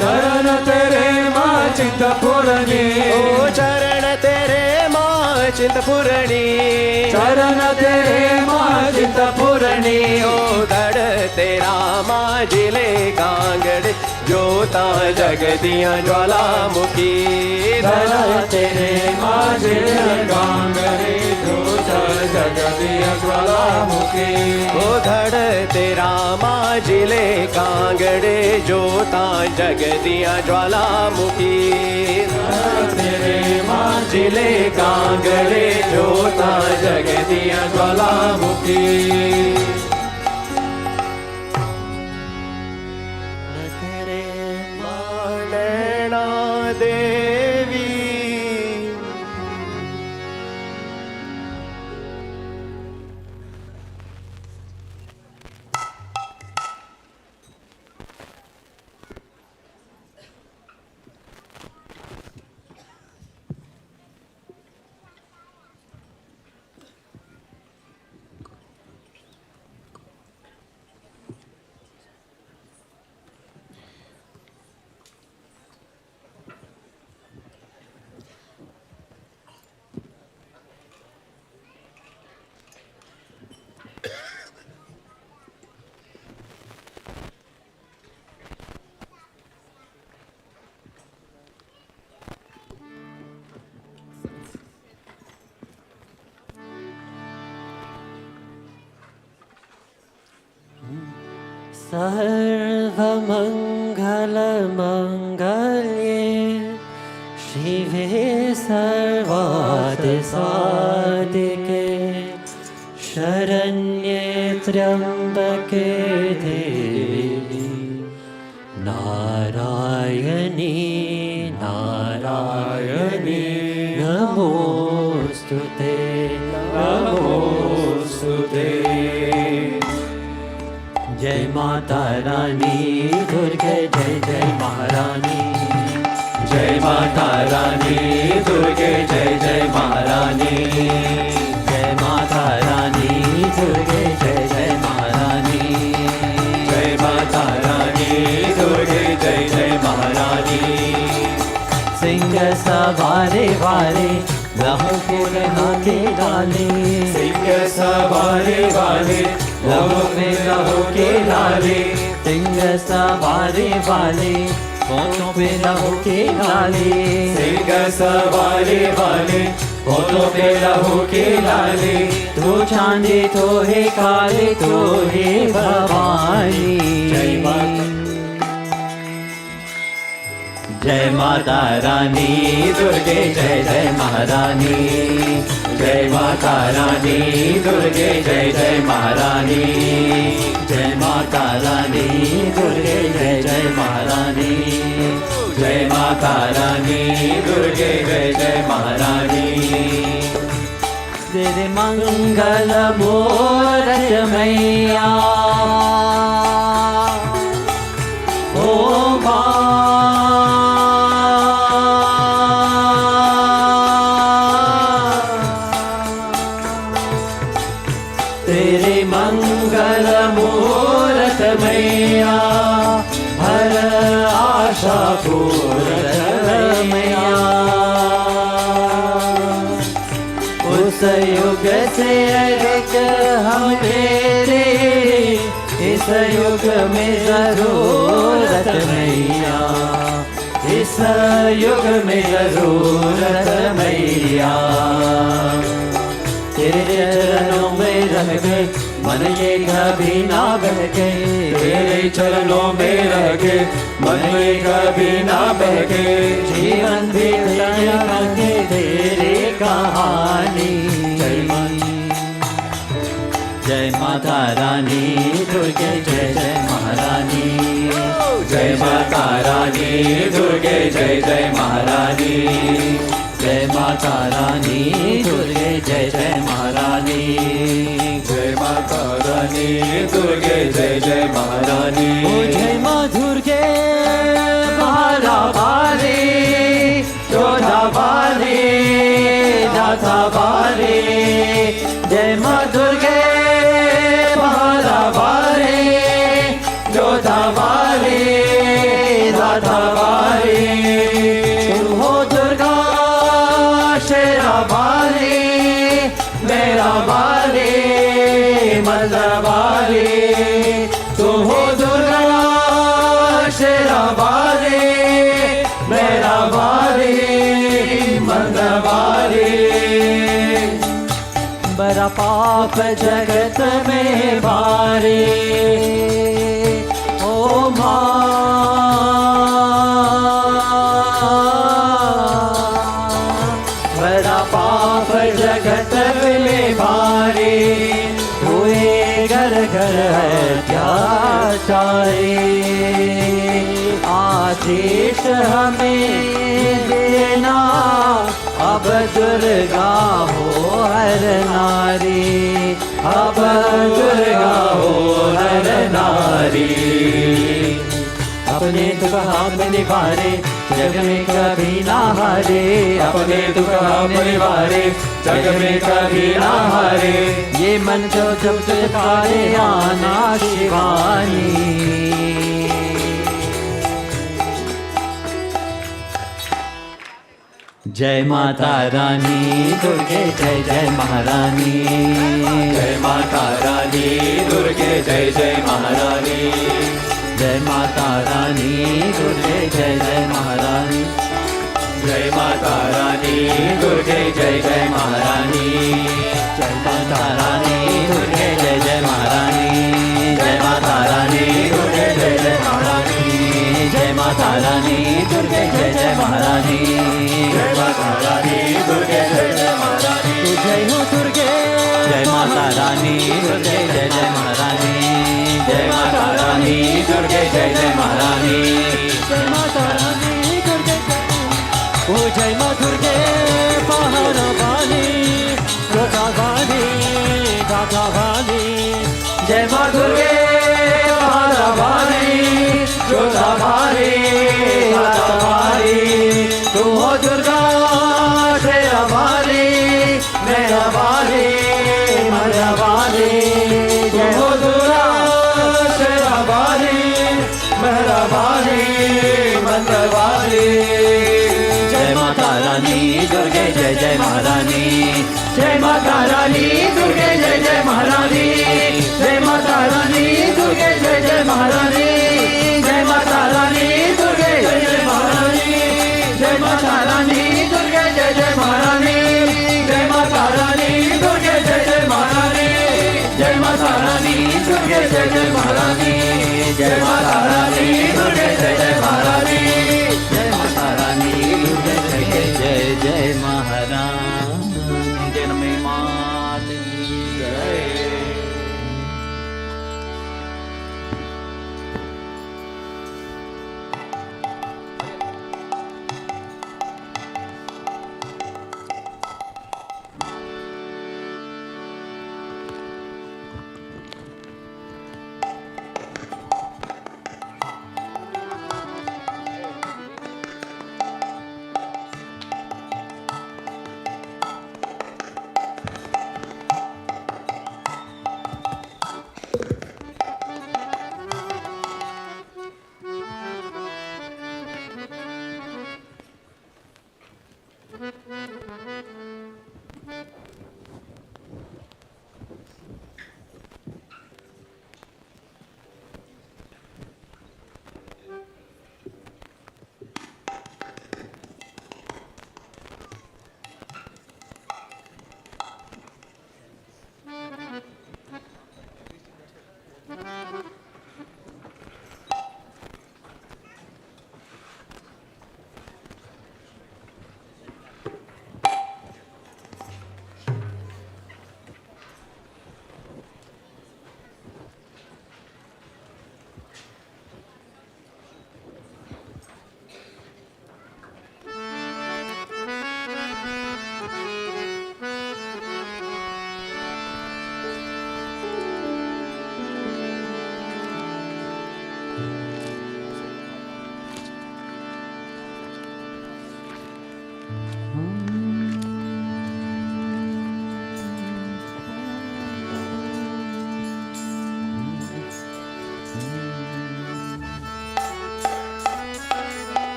शरण तेरे माँ चिंतपूरणी। ओ चरण तेरे माँ चिंतपूरणी, चरण तेरे माँ चिंतपूरणी। ओ धड़ तेरा माँ जिले कांगड़े जोता जगदिया ज्वालामुखी। धड़ तेरे माँ जिले कांगड़े जोता जगदिया ज्वालामुखी। ओ धड़ तेरा माँ जिले कांगड़े जोता जगदिया ज्वालामुखी। धड़ तेरे माँ जिले कांगड़े जोता जगदिया ज्वालामुखी। देवी सर्वमङ्गलमङ्गल्ये शिवे सर्वार्थसाधिके शरण्ये त्र्यम्बके देवी नारायणी नारायणी नमोस्तुते नमोस्तुते। जय माता रानी दुर्गे जय जय महारानी। जय माता रानी दुर्गे जय जय महारानी। जय माता रानी दुर्गे जय जय महारानी। जय माता रानी दुर्गे जय जय महारानी। सिंह सवारे वाले लहू के हाथे डाले। सिंह सवारे वाले लहू में लहू के लाले। सिंह सवारे वाले होठों पे लहू के लाले। सिंह सवारे वाले होठों पे लहू के लाले। तो चांदी तो है काले तो है भवानी। जय माता जय माता रानी दुर्गे जय जय महारानी। जय माता रानी दुर्गे जय जय महारानी। जय माता रानी दुर्गे जय जय महारानी। जय माता रानी दुर्गे जय जय महारानी। तेरे मंगल मूरत मैया ओ तेरे मंगल मूरत मैया हर आशा पूरत मैया। उस युग से अधिक हम तेरे इस युग में जरूरत मैया। इस युग में जरूरत मैया। तेरे चरणों में रह के मन ये कभी ना बहके, तेरे चरणों में रह के मन ये कभी ना बहके, जीवन भी तैयार के तेरी कहानी। जय माता रानी दुर्गे जय जय महारानी, जय माता रानी दुर्गे जय जय महारानी, जय माता रानी दुर्गे जय जय महारानी, जय माता रानी दुर्गे जय जय महारानी। ओ जय माँ दुर्गे महारा बाली, जोधा बाली जाथा बाली, जय माँ दुर्गे महारा बाली, जोधा बाली जाथा बाली, तुम हो दुर्गा शेरा बाली, मेरा बाली मंदिर बाली, तुम हो दुर्गा शेरा बाली, मेरा बाली मंदिर बाली। बड़ा पाप जगत में भारी, ओ माँ बड़ा पाप जगत में भारी, हुए घर घर अत्याचारी, आशीष हमें देना अब दुर्गा हो हर नारी, अब दुर्गा हो हर नारी। अपने दुख हम निवारे जग में कभी ना हारे, अपने दुख हम निवारे जग में कभी ना हारे, ये मन जो जब तुझकारे आना शिवानी। जय माता रानी दुर्गे जय जय महारानी, जय माता रानी दुर्गे जय जय महारानी, जय माता रानी दुर्गे जय जय महारानी, जय माता रानी दुर्गे जय जय महारानी, जय माता रानी दुर्गे जय जय महारानी, जय माता रानी दुर्गे जय जय महारानी, जय माता रानी दुर्गे जय जय महारानी, जय माता रानी दुर्गे जय जय महारानी। जय हो दुर्गे जय माता रानी दुर्गे जय जय महारानी, जय माता रानी दुर्गे जय जय महारानी, जय माता रानी दुर्गे ओ जय माँ दुर्गे पहाड़ वाली, जोधा वाली गाथा वाली, जय माँ दुर्गे पहाड़ वाली, जोधा वाली गाथा वाली, तू हो दुर्गा तेरा वाली, मेरा वाली मेरा वाली, जय हो दुर्गा तेरा वाली, मेरा वाली मंदिर वाली। जय माता रानी दुर्गे जय जय महारानी, जय माता रानी दुर्गे जय जय महारानी, जय माता रानी दुर्गे जय जय महारानी, जय माता रानी दुर्गे जय जय महारानी, जय माता रानी दुर्गे जय जय महारानी, जय माता रानी दुर्गे जय जय महारानी, जय माता रानी दुर्गे जय जय महारानी, जय माता रानी दुर्गे जय जय महारानी, जय माता रानी दुर्गे जय जय जय महारानी। जय नमे मात जय।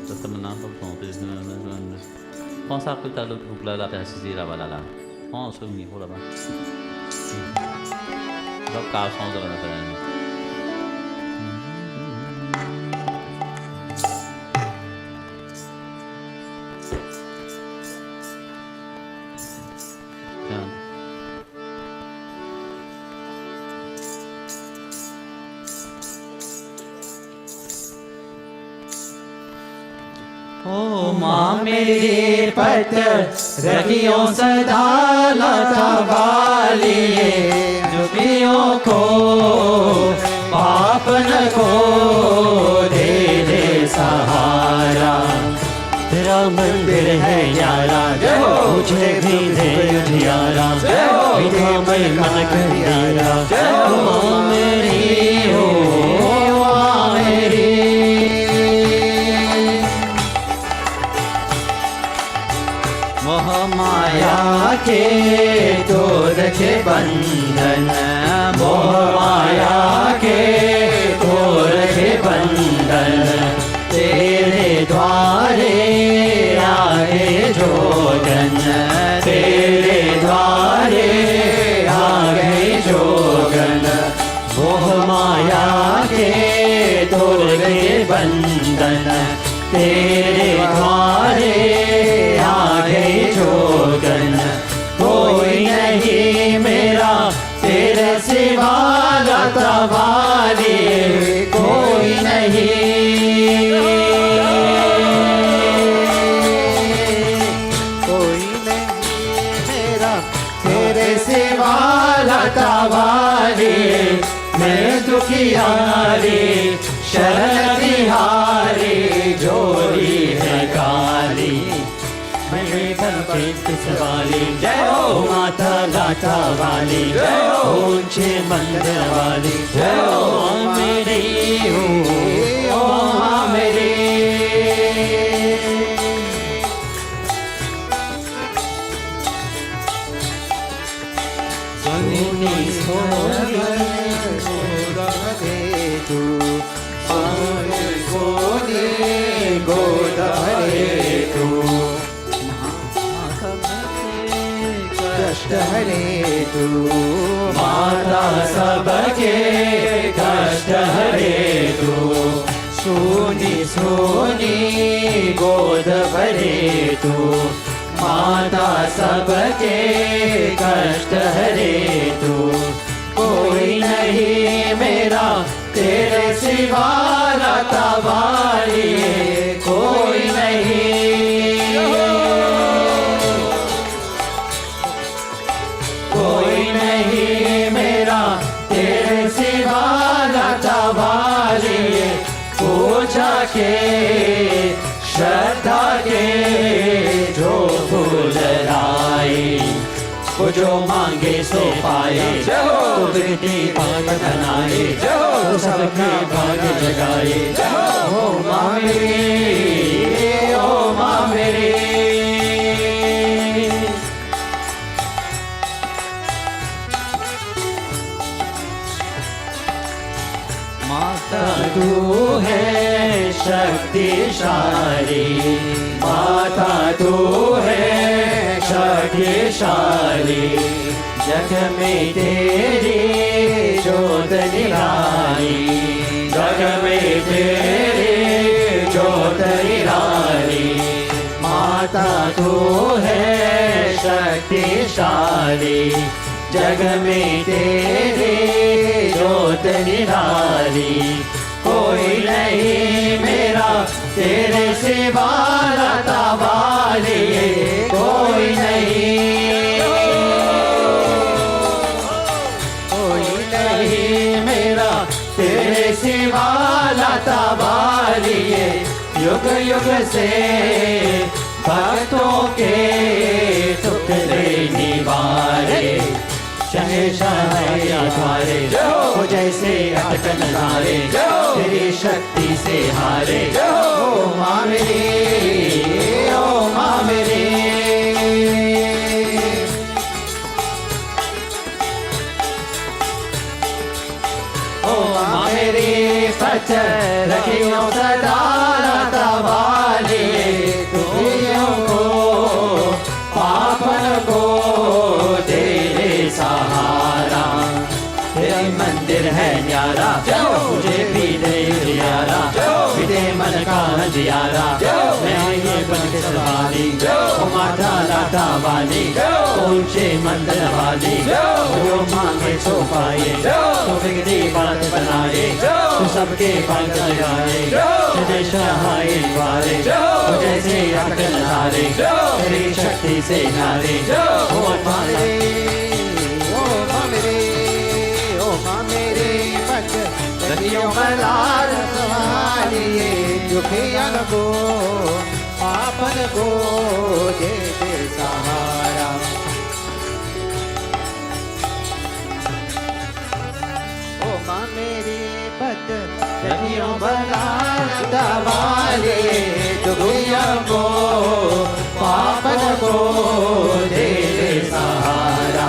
Tatamana Hope is Consacrate la Persisira Valala. Also, me, hold about. Rock out on the ओ माँ मेरे पत रखियो सदा लता वालिए दुखियों को पापन को दे दे सहारा। तेरा मंदिर है यारा मुझे भी दे उजियारा विधा में मन कर दिया माँ मेरी हो माँ मेरी। मोह माया के तोड़ के बंधन मोह माया के तोड़ के बंधन तेरे द्वारे आए जोगन तेरे द्वारे आए जोगन। मोह माया के तोड़ के बंधन तेरे द्वारे आगे जोगन। कोई नहीं मेरा तेरे सिवा लता वाली कोई नहीं कोई नहीं मेरा तेरे सिवा लता वाली। मैं दुखियारी शरण बिहारी जोड़ी है काली मेरे घर पे सवाली। जय हो माता लाटा वाली जय हो ऊंचे मंदिर वाली जय हो मेरी हो माँ मेरी। सोनी सोनी तू सोनी गोद भरे तू कष्ट हरे तू माता सबके कष्ट हरे तू। सोनी सोनी गोद भरे तू माता सबके कष्ट हरे तू। कोई नहीं मेरा तेरे सिवा लता वाली कोई नहीं कोई नहीं मेरा तेरे सिवा लता वाली। पूजा के श्रद्धा के जो फूल लाई वो जो मांगे सो पाए तो बेटी भाग बनाए तो सबके भाग जगाए। ओ माँ मेरी ओ माँ मेरी। माता तू है शक्तिशाली माता तू है शक्तिशाली। जग में तेरी जोत निराली जग में तेरी जोत निराली। माता तू है शक्तिशाली जग में तेरी जोत निराली। कोई नहीं मेरा तेरे सिवा लता वाली कोई नहीं कोई नहीं मेरा तेरे सिवा लता वाली। युग युग से भक्तों के टुकड़े निवारे चाहे शाया द्वारे हो जैसे अटकन हारे तेरी शक्ति से हारे। ओ माँ मेरी ओ माँ मेरी। ओ माँ मेरी पथ रखियो सदा लता वाली ये बन के सवारी ओ माता लाटा वाली ऊंचे मंदिर वाली जो मांगे सो पाए तो बिगड़ी बात बनाए तो सबके पंख लगाए तेरे सहाय द्वारे जैसे अकल हारे तेरी शक्ति से नारे ओ माँ मेरे भक्त सदियों मलार वाली दुखियन को पापन को दे दे सहारा ओ माँ मेरी भक्त सदियों मलार वाली दुखियन को पापन को दे दे सहारा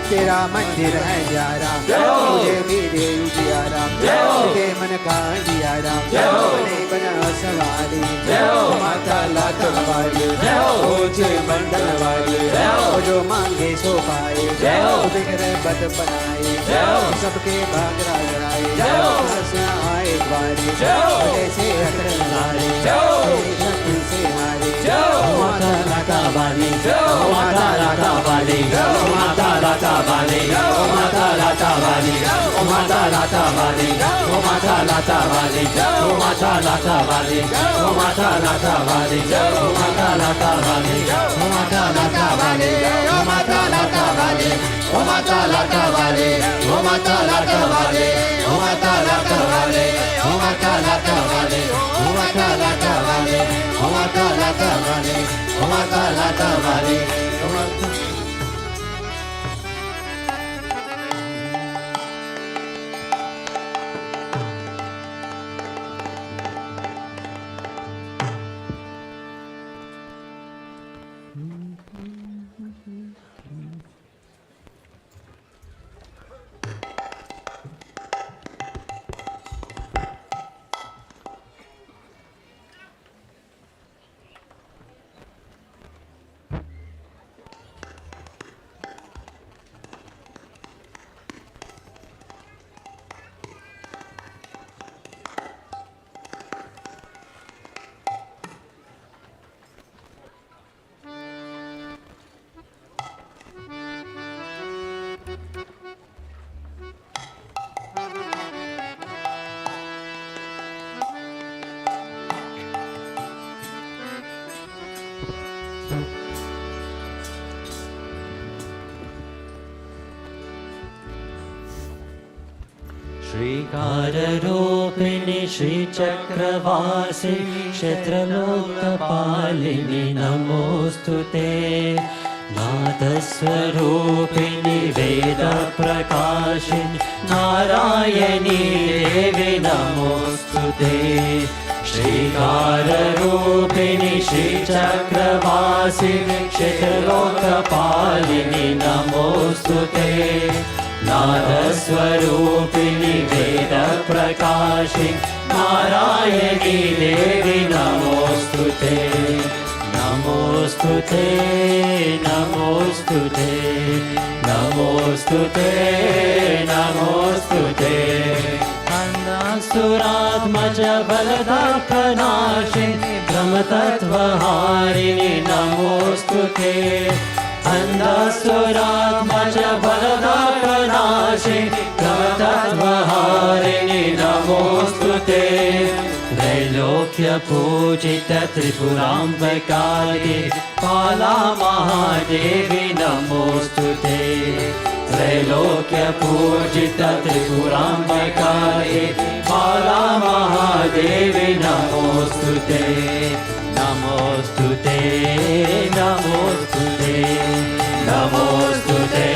तेरा मंदिर है यारा मुझे मेरे उजियारा तेरे मन का जियारा बने बना सवारी माता लाटा वाली ऊंचे मंडल वाली जो मांगे सो पाए बिगड़े बद बनाए सबके भाग राय आए बारी जैसे हटर नारे शक्ति से हारे माता लाटा वाली माता लाटा वाली माता लाटा वाली ओ माता लाटा वाली ओ माता लाटा वाली ओ माता लाटा वाली ओ माता लाटा वाली ओ माता लाटा वाली ओ माता लाटा वाली ओ माता लाटा वाली ओ माता लाटा वाली ओ माता लाटा वाली ओ माता लाटा वाली ओ माता लाटा वाली ओ माता लाटा वाली ओ माता लाटा वाली ओ माता लाटा वाली ओ माता लाटा वाली श्रीकाररूपिणि श्रीचक्रवासी क्षेत्रलोकपालिनि नमोऽस्तुते नादस्वरूपिणि वेदप्रकाशिनि नारायणी देवी नमोऽस्तुते श्रीकाररूपिणि श्रीचक्रवासी क्षेत्रलोकपालिनि नमोऽस्तुते नादस्वरूपिणि वेदप्रकाशिनि नारायणी देवी नमोऽस्तुते नमोऽस्तुते नमोऽस्तुते नमोऽस्तुते नमोऽस्तुते अन्नासुरात्मज बलदर्पनाशिनि ब्रह्मतत्त्वहारिणि नमोऽस्तुते अन्धसुरात्मज बलदर्पनाशिनि ब्रह्मतत्त्वहारिणि नमोऽस्तुते त्रैलोक्यपूजित त्रिपुराम्बकायै पाला महादेवी नमोऽस्तुते त्रैलोक्यपूजित त्रिपुराम्बकायै पाला Mahadevi नमोऽस्तुते नमोऽस्तुते नमोऽस्तुते नमोऽस्तुते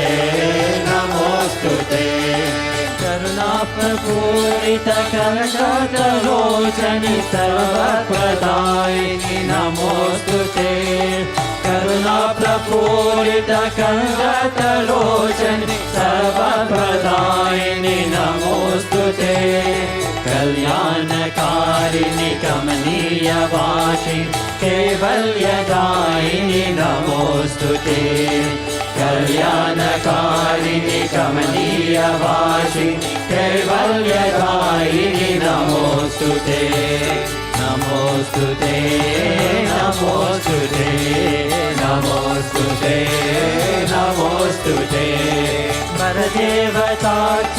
नमोऽस्तुते करुणाप्रपूरित कनकलोचनि सर्वप्रदायिनि नमोऽस्तुते करुणाप्रपूरित कनकलोचनि सर्वप्रदायिनि नमोऽस्तुते कल्याणकारिणि कमनीयवासि कैवल्यदायिनि नमोऽस्तुते कल्याणकारिणि कमनीयवासि कैवल्यदायिनि नमोऽस्तुते नमोऽस्तुते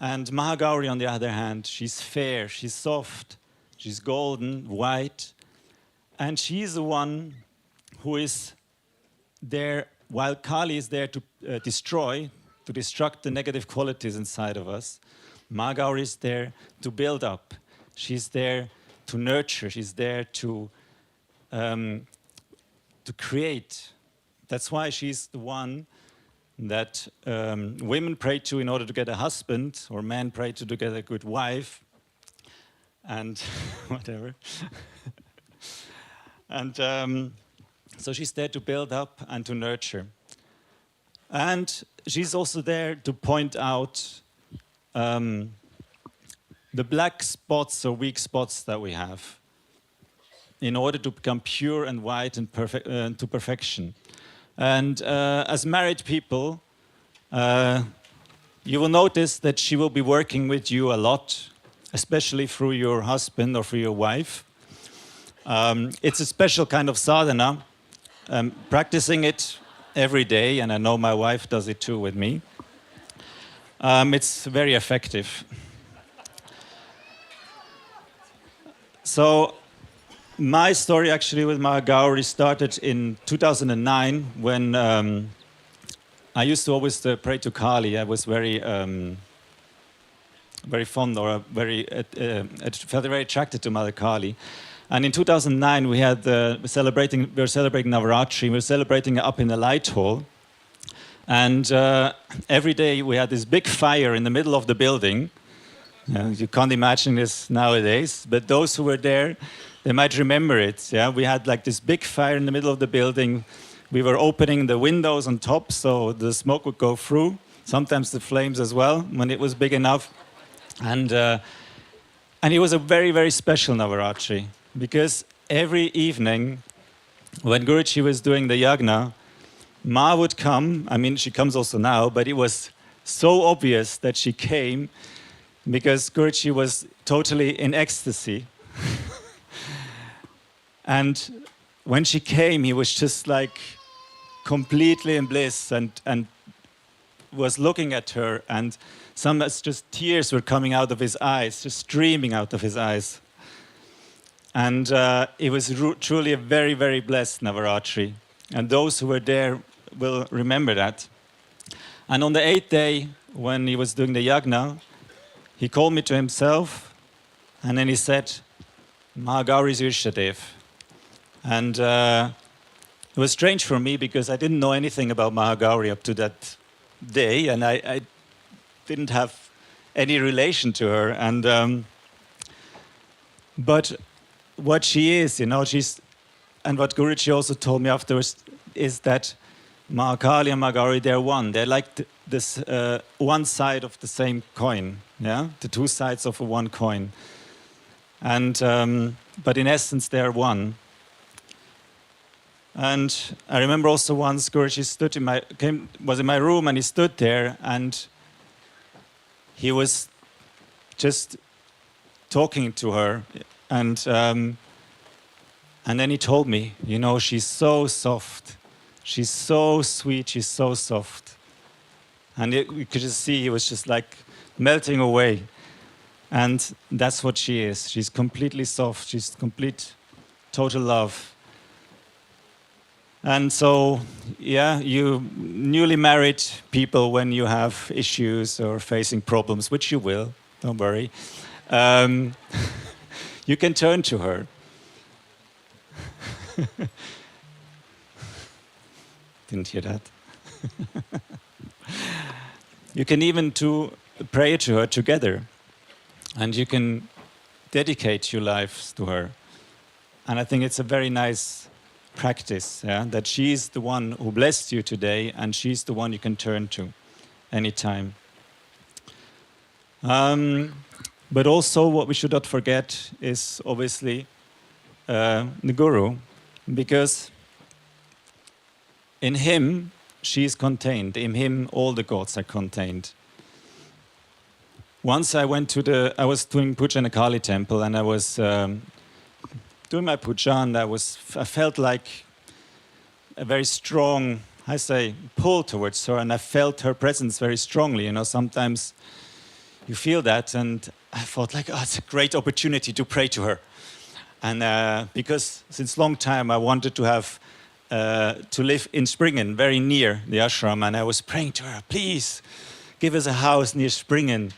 And Mahagauri, on the other hand, she's fair, she's soft, she's golden, white, and she's the one who is there, while Kali is there to destruct the negative qualities inside of us. Mahagauri is there to build up. She's there to nurture. She's there to create. That's why she's the one that women pray to in order to get a husband, or men pray to get a good wife, and whatever. And so she's there to build up and to nurture. And she's also there to point out the black spots or weak spots that we have in order to become pure and white and perfect to perfection. And as married people, you will notice that she will be working with you a lot, especially through your husband or through your wife. It's a special kind of sadhana. Practicing it every day, and I know my wife does it too with me. It's very effective. So my story actually with Mahagauri started in 2009 when I used to always pray to Kali. I was very fond, or felt very attracted to Mother Kali. And in 2009 we were celebrating Navaratri. We were celebrating up in the light hall, and every day we had this big fire in the middle of the building. You can't imagine this nowadays, but those who were there, they might remember it. Yeah, we had like this big fire in the middle of the building. We were opening the windows on top so the smoke would go through. Sometimes the flames as well when it was big enough. And it was a very, very special Navaratri, because every evening when Guruji was doing the yagna, Ma would come. I mean, she comes also now, but it was so obvious that she came because Guruji was totally in ecstasy. And when she came, he was just like completely in bliss and was looking at her, and just tears were coming out of his eyes, just streaming out of his eyes. And it was truly a very, very blessed Navaratri. And those who were there will remember that. And on the 8th day, when he was doing the yagna, he called me to himself, and then he said, Mahagauri is Irshadev. And it was strange for me because I didn't know anything about Mahagauri up to that day, and I didn't have any relation to her. And but what she is, and what Guruji also told me afterwards, is that Mahakali and Mahagauri, they're one. They're like this one side of the same coin, yeah, the two sides of one coin. And but in essence, they're one. And I remember also once Guruji was in my room, and he stood there, and he was just talking to her, and then he told me, she's so soft, she's so sweet, she's so soft. And we could just see he was just like melting away. And that's what she is. She's completely soft, she's complete, total love. And so, yeah, you newly married people, when you have issues or facing problems, which you will, don't worry, you can turn to her. Didn't hear that. You can even pray to her together, and you can dedicate your lives to her. And I think it's a very nice practice, yeah? That she's the one who blessed you today, and she's the one you can turn to anytime. But also what we should not forget is obviously the Guru, because in him she is contained. In him all the gods are contained. Once I was doing puja in a Kali temple, and I was doing my puja, and I felt like a very strong, pull towards her, and I felt her presence very strongly. Sometimes You feel that, and I thought like, oh, it's a great opportunity to pray to her. And because since long time I wanted to have to live in Springen, very near the ashram, and I was praying to her, please give us a house near Springen.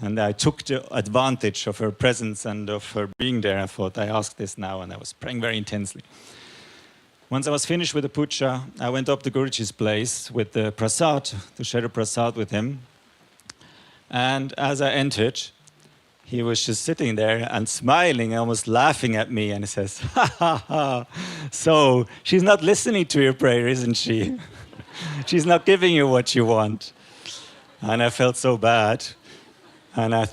And I took the advantage of her presence and of her being there. I thought, I asked this now, and I was praying very intensely. Once I was finished with the puja, I went up to Guruji's place with the prasad, to share the prasad with him. And as I entered, he was just sitting there and smiling, almost laughing at me. And he says, ha, ha, ha. So she's not listening to your prayer, isn't she? She's not giving you what you want. And I felt so bad. And I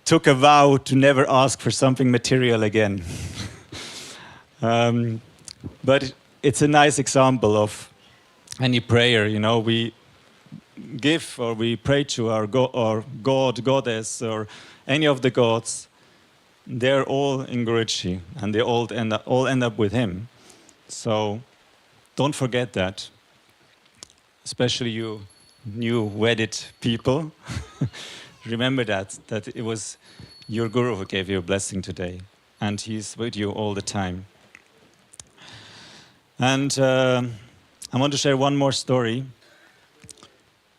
took a vow to never ask for something material again. But it's a nice example of any prayer, you know, we give or we pray to our God, Goddess, or any of the gods. They're all in Guruji, and they all end up with him. So don't forget that, especially you new wedded people. Remember that it was your Guru who gave you a blessing today, and he's with you all the time. And I want to share one more story.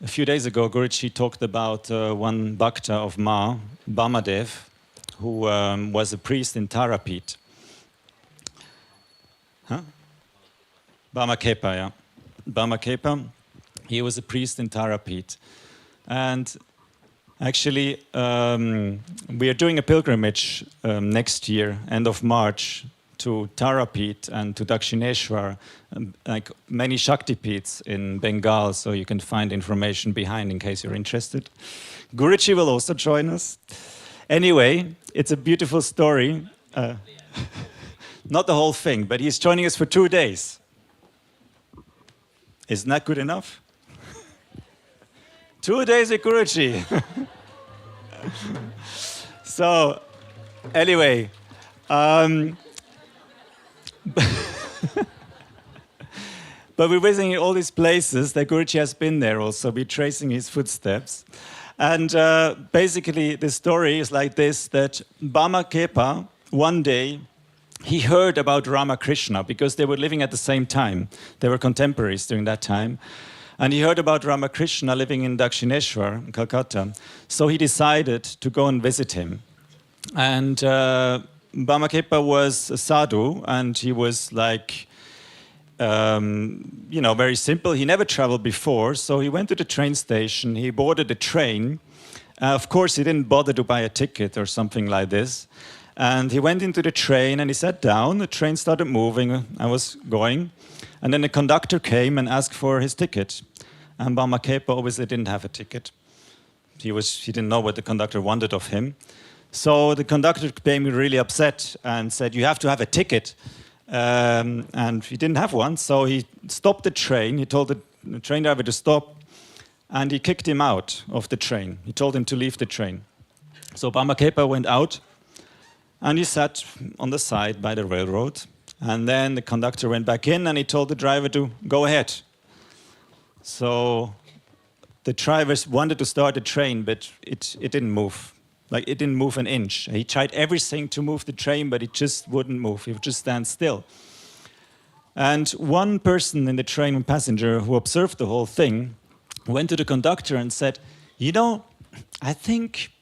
A few days ago, Guruji talked about one bhakta of Maa, Bamadev, who was a priest in Tarapet. Bamakepa, yeah. Bamakepa, he was a priest in Tarapet. And actually, we are doing a pilgrimage next year, end of March, to Tarapet and to Dakshineshwar, like many Shaktipeeths in Bengal, so you can find information behind in case you're interested. Guruji will also join us. Anyway, it's a beautiful story. Not the whole thing, but he's joining us for 2 days. Isn't that good enough? 2 days with Guruji. So, anyway, but we're visiting all these places that Guruji has been there also. We're tracing his footsteps. And basically, the story is like this, that Bamakepa, one day, he heard about Ramakrishna because they were living at the same time. They were contemporaries during that time. And he heard about Ramakrishna living in Dakshineshwar, in Calcutta. So he decided to go and visit him. And Bamakepa was a sadhu, and he was like, you know, very simple. He never traveled before, so he went to the train station. He boarded a train. Of course, he didn't bother to buy a ticket or something like this. And he went into the train and he sat down. The train started moving. I was going. And then the conductor came and asked for his ticket. And Bamakepa obviously didn't have a ticket. He didn't know what the conductor wanted of him. So the conductor became really upset and said, "You have to have a ticket." And he didn't have one, so he stopped the train. He told the train driver to stop, and he kicked him out of the train. He told him to leave the train. So Bamakepa went out, and he sat on the side by the railroad. And then the conductor went back in, and he told the driver to go ahead. So the drivers wanted to start the train, but it didn't move. Like, it didn't move an inch. He tried everything to move the train, but it just wouldn't move. He would just stand still. And one person in the train, a passenger who observed the whole thing, went to the conductor and said, "You know, I think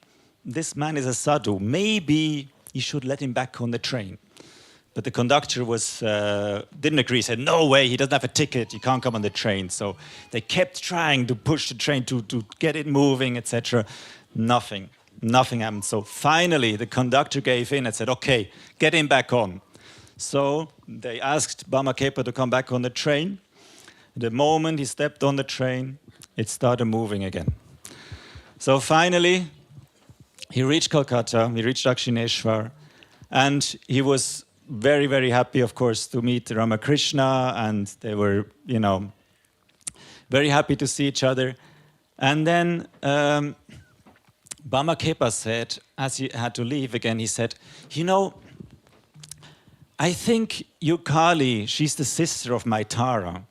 this man is a sadhu. Maybe you should let him back on the train." But the conductor didn't agree. He said, "No way, he doesn't have a ticket. He can't come on the train." So they kept trying to push the train to get it moving, etc. Nothing happened. So finally, the conductor gave in and said, "Okay, get him back on." So they asked Bamakepa to come back on the train. The moment he stepped on the train, it started moving again. So finally, he reached Calcutta, he reached Dakshineshwar, and he was very, very happy, of course, to meet Ramakrishna, and they were, you know, very happy to see each other. And then Bamakepa said, as he had to leave again, he said, "You know, I think Yukali, she's the sister of my Tara.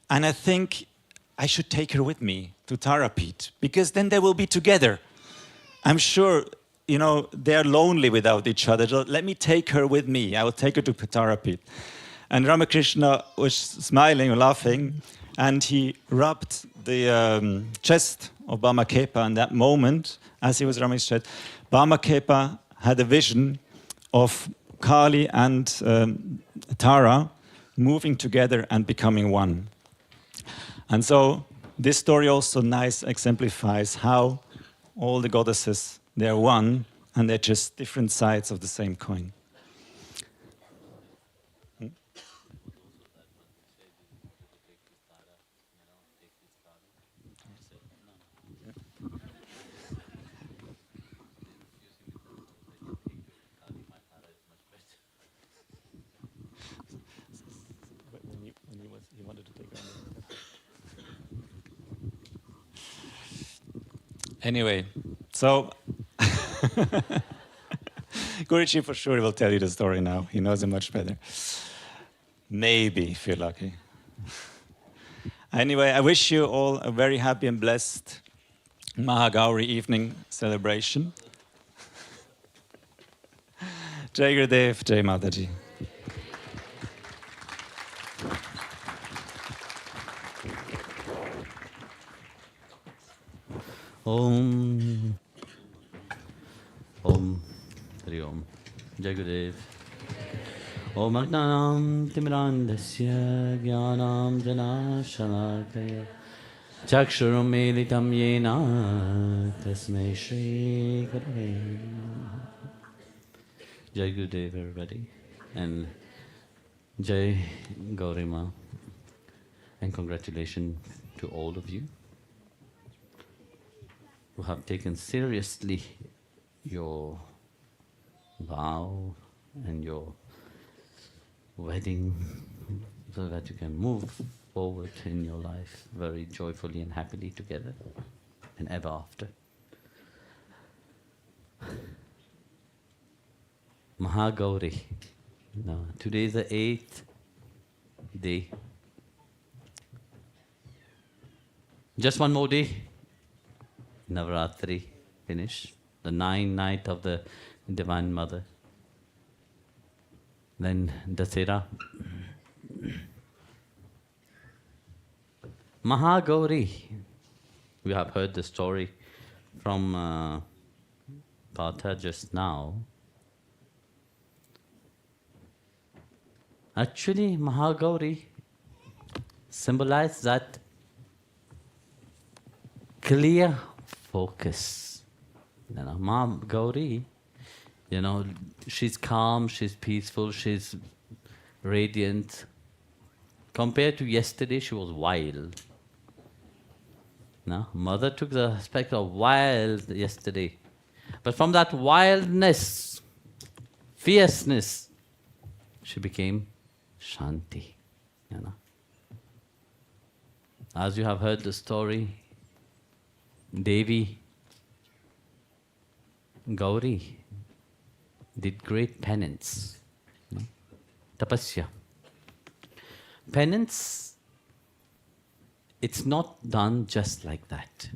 And I think I should take her with me to Tarapeeth, because then they will be together. I'm sure, they are lonely without each other. So let me take her with me. I will take her to Tarapeeth. And Ramakrishna was smiling and laughing, and he rubbed the chest of Bhamakepa. And that moment, as he was rubbing his chest, Bhamakepa had a vision of Kali and Tara moving together and becoming one. And so this story also nice exemplifies how all the goddesses, they're one, and they're just different sides of the same coin. He wanted to take her. Anyway, so Guruji for sure will tell you the story now. He knows it much better. Maybe, if you're lucky. Anyway, I wish you all a very happy and blessed Maha-Gauri evening celebration. Jai Gurudev, Jai Mataji. Om Hari Om. Jai Gurudev. Om Agnanam Timirandasya Jnanam Janashalakaya Chakshurum Militam Yena Tasmai Shri Gurave. Jai Gurudev, everybody, and Jai Gauri Maa, and congratulations to all of you who have taken seriously your vow and your wedding so that you can move forward in your life very joyfully and happily together and ever after. Mahagauri. Now, today is the 8th day. Just one more day. Navaratri finish, the 9th night of the Divine Mother. Then Dasera. Mahagauri. We have heard the story from Partha just now. Actually, Mahagauri symbolizes that clear focus. Mahagauri, she's calm, she's peaceful, she's radiant. Compared to yesterday, she was wild. Now, Mother took the aspect of wild yesterday. But from that wildness, fierceness, she became Shanti. As you have heard the story, Devi Gauri did great penance. Tapasya. Penance, it's not done just like that.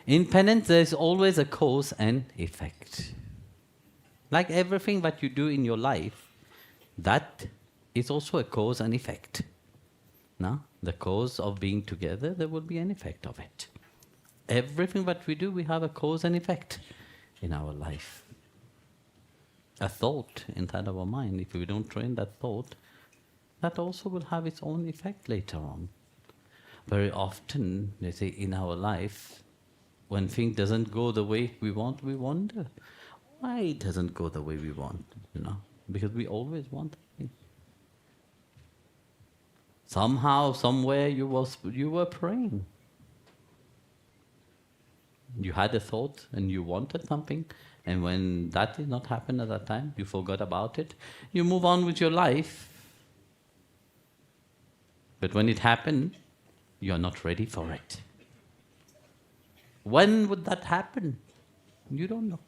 In penance, there is always a cause and effect. Like everything that you do in your life, that is also a cause and effect. The cause of being together, there will be an effect of it. Everything that we do, we have a cause and effect in our life. A thought inside our mind, if we don't train that thought, that also will have its own effect later on. Very often, they say, in our life, when things doesn't go the way we want, we wonder why it doesn't go the way we want, because we always want things. Somehow, somewhere, you were praying. You had a thought and you wanted something, and when that did not happen at that time, you forgot about it. You move on with your life. But when it happened, you are not ready for it. When would that happen? You don't know.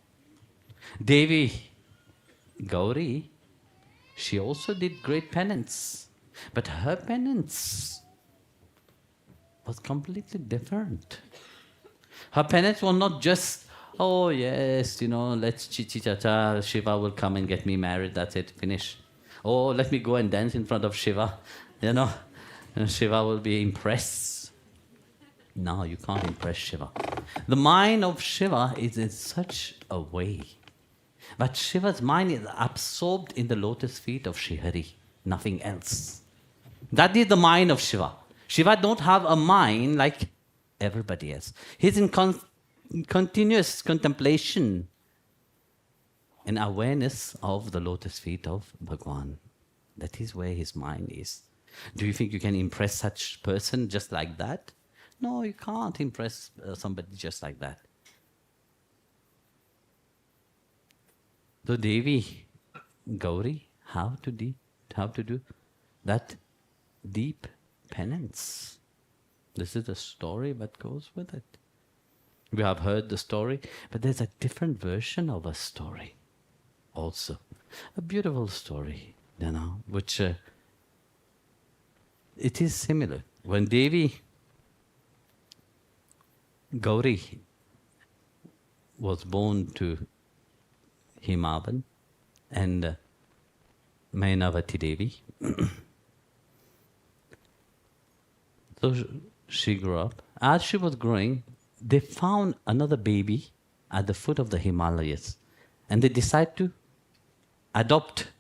Devi Gauri, she also did great penance. But her penance was completely different. Her penance was not just, oh yes, let's chi-chi-cha-cha, Shiva will come and get me married, that's it, finish. Oh, let me go and dance in front of Shiva, and Shiva will be impressed. No, you can't impress Shiva. The mind of Shiva is in such a way. But Shiva's mind is absorbed in the lotus feet of Srihari, nothing else. That is the mind of Shiva. Shiva don't have a mind like everybody else. He's in continuous contemplation and awareness of the lotus feet of Bhagwan. That is where his mind is. Do you think you can impress such person just like that? No, you can't impress somebody just like that. So Devi, Gauri, how to do that deep penance. This is the story that goes with it. We have heard the story, but there's a different version of a story also. A beautiful story, which it is similar. When Devi Gauri was born to Himavan and Mayanavati Devi, so she grew up. As she was growing, they found another baby at the foot of the Himalayas, and they decided to adopt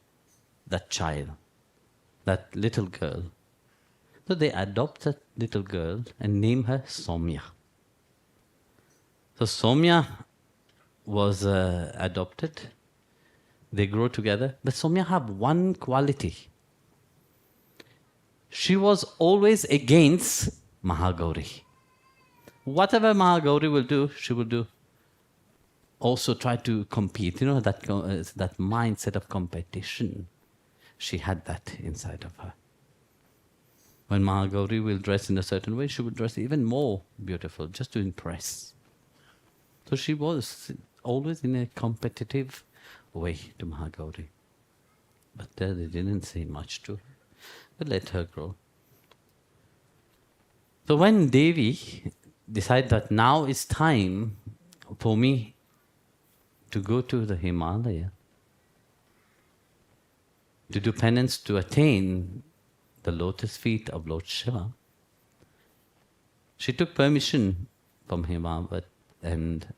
that child, that little girl. So they adopted that little girl and named her Soumya. So Soumya was adopted. They grew together. But Soumya had one quality. She was always against Mahagauri. Whatever Mahagauri will do, she will do. Also try to compete. That mindset of competition. She had that inside of her. When Mahagauri will dress in a certain way, she will dress even more beautiful, just to impress. So she was always in a competitive way to Mahagauri. But they didn't say much to her. But let her grow. So when Devi decided that now it's time for me to go to the Himalaya, to do penance to attain the lotus feet of Lord Shiva, she took permission from Himavat and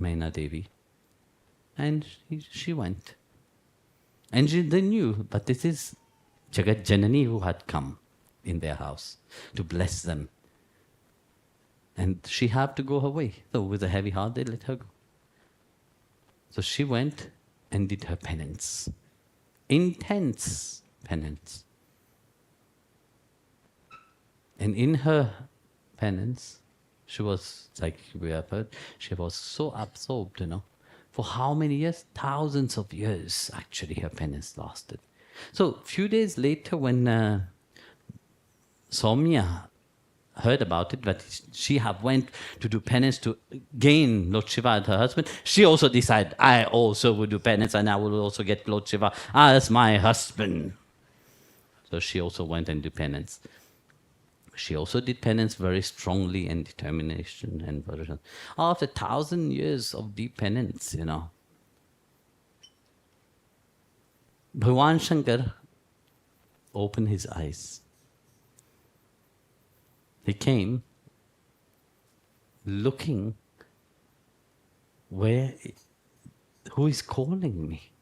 Maina Devi, and she went. And they knew, but this is Jagat Janani who had come in their house to bless them. And she had to go her way. So with a heavy heart, they let her go. So she went and did her penance. Intense penance. And in her penance, she was, like we have heard, she was so absorbed, For how many years? Thousands of years, actually, her penance lasted. So, a few days later, when Soumya heard about it, that she went to do penance to gain Lord Shiva and her husband, she also decided, I also will do penance and I will also get Lord Shiva as my husband. So she also went and did penance. She also did penance very strongly and determination and version. After 1,000 years of deep penance, Bhagwan Shankar opened his eyes. He came looking who is calling me,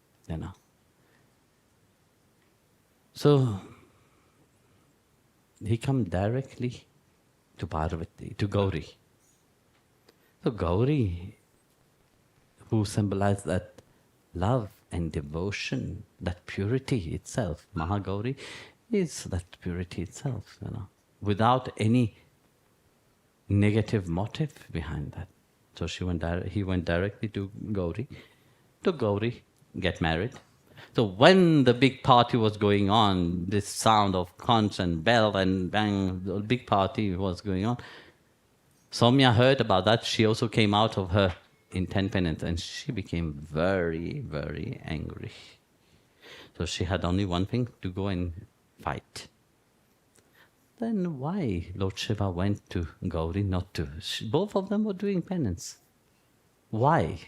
So he come directly to Parvati, to Gauri. So Gauri, who symbolized that love and devotion, that purity itself, Maha-Gauri is that purity itself, without any negative motive behind that. So he went directly to Gauri. To Gauri, get married. So when the big party was going on, this sound of conch and bell and bang, the big party was going on, Soumya heard about that. She also came out of her intense penance and she became very, very angry. So she had only one thing, to go and fight. Then why Lord Shiva went to Gauri, not to... Both of them were doing penance. Why?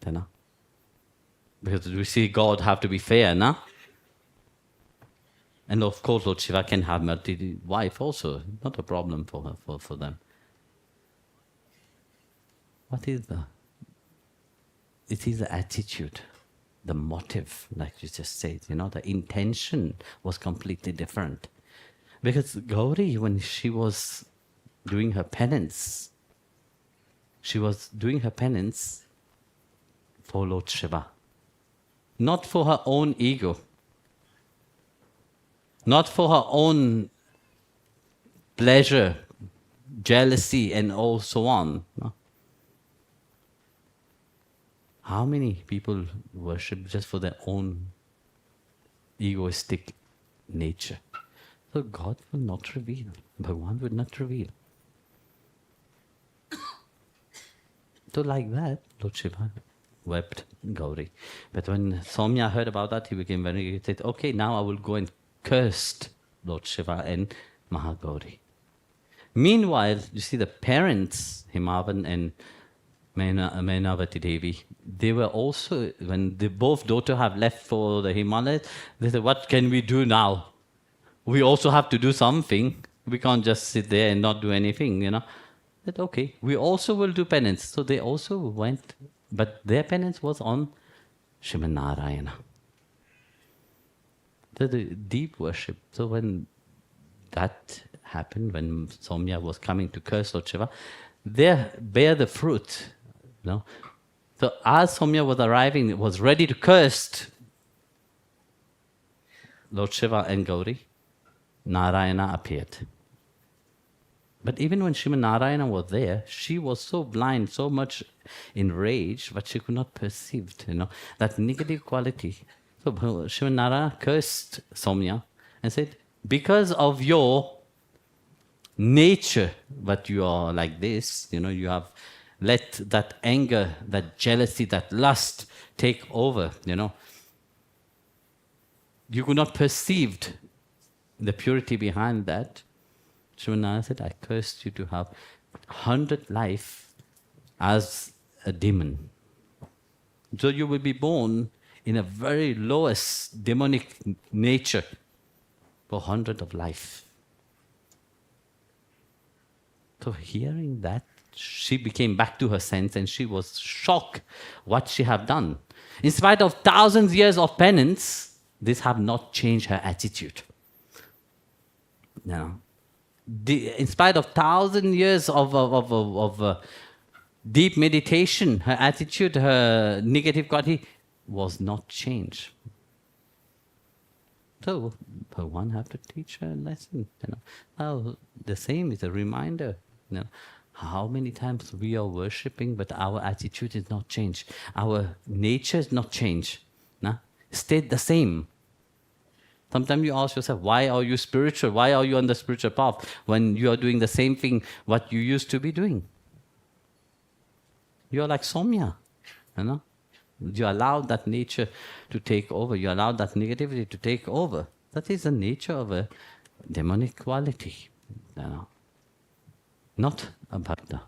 You know? Because we see God have to be fair, no? And of course Lord Shiva can have married wife also. Not a problem for her, for them. What is the... It is the attitude, the motive, like you just said, you know, the intention was completely different. Because Gauri, when she was doing her penance, she was doing her penance for Lord Shiva. Not for her own ego. Not for her own pleasure, jealousy, and all so on. No? How many people worship just for their own egoistic nature? So God will not reveal. Bhagavan will not reveal. So like that, Lord Shiva wept Gauri. But when Soumya heard about that, he became very irritated. Okay, now I will go and curse Lord Shiva and Mahagauri. Meanwhile, you see the parents, Himavan and Mainavati Devi, they were also, when the both daughters have left for the Himalayas, they said, what can we do now? We also have to do something. We can't just sit there and not do anything, you know. That okay, we also will do penance. So they also went, but their penance was on Srimad Narayana. So the deep worship. So when that happened, when Soumya was coming to curse Lord Shiva, they bear the fruit. You know? So as Soumya was arriving, was ready to curse Lord Shiva and Gauri, Narayana appeared. But even when Srimad Narayana was there, she was so blind, so much enraged, but she could not perceive, you know, that negative quality. So Srimad Narayana cursed Soumya and said, because of your nature, but you are like this, you know, you have let that anger, that jealousy, that lust take over, you know. You could not perceive the purity behind that. Srimad Narayana said, I cursed you to have 100 life as a demon. So you will be born in a very lowest demonic nature for 100 of life. So hearing that, she became back to her sense and she was shocked what she had done. In spite of thousands of years of penance, this have not changed her attitude. No. In spite of 1,000 years of deep meditation, her attitude, her negative quality was not changed. So, one have to teach her a lesson. You know. Now, the same is a reminder. You know, how many times we are worshipping, but our attitude is not changed. Our nature is not changed. No? Stayed the same. Sometimes you ask yourself, why are you spiritual? Why are you on the spiritual path when you are doing the same thing what you used to be doing? You are like Soumya, you know. You allow that nature to take over. You allow that negativity to take over. That is the nature of a demonic quality, you know. Not a bhakta.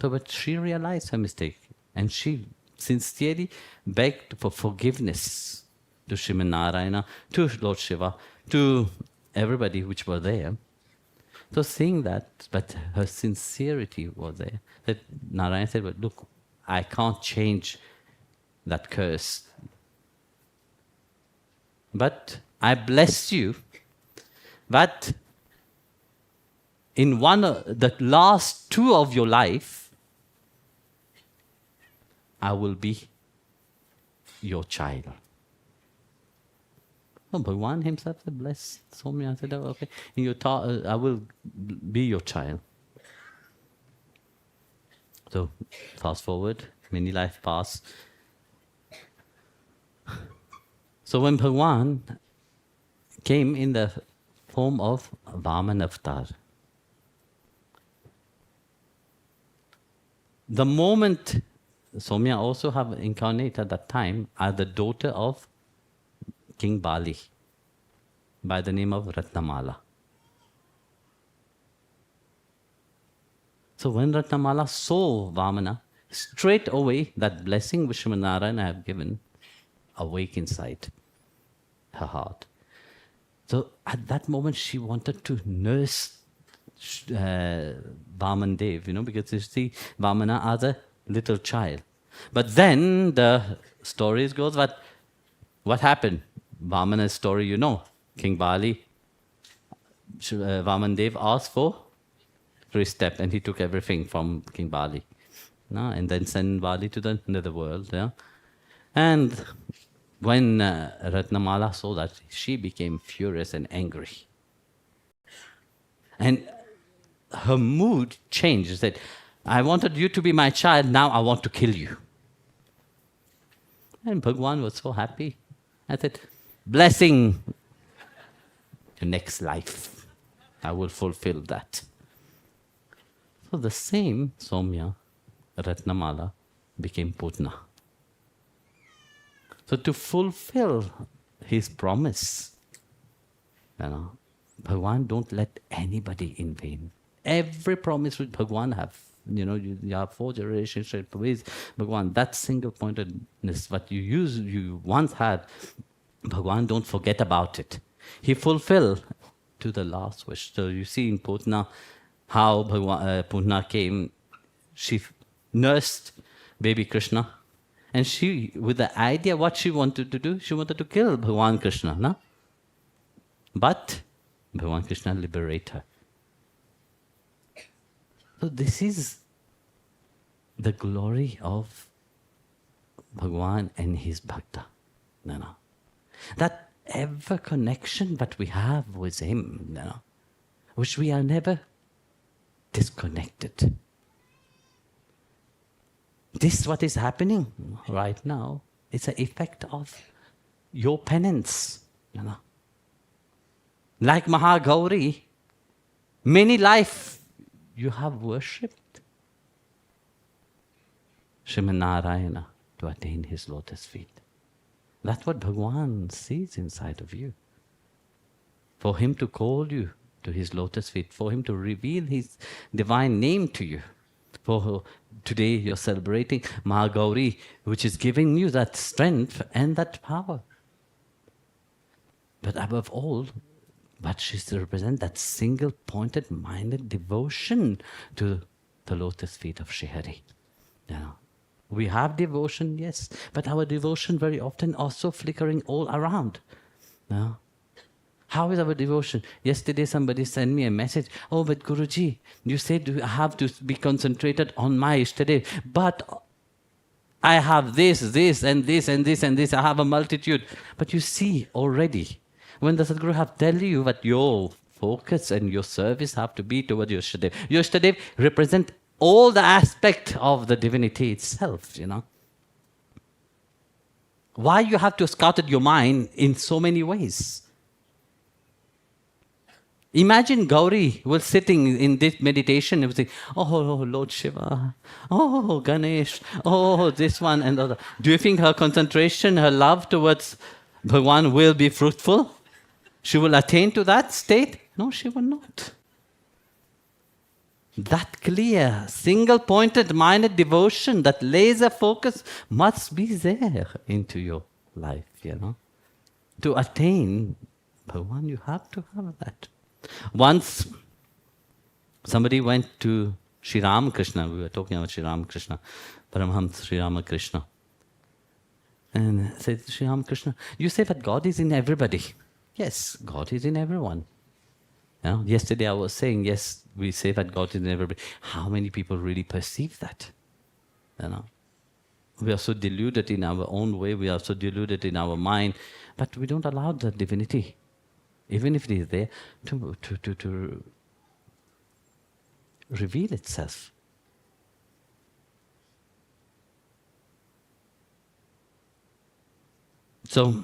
So, but she realized her mistake and she sincerely begged for forgiveness to Srimad Narayana, to Lord Shiva, to everybody which were there. So seeing that, but her sincerity was there, that Narayana said, well, look, I can't change that curse. But I bless you, but in the last 2 of your life, I will be your child. Oh, Bhagavan himself said, bless Soumya. Said, oh, okay, I will be your child. So, fast forward, many lives pass. So when Bhagavan came in the form of Vaman avatar, the moment Soumya also have incarnated at that time as the daughter of King Bali by the name of Ratnamala. So when Ratnamala saw Vamana, straight away that blessing which Narayana have given awake inside her heart. So at that moment she wanted to nurse Vaman Dev, because you see Vamana as a little child. But then the stories goes that what happened? Vamana's story, King Bali, Vaman Dev asked for his step and he took everything from King Bali. And then sent Bali to the netherworld. Yeah? And when Ratnamala saw that, she became furious and angry. And her mood changed. She said, I wanted you to be my child, now I want to kill you. And Bhagwan was so happy. I said, blessing, your next life, I will fulfill that. So the same Somya, Ratnamala, became Putna. So to fulfill his promise, Bhagwan don't let anybody in vain. Every promise which Bhagwan have, you have 4 generations with Bhagwan, that single pointedness what you once had, Bhagwan don't forget about it. He fulfilled to the last wish. So you see in Putna how Putna came, she nursed baby Krishna, and she, with the idea what she wanted to do, she wanted to kill Bhagwan Krishna, no? But Bhagwan Krishna liberated her. So this is the glory of Bhagwan and his bhakta. That ever connection that we have with him, which we are never disconnected. This what is happening right now is an effect of your penance. Like Mahagauri, many life you have worshipped Srimad Narayana to attain his lotus feet. That's what Bhagwan sees inside of you. For him to call you to his lotus feet, for him to reveal his divine name to you. For today you're celebrating Maha-Gauri, which is giving you that strength and that power. But above all, but she's to represent that single-pointed minded devotion to the lotus feet of Sri Hari. We have devotion, yes, but our devotion very often also flickering all around. How is our devotion? Yesterday somebody sent me a message, oh, but Guruji, you said I have to be concentrated on my Ishtadev, but I have this, and this, and this, and this, I have a multitude. But you see already, when the Sadguru have tell you that your focus and your service have to be towards your Ishtadev. Your Ishtadev represent all the aspect of the divinity itself, Why you have to scout your mind in so many ways? Imagine Gauri was sitting in this meditation and was saying, oh, Lord Shiva, oh, Ganesh, oh, this one and the other. Do you think her concentration, her love towards Bhagwan will be fruitful? She will attain to that state? No, she will not. That clear, single-pointed minded devotion, that laser focus must be there into your life, To attain Bhagwan, you have to have that. Once, somebody went to Sri Ramakrishna, we were talking about Sri Ramakrishna, Paramahamsa Sri Ramakrishna, and said, Sri Ramakrishna, you say that God is in everybody. Yes, God is in everyone. Yesterday I was saying, yes, we say that God is in everybody. How many people really perceive that? We are so deluded in our own way, we are so deluded in our mind, but we don't allow the divinity, even if it is there, to reveal itself. So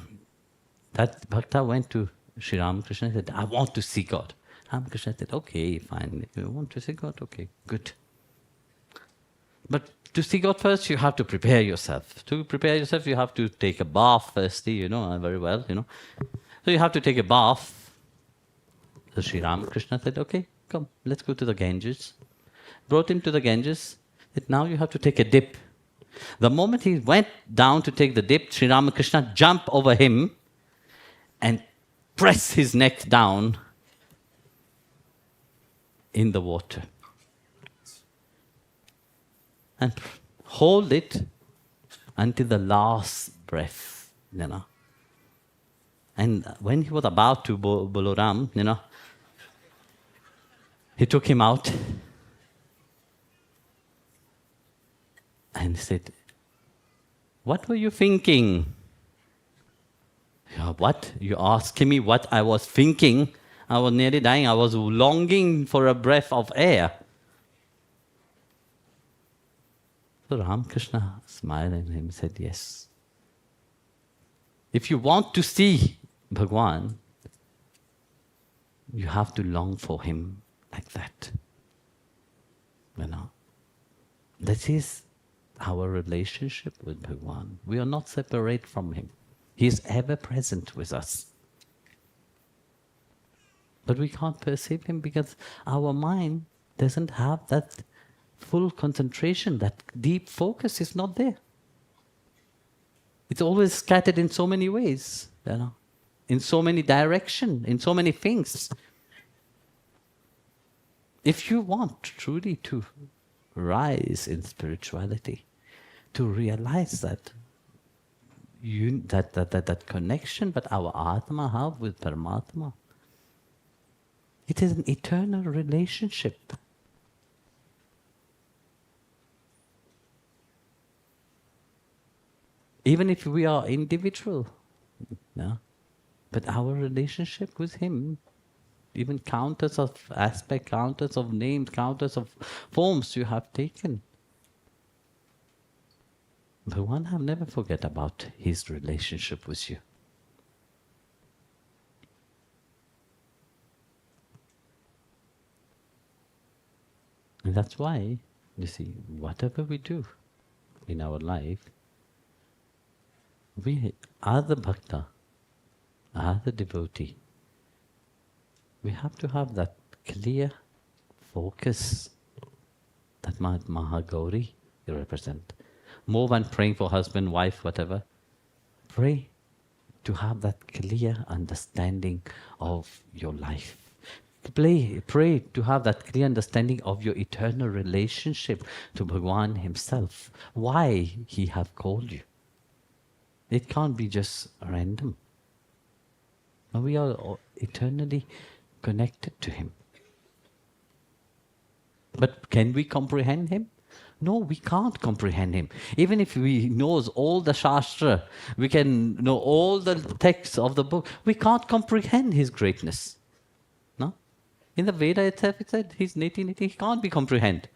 that Bhakta went to Sri Ramakrishna and said, I want to see God. Ramakrishna said, okay, fine. If you want to see God, okay, good. But to see God first, you have to prepare yourself. To prepare yourself, you have to take a bath firstly, very well, So you have to take a bath. So Sri Ramakrishna said, okay, come, let's go to the Ganges. brought him to the Ganges, that now you have to take a dip. The moment he went down to take the dip, Sri Ramakrishna jumped over him and pressed his neck down in the water. And hold it until the last breath, you know. And when he was about to, Balaram, you know, he took him out and said, "What were you thinking?" "Yeah, what? You asking me what I was thinking? I was nearly dying. I was longing for a breath of air." So Ramakrishna smiled at him and said, "Yes. If you want to see Bhagwan, you have to long for him like that. You know, that is our relationship with Bhagwan. We are not separate from him. He is ever present with us. But we can't perceive him because our mind doesn't have that full concentration, that deep focus is not there. It's always scattered in so many ways, you know, in so many directions, in so many things. If you want truly to rise in spirituality, to realize that that connection that our Atma have with Paramatma, it is an eternal relationship. Even if we are individual, no? But our relationship with him, even counters of aspects, counters of names, counters of forms you have taken. But one have never forget about his relationship with you. And that's why, you see, whatever we do in our life, we are the bhakta, are the devotee. We have to have that clear focus that Maha-Gauri represent. More than praying for husband, wife, whatever. Pray to have that clear understanding of your life. Pray to have that clear understanding of your eternal relationship to Bhagwan himself. Why he have called you. It can't be just random. We are eternally connected to him. But can we comprehend him? No, we can't comprehend him. Even if we knows all the Shastra, we can know all the texts of the book, we can't comprehend his greatness. No? In the Veda itself it said, he's neti, he can't be comprehended.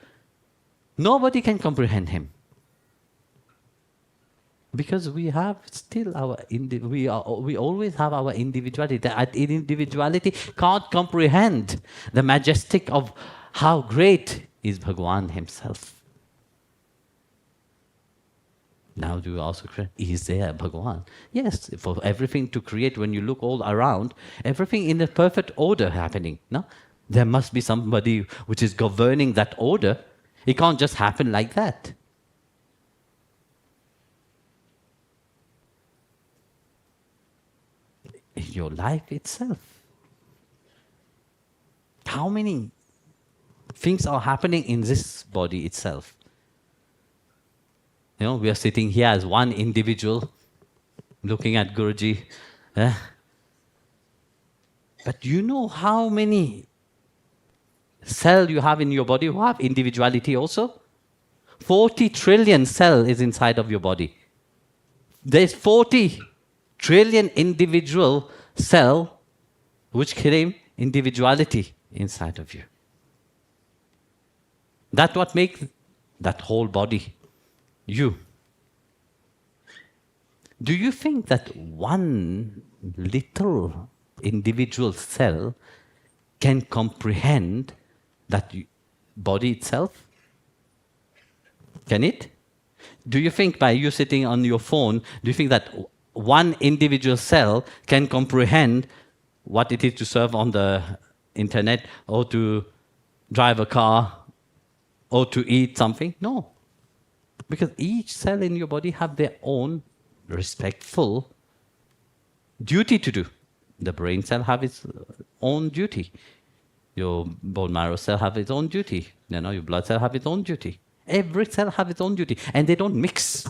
Nobody can comprehend him. Because we have still our, we always have our individuality. That individuality can't comprehend the majestic of how great is Bhagwan himself. Now do you also create, is there a Bhagwan? Yes, for everything to create, when you look all around, everything in a perfect order happening. No? There must be somebody which is governing that order. It can't just happen like that. In your life itself. How many things are happening in this body itself? You know, we are sitting here as one individual, looking at Guruji. But you know how many cells you have in your body who have individuality also? 40 trillion cells is inside of your body. There's 40 trillion individual cell which claim individuality inside of you. That's what makes that whole body you. Do you think that one little individual cell can comprehend that body itself? Can it? Do you think by you sitting on your phone, do you think that one individual cell can comprehend what it is to surf on the internet or to drive a car or to eat something. No. Because each cell in your body have their own respectful duty to do. The brain cell have its own duty. Your bone marrow cell have its own duty. Your blood cell have its own duty. Every cell have its own duty. And they don't mix.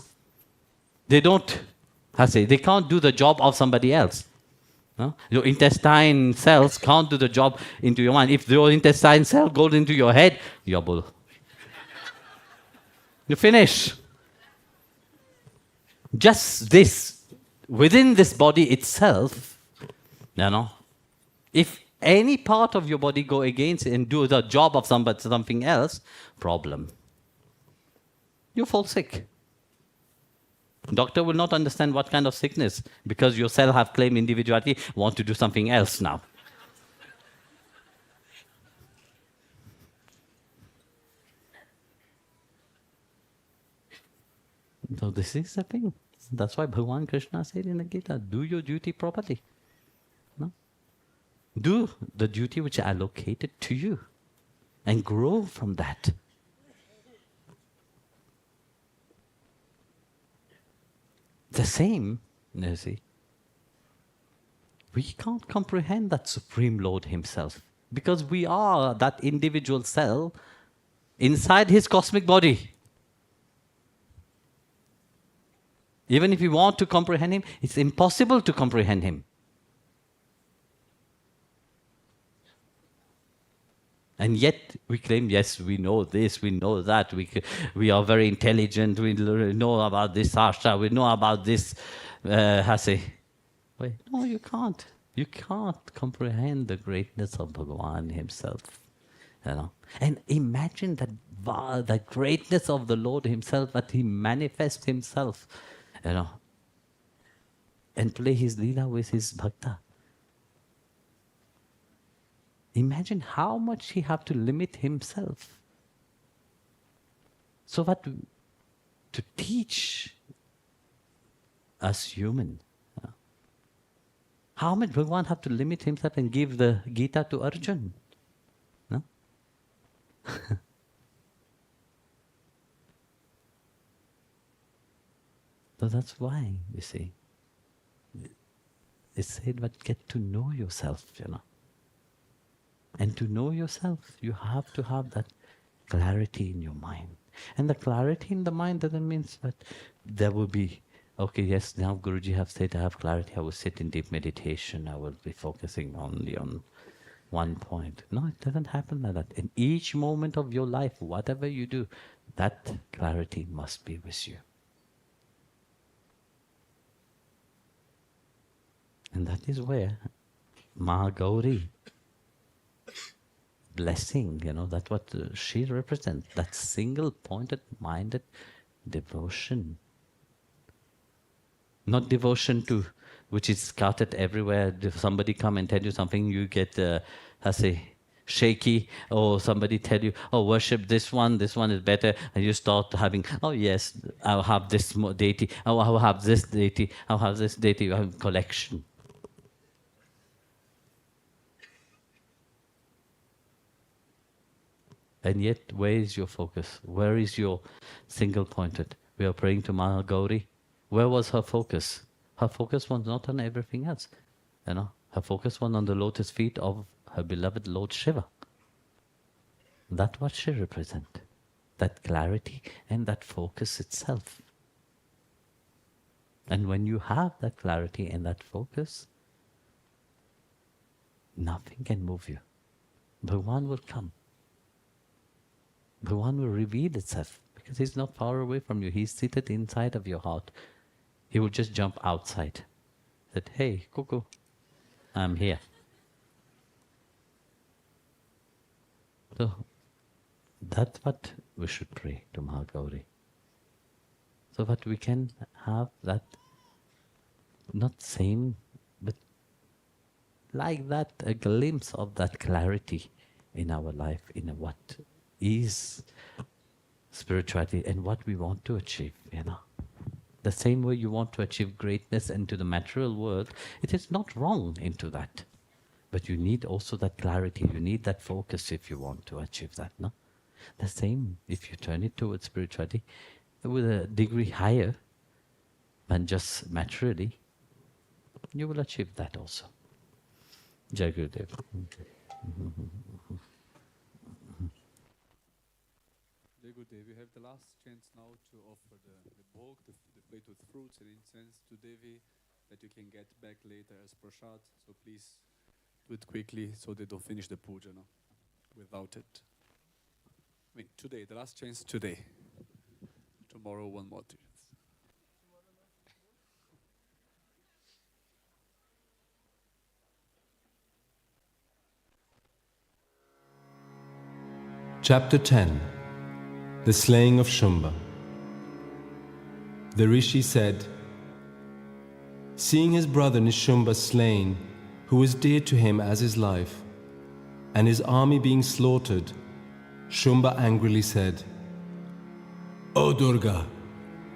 They don't, they can't do the job of somebody else. No? Your intestine cells can't do the job into your mind. If your intestine cell goes into your head, you're bull. You finish. Just this, within this body itself, if any part of your body go against it and do the job of something else, problem. You fall sick. Doctor will not understand what kind of sickness, because your cell have claimed individuality, want to do something else now. So this is the thing. That's why Bhagavan Krishna said in the Gita, do your duty properly. No? Do the duty which is allocated to you and grow from that. The same, you see, we can't comprehend that Supreme Lord Himself because we are that individual cell inside His cosmic body. Even if we want to comprehend Him, it's impossible to comprehend Him. And yet we claim, yes, we know this, we know that, we are very intelligent, we know about this Shastra, we know about this, Wait, no, you can't. You can't comprehend the greatness of Bhagavan Himself. And imagine that greatness of the Lord Himself, that He manifests Himself, and play His Leela with His Bhakta. Imagine how much He have to limit Himself. So that to teach us human. How much Bhagavan have to limit Himself and give the Gita to Arjun? No? So that's why, you see, it said, but get to know yourself, And to know yourself, you have to have that clarity in your mind. And the clarity in the mind doesn't mean that there will be, okay, yes, now Guruji have said I have clarity, I will sit in deep meditation, I will be focusing only on one point. No, it doesn't happen like that. In each moment of your life, whatever you do, that clarity must be with you. And that is where Mahagauri, blessing, that's what she represents, that single-pointed, minded devotion. Not devotion to, which is scattered everywhere. If somebody come and tell you something, you get, shaky, or somebody tell you, oh, worship this one is better, and you start having, oh yes, I'll have this deity, oh, I'll have this deity, I'll have this deity, you have collection. And yet, where is your focus? Where is your single-pointed? We are praying to Maha-Gauri. Where was her focus? Her focus was not on everything else. Her focus was on the lotus feet of her beloved Lord Shiva. That's what she represents. That clarity and that focus itself. And when you have that clarity and that focus, nothing can move you. Bhagavan will come. Bhagavan will reveal itself because He's not far away from you. He's seated inside of your heart. He will just jump outside. That, hey, cuckoo, I'm here. So that's what we should pray to Mahagauri. So that we can have that, not same, but like that, a glimpse of that clarity in our life, in what is spirituality and what we want to achieve, The same way you want to achieve greatness into the material world, it is not wrong into that. But you need also that clarity, you need that focus if you want to achieve that, no? The same, if you turn it towards spirituality, with a degree higher than just materially, you will achieve that also. Jai Gurudev. Jai Gurudev, we have the last chance now to offer the bhog, the plate with fruits and incense to Devi that you can get back later as prasad. So please do it quickly so they don't finish the puja without it. I mean, today, the last chance today. Tomorrow, one more chance. Chapter 10. The Slaying of Shumba. The Rishi said, seeing his brother Nishumba slain, who was dear to him as his life, and his army being slaughtered, Shumba angrily said, O Durga,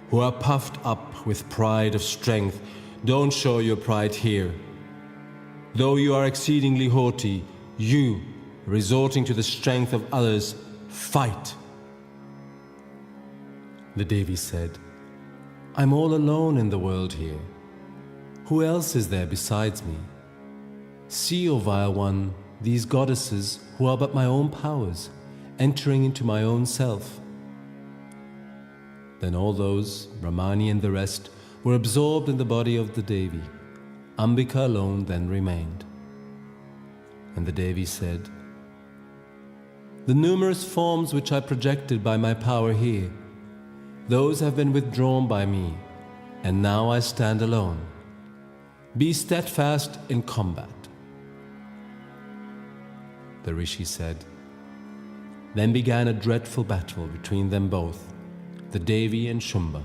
who are puffed up with pride of strength, don't show your pride here. Though you are exceedingly haughty, you, resorting to the strength of others, fight. The Devi said, I'm all alone in the world here. Who else is there besides me? See, O vile one, these goddesses who are but my own powers, entering into my own self. Then all those, Brahmani and the rest, were absorbed in the body of the Devi. Ambika alone then remained. And the Devi said, the numerous forms which I projected by my power here, those have been withdrawn by me, and now I stand alone. Be steadfast in combat. The Rishi said. Then began a dreadful battle between them both, the Devi and Shumba,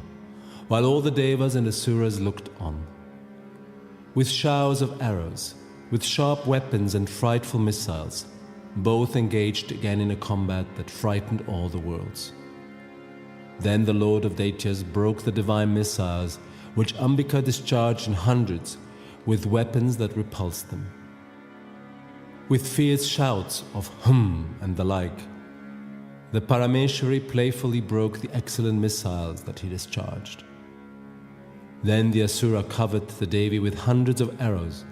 while all the Devas and Asuras looked on. With showers of arrows, with sharp weapons and frightful missiles, both engaged again in a combat that frightened all the worlds. Then the Lord of Daityas broke the divine missiles, which Ambika discharged in hundreds, with weapons that repulsed them. With fierce shouts of hum and the like, the Parameshwari playfully broke the excellent missiles that he discharged. Then the Asura covered the Devi with hundreds of arrows,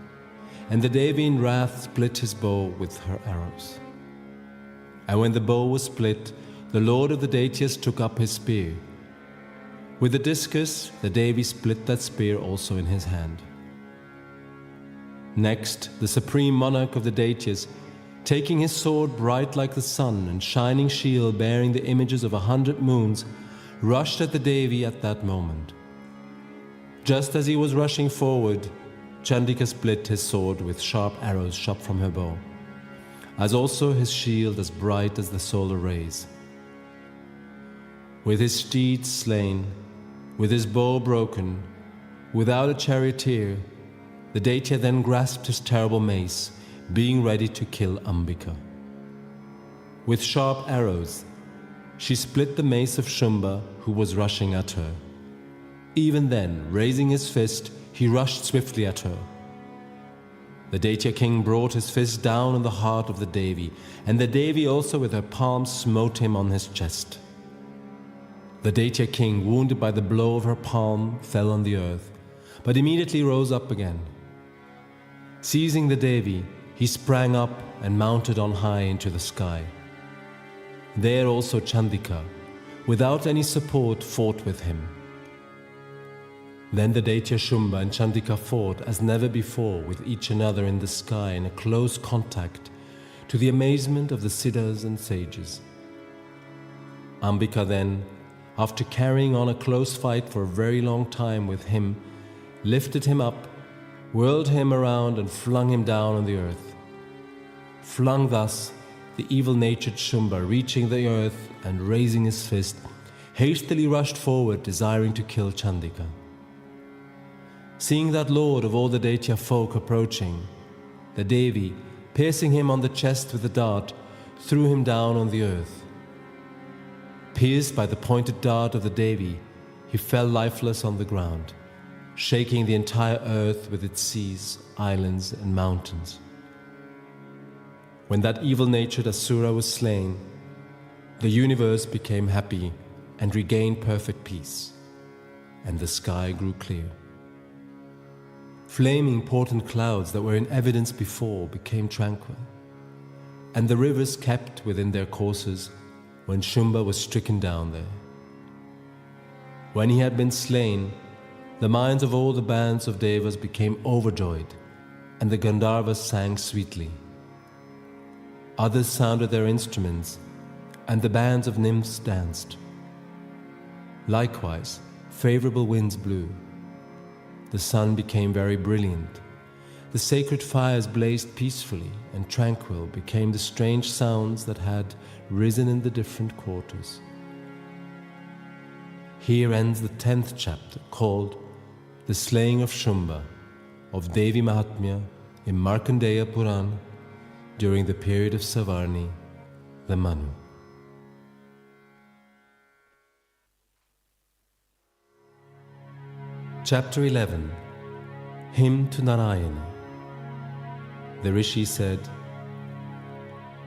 and the Devi in wrath split his bow with her arrows. And when the bow was split, the Lord of the Daityas took up his spear. With the discus, the Devi split that spear also in his hand. Next, the supreme monarch of the Daityas, taking his sword bright like the sun and shining shield bearing the images of 100 moons, rushed at the Devi at that moment. Just as he was rushing forward, Chandika split his sword with sharp arrows shot from her bow, as also his shield as bright as the solar rays. With his steed slain, with his bow broken, without a charioteer, the Daitya then grasped his terrible mace, being ready to kill Ambika. With sharp arrows, she split the mace of Shumba, who was rushing at her. Even then, raising his fist, he rushed swiftly at her. The Daitya king brought his fist down on the heart of the Devi, and the Devi also with her palm smote him on his chest. The Daitya king, wounded by the blow of her palm, fell on the earth, but immediately rose up again. Seizing the Devi, he sprang up and mounted on high into the sky. There also Chandika, without any support, fought with him. Then the Daitya Shumba and Chandika fought as never before with each another in the sky in a close contact, to the amazement of the Siddhas and sages. Ambika then, after carrying on a close fight for a very long time with him, lifted him up, whirled him around and flung him down on the earth. Flung thus, the evil-natured Shumba, reaching the earth and raising his fist, hastily rushed forward, desiring to kill Chandika. Seeing that lord of all the Daitya folk approaching, the Devi, piercing him on the chest with a dart, threw him down on the earth. Pierced by the pointed dart of the Devi, he fell lifeless on the ground, shaking the entire earth with its seas, islands, and mountains. When that evil-natured Asura was slain, the universe became happy and regained perfect peace, and the sky grew clear. Flaming portent clouds that were in evidence before became tranquil, and the rivers kept within their courses when Shumba was stricken down there. When he had been slain, the minds of all the bands of Devas became overjoyed, and the Gandharvas sang sweetly. Others sounded their instruments, and the bands of nymphs danced. Likewise, favorable winds blew. The sun became very brilliant. The sacred fires blazed peacefully, and tranquil became the strange sounds that had risen in the different quarters. Here ends the 10th chapter, called The Slaying of Shumba, of Devi Mahatmya in Markandeya Puran during the period of Savarni, the Manu. Chapter 11. Hymn to Narayana. The Rishi said,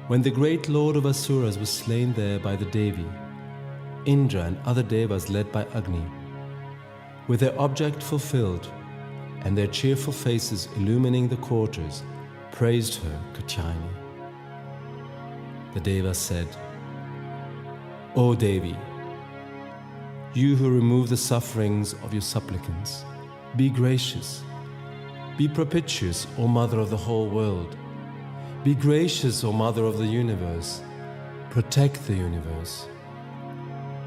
when the great lord of Asuras was slain there by the Devi, Indra and other Devas led by Agni, with their object fulfilled and their cheerful faces illumining the quarters, praised her, Katyayani. The Devas said, O Devi, you who remove the sufferings of your supplicants, be gracious. Be propitious, O Mother of the whole world. Be gracious, O Mother of the universe. Protect the universe.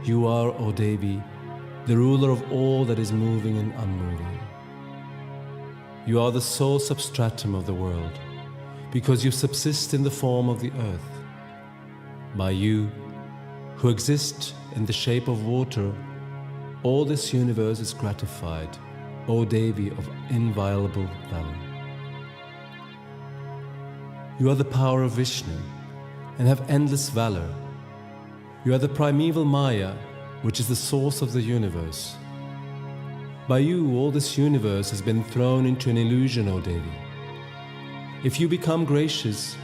You are, O Devi, the ruler of all that is moving and unmoving. You are the sole substratum of the world, because you subsist in the form of the earth. By you, who exist in the shape of water, all this universe is gratified, O Devi of inviolable valor. You are the power of Vishnu and have endless valor. You are the primeval Maya, which is the source of the universe. By you, all this universe has been thrown into an illusion, O Devi. If you become gracious,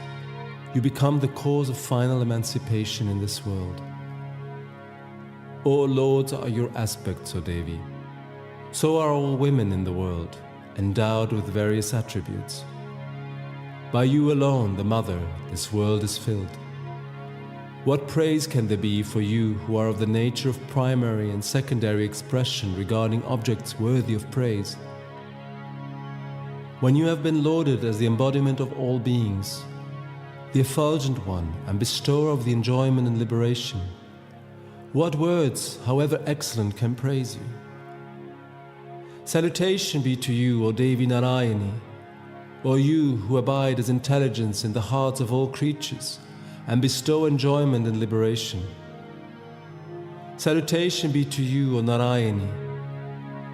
you become the cause of final emancipation in this world. All lords are your aspects, O Devi. So are all women in the world, endowed with various attributes. By you alone, the Mother, this world is filled. What praise can there be for you who are of the nature of primary and secondary expression regarding objects worthy of praise? When you have been lauded as the embodiment of all beings, the effulgent one and bestower of the enjoyment and liberation, what words, however excellent, can praise you? Salutation be to you, O Devi Narayani, O you who abide as intelligence in the hearts of all creatures and bestow enjoyment and liberation. Salutation be to you, O Narayani,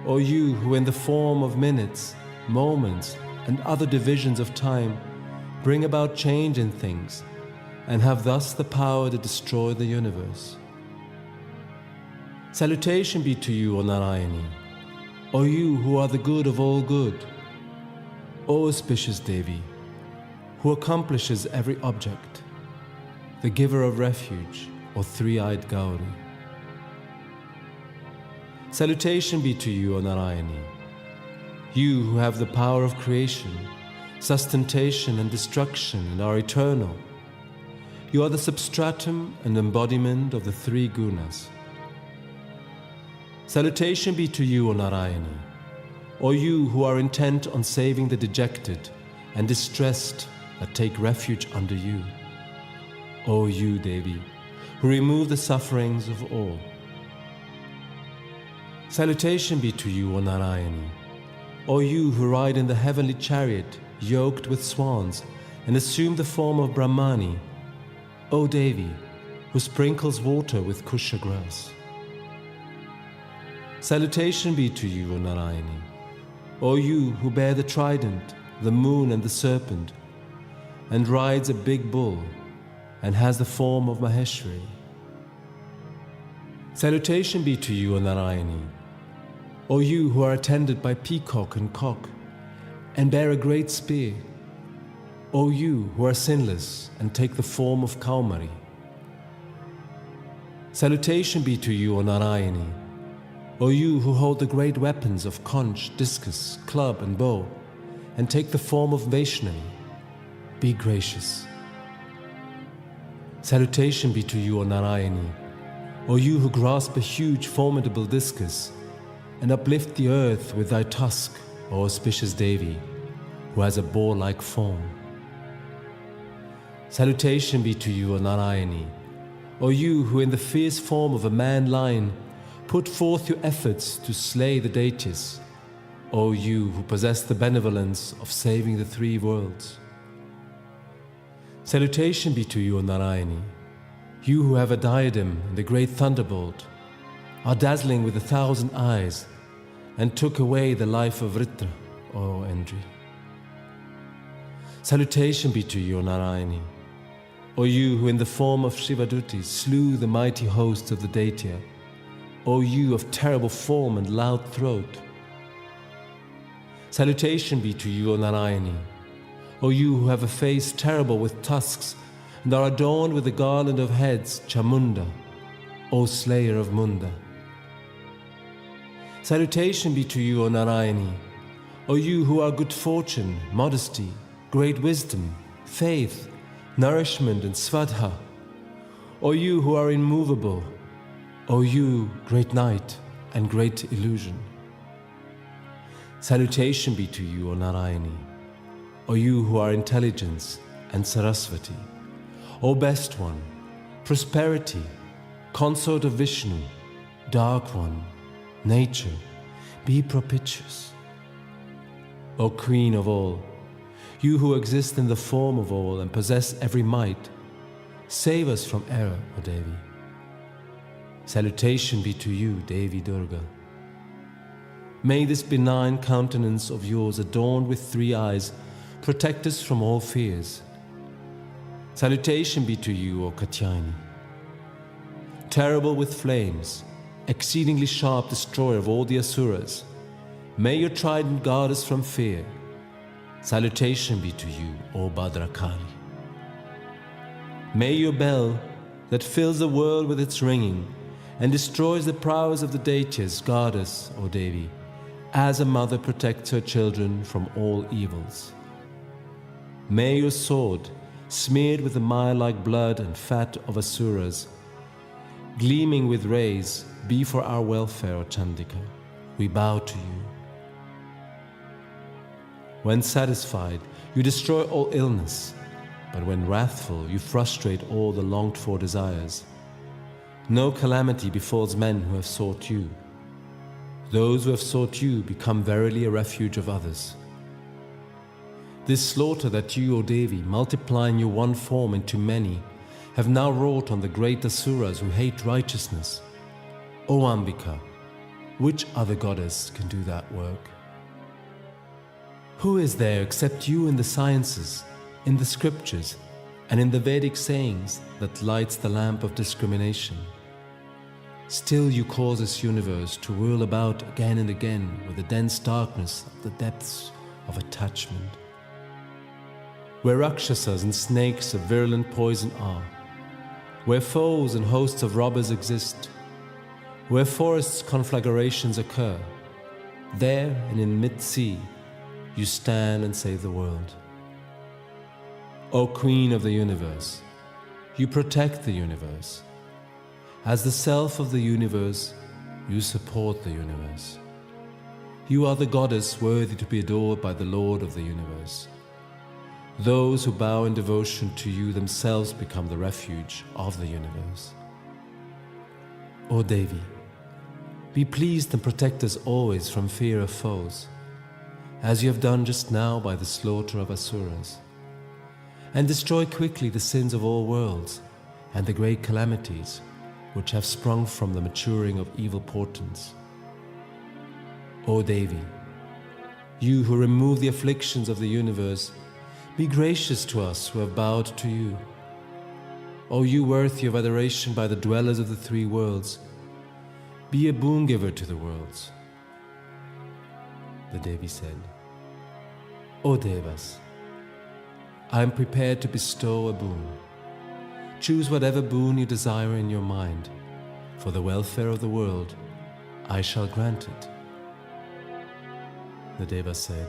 O you who in the form of minutes, moments, and other divisions of time bring about change in things and have thus the power to destroy the universe. Salutation be to you, O Narayani, O you who are the good of all good, O auspicious Devi, who accomplishes every object, the giver of refuge, or three-eyed Gauri. Salutation be to you, O Narayani, you who have the power of creation, sustentation and destruction and are eternal. You are the substratum and embodiment of the three gunas. Salutation be to you, O Narayani, O you who are intent on saving the dejected and distressed that take refuge under you. O you, Devi, who remove the sufferings of all. Salutation be to you, O Narayani, O you who ride in the heavenly chariot yoked with swans and assume the form of Brahmani. O Devi, who sprinkles water with kusha grass. Salutation be to you, O Narayani, O you who bear the trident, the moon and the serpent, and rides a big bull, and has the form of Maheshwari. Salutation be to you, O Narayani, O you who are attended by peacock and cock, and bear a great spear, O you who are sinless and take the form of Kaumari. Salutation be to you, O Narayani, O you who hold the great weapons of conch, discus, club and bow, and take the form of Vaishnavi, be gracious. Salutation be to you, O Narayani, O you who grasp a huge formidable discus, and uplift the earth with thy tusk, O auspicious Devi, who has a boar-like form. Salutation be to you, O Narayani, O you who in the fierce form of a man-lion put forth your efforts to slay the deities, O you who possess the benevolence of saving the three worlds. Salutation be to you, O Narayani, you who have a diadem and the great thunderbolt, are dazzling with 1,000 eyes, and took away the life of Ritra, O Endri. Salutation be to you, O Narayani, O you who in the form of Shivaduti slew the mighty hosts of the Daitya, O you of terrible form and loud throat. Salutation be to you, O Narayani, O you who have a face terrible with tusks and are adorned with a garland of heads, Chamunda, O slayer of Munda. Salutation be to you, O Narayani, O you who are good fortune, modesty, great wisdom, faith, nourishment and svadha, O you who are immovable, O you, great night and great illusion. Salutation be to you, O Narayani, O you who are intelligence and Saraswati, O best one, prosperity, consort of Vishnu, dark one, nature, be propitious. O Queen of all, you who exist in the form of all and possess every might, save us from error, O Devi. Salutation be to you, Devi Durga. May this benign countenance of yours adorned with 3 eyes protect us from all fears. Salutation be to you, O Katyayani. Terrible with flames, exceedingly sharp destroyer of all the Asuras, may your trident guard us from fear. Salutation be to you, O Bhadrakali. May your bell, that fills the world with its ringing and destroys the prowess of the Daityas, guard us, O Devi, as a mother protects her children from all evils. May your sword, smeared with the mire-like blood and fat of Asuras, gleaming with rays, be for our welfare, O Chandika. We bow to you. When satisfied, you destroy all illness, but when wrathful, you frustrate all the longed-for desires. No calamity befalls men who have sought you. Those who have sought you become verily a refuge of others. This slaughter that you, O Devi, multiplying your one form into many, have now wrought on the great Asuras who hate righteousness. O Ambika, which other goddess can do that work? Who is there except you in the sciences, in the scriptures, and in the Vedic sayings that lights the lamp of discrimination? Still you cause this universe to whirl about again and again with the dense darkness of the depths of attachment. Where Rakshasas and snakes of virulent poison are, where foes and hosts of robbers exist, where forests' conflagrations occur, there and in mid-sea you stand and save the world. O Queen of the universe, you protect the universe. As the self of the universe, you support the universe. You are the goddess worthy to be adored by the Lord of the universe. Those who bow in devotion to you themselves become the refuge of the universe. O Devi, be pleased and protect us always from fear of foes, as you have done just now by the slaughter of Asuras, and destroy quickly the sins of all worlds and the great calamities which have sprung from the maturing of evil portents. O Devi, you who remove the afflictions of the universe, be gracious to us who have bowed to you. O you worthy of adoration by the dwellers of the 3 worlds, be a boon giver to the worlds. The Devi said, O Devas, I am prepared to bestow a boon. Choose whatever boon you desire in your mind, for the welfare of the world, I shall grant it. The Deva said,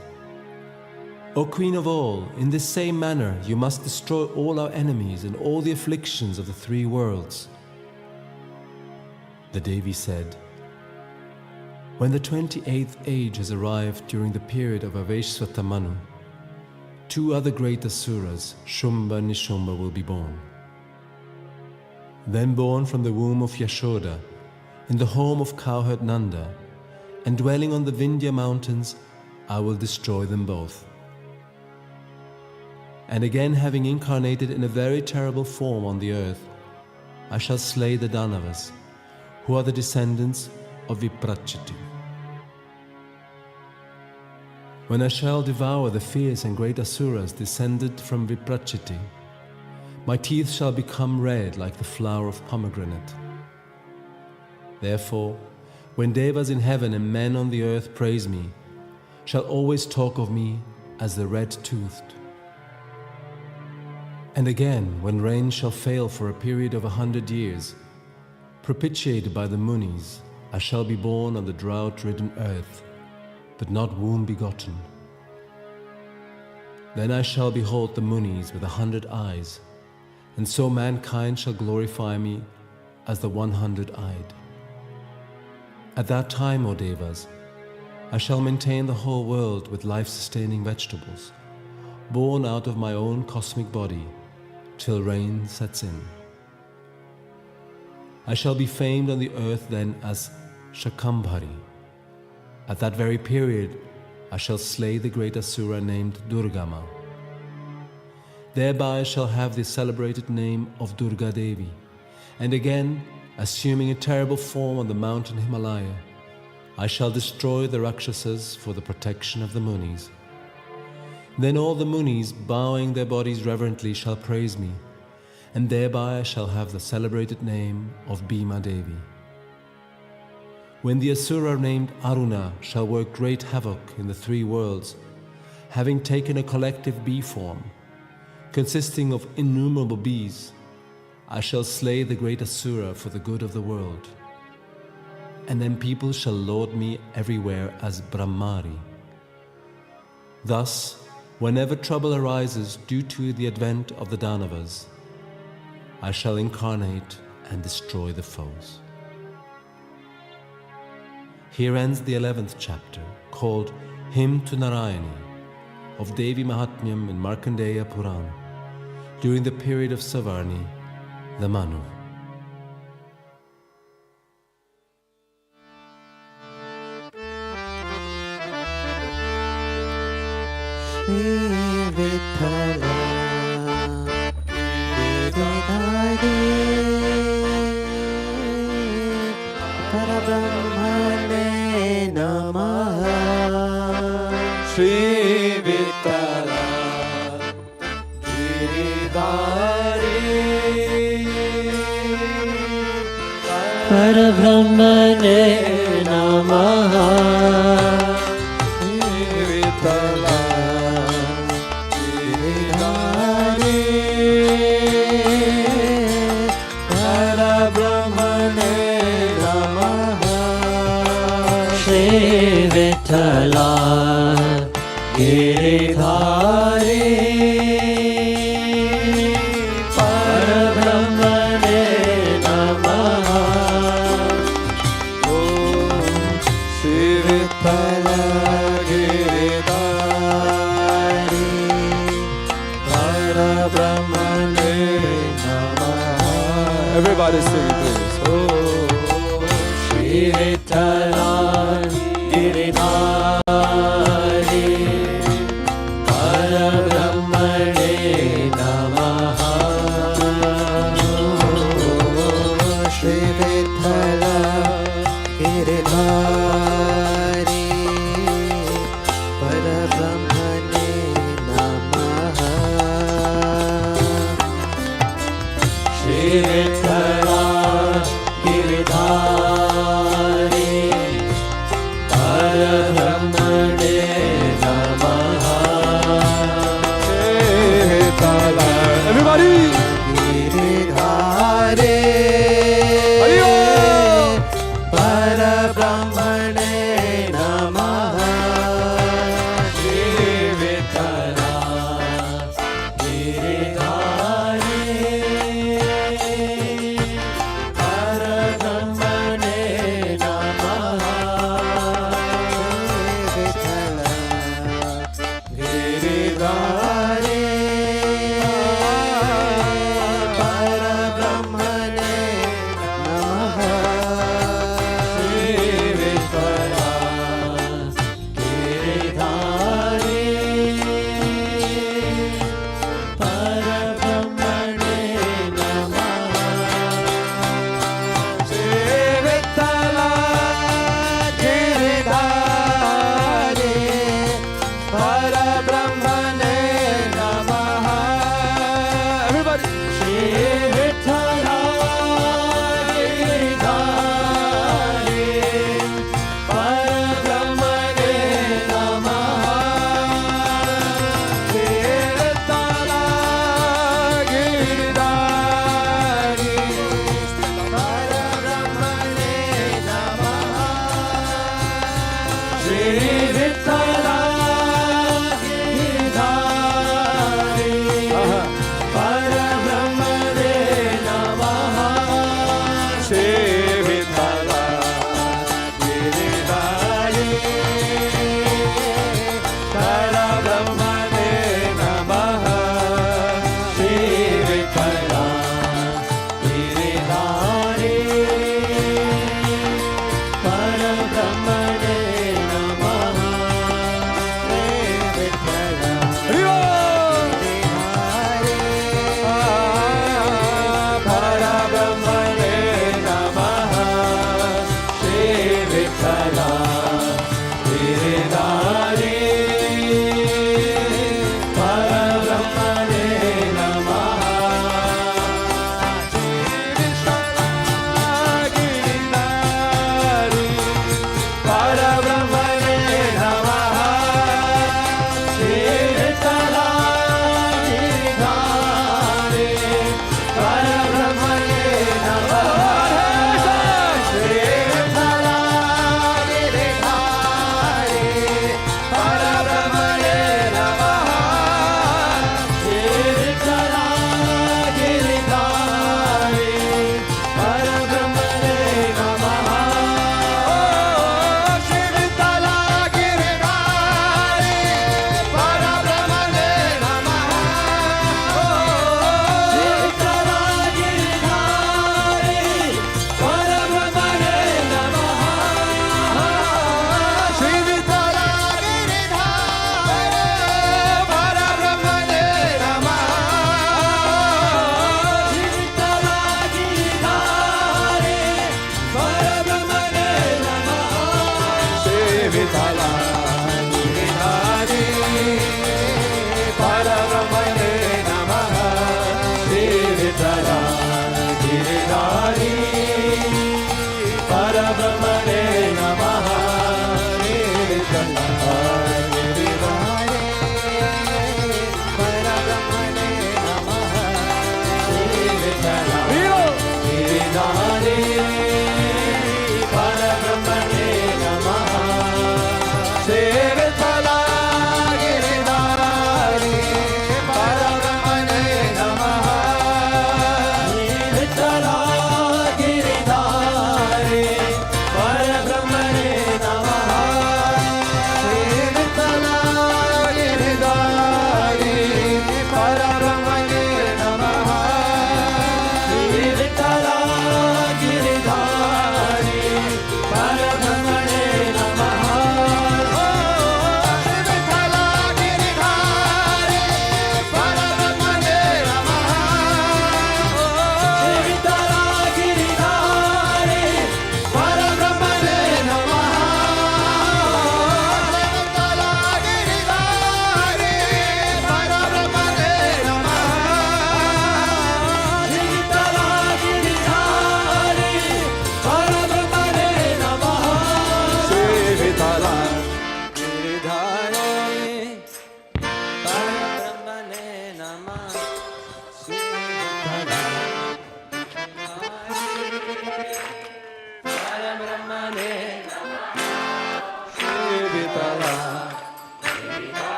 O Queen of all, in this same manner you must destroy all our enemies and all the afflictions of the three worlds. The Devi said, when the 28th age has arrived during the period of Aveshwata Manu, two other great Asuras, Shumba and Nishumba, will be born. Then born from the womb of Yashoda, in the home of cowherd Nanda, and dwelling on the Vindhya mountains, I will destroy them both. And again, having incarnated in a very terrible form on the earth, I shall slay the Danavas, who are the descendants of Viprachiti. When I shall devour the fierce and great Asuras descended from Viprachiti, my teeth shall become red like the flower of pomegranate. Therefore, when Devas in heaven and men on the earth praise me, shall always talk of me as the red-toothed. And again, when rain shall fail for a period of 100 years, propitiated by the Munis, I shall be born on the drought-ridden earth, but not womb-begotten. Then I shall behold the Munis with 100 eyes, and so mankind shall glorify me as the 100-eyed. At that time, O Devas, I shall maintain the whole world with life-sustaining vegetables, born out of my own cosmic body, till rain sets in. I shall be famed on the earth then as Shakambhari. At that very period, I shall slay the great Asura named Durga Maa. Thereby I shall have the celebrated name of Durga Devi, and again, assuming a terrible form on the mountain Himalaya, I shall destroy the Rakshasas for the protection of the Munis. Then all the Munis, bowing their bodies reverently, shall praise me, and thereby I shall have the celebrated name of Bhima Devi. When the Asura named Aruna shall work great havoc in the three worlds, having taken a collective bee form, consisting of innumerable bees, I shall slay the great Asura for the good of the world. And then people shall laud me everywhere as Brahmari. Thus, whenever trouble arises due to the advent of the Danavas, I shall incarnate and destroy the foes. Here ends the 11th chapter, called Hymn to Narayani, of Devi Mahatmyam in Markandeya Puran, during the period of Savarni, the Manu. Shri Vittala Parabrahmane Namaha Vittala Parabrahmane Namaha Shri Vittala Giridhari Parabrahmane Namaha Shri Vittala Giridhari Parabrahmane Namaha. Everybody sing please. Oh, Shri Vittala Giridhari Parabrahmane Namaha. Shri Vittala Giridhari Parabrahmane Namaha. Shri Vittala Giridhari Parabrahmane Namaha. everybody. Giridhari Hare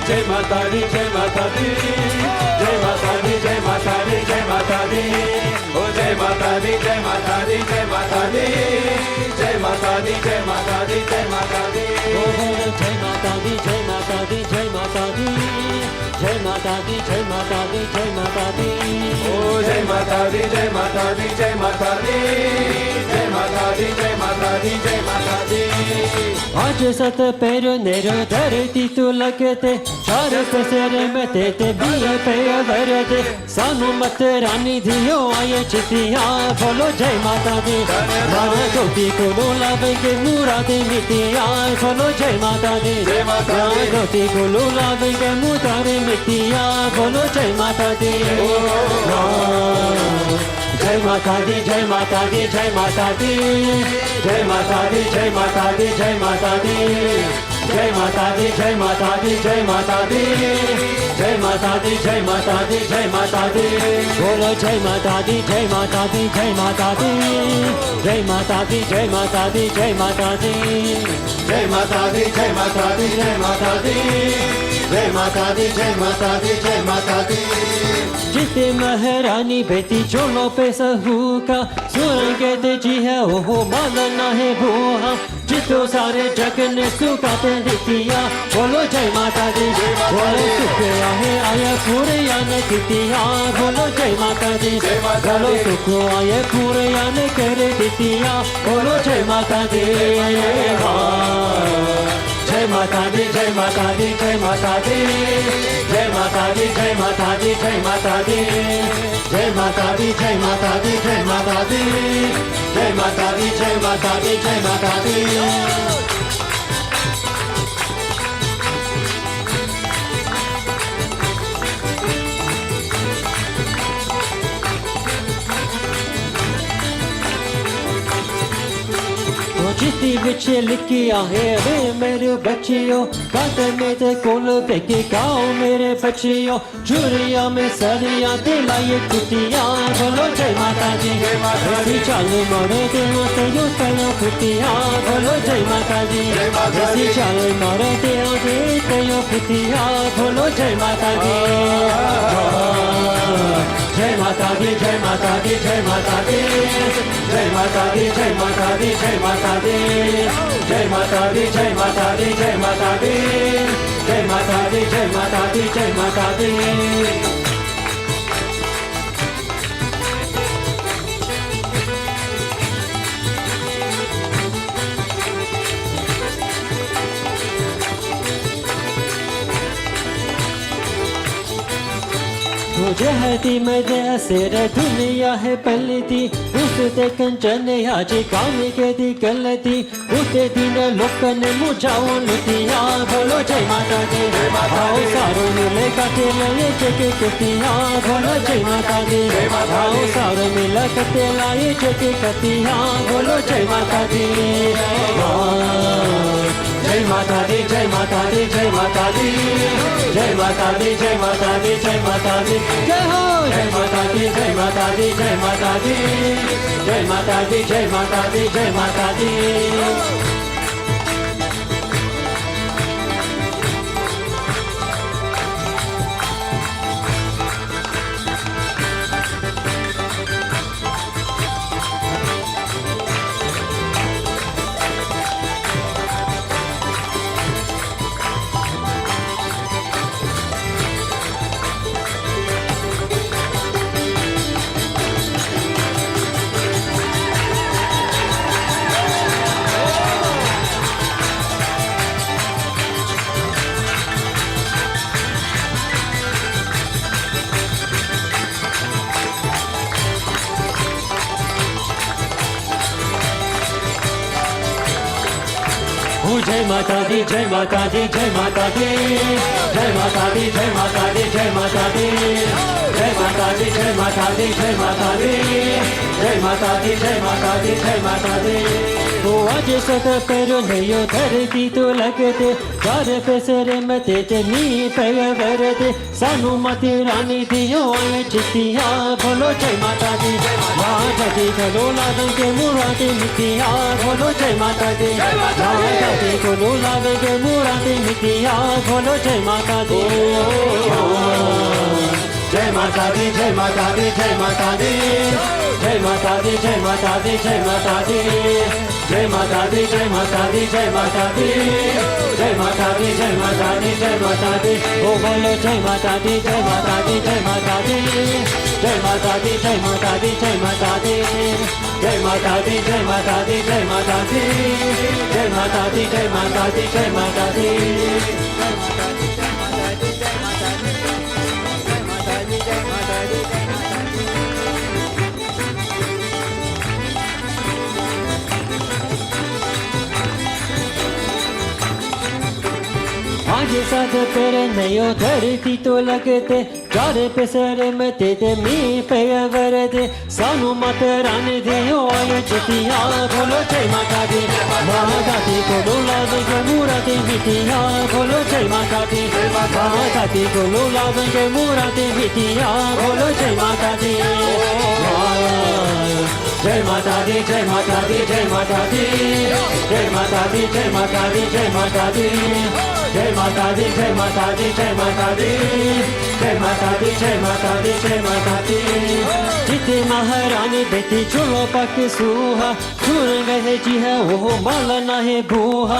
जय माता दी जय माता दी जय माता दी जय माता दी जय माता दी ओ जय माता दी जय माता दी जय माता दी जय माता दी जय माता दी जय माता दी ओ जय माता दी जय माता दी जय माता दी जय माता दी जय माता दी जय माता दी ओ जय माता दी जय माता दी जय माता दी जय माता दी जय माता दी जय माता दी आज सत पैर नेरो धरती तू लगते चार पसेरे में तेते बिये पे अवरते सानू मत रानी धियो आये चितिया बोलो जय माता दी माधोती को लोलावे के मुरादे मितिया बोलो जय माता दी माधोती को लोलावे के मुतारे मितिया बोलो जय माता दी जय माता दी जय माता दी जय माता दी जय माता दी जय माता दी जय माता दी जय माता दी जय माता दी जय माता दी जय माता दी जय माता दी जय माता दी बोलो जय माता दी जय माता दी जय माता दी जय माता दी जय माता दी जय माता दी जय माता दी जय माता दी जय माता दी जय माता दी जय माता दी जय माता दी जिते महारानी बेटी चोलो पे सहूका सुरंगे ते जी है ओहो मानना है भूहा जितो सारे जग ने सुखाते दितिया बोलो जय माता दी बोलो सुख आए आया पूरे आने दितिया बोलो जय माता दी बोलो सुख आए पूरे आने करे दितिया बोलो जय माता दी जय माता दी जय माता दी जय माता दी जय माता दी जय माता दी जय माता दी जय माता दी जय माता दी जय माता दी जय माता दी जय माता दी जय माता दी चिट्ठी विच लिखिया है वे मेरे बच्चियों काटे में ते कोल बेके गाओ मेरे बच्चियों चूरिया में सरिया दिलाए कुटिया बोलो जय माता दी ऐसी चाल मारे ते आते यो तयो कुटिया बोलो जय माता दी ऐसी चाल मारे ते आते तयो कुटिया बोलो जय माता दी जय माता दी जय माता दी जय माता दी जय माता दी जय माता दी जय माता दी जय माता दी जय माता दी जय माता दी जय माता दी जय माता दी जय माता दी मुझे है दी मेरे असेर दुनिया है पहली थी उसते कंचन हाजी कामी के दी गलती उते दिन लोकन मुझाओ लुटिया बोलो जय माता दी आओ सारो मिले काटे लाए जगे कतिया बोलो जय माता दी आओ सारो मिले काटे लाए जगे कतिया बोलो जय माता दी जय माता दी जय माता दी जय माता दी जय माता दी जय माता दी जय माता दी जय हो जय माता दी जय माता दी जय माता दी जय माता दी जय माता दी जय माता दी जय माता दी जय माता दी जय माता दी जय माता दी जय माता दी जय माता दी जय माता दी जय माता दी जय माता दी जय माता दी जय माता दी जय माता दी वो आज सत पैरो नहीं धरती तो लगते चार पैसरे मते ते नी पैर वरते सानू मते रानी दियो आए चितिया बोलो जय माता दी माता दी गलो लागे के मुरादे मितिया बोलो जय माता दी माता दी गलो लागे के मुरादे मितिया बोलो जय माता दी जय माता दी जय माता दी जय माता दी जय माता दी जय माता दी जय माता दी जय माता दी जय माता दी जय माता दी जय माता दी जय माता दी जय माता दी ओ बोलो जय माता दी जय माता दी जय माता दी जय माता दी जय माता दी जय माता दी जय माता दी जय माता दी जय माता दी जय माता दी जय माता दी जय माता दी आगे साथ तेरे नयो धरती तो लगते चारे पैसरे में तेते मी पे वरदे सानू मत रानी दियो आए चितिया बोलो जय माता दी महागाती को लावे के मुरादे मितिया बोलो जय माता दी महागाती को लावे के मुरादे मितिया बोलो जय माता दी जय माता दी जय माता दी जय माता दी जय माता दी जय माता दी जय माता दी जय माता दी जय माता दी जय माता दी जय माता दी जय माता दी जय माता दी जिते महारानी बेटी चुलो पक सुहा सुन गए जी है वो माला ना है भूहा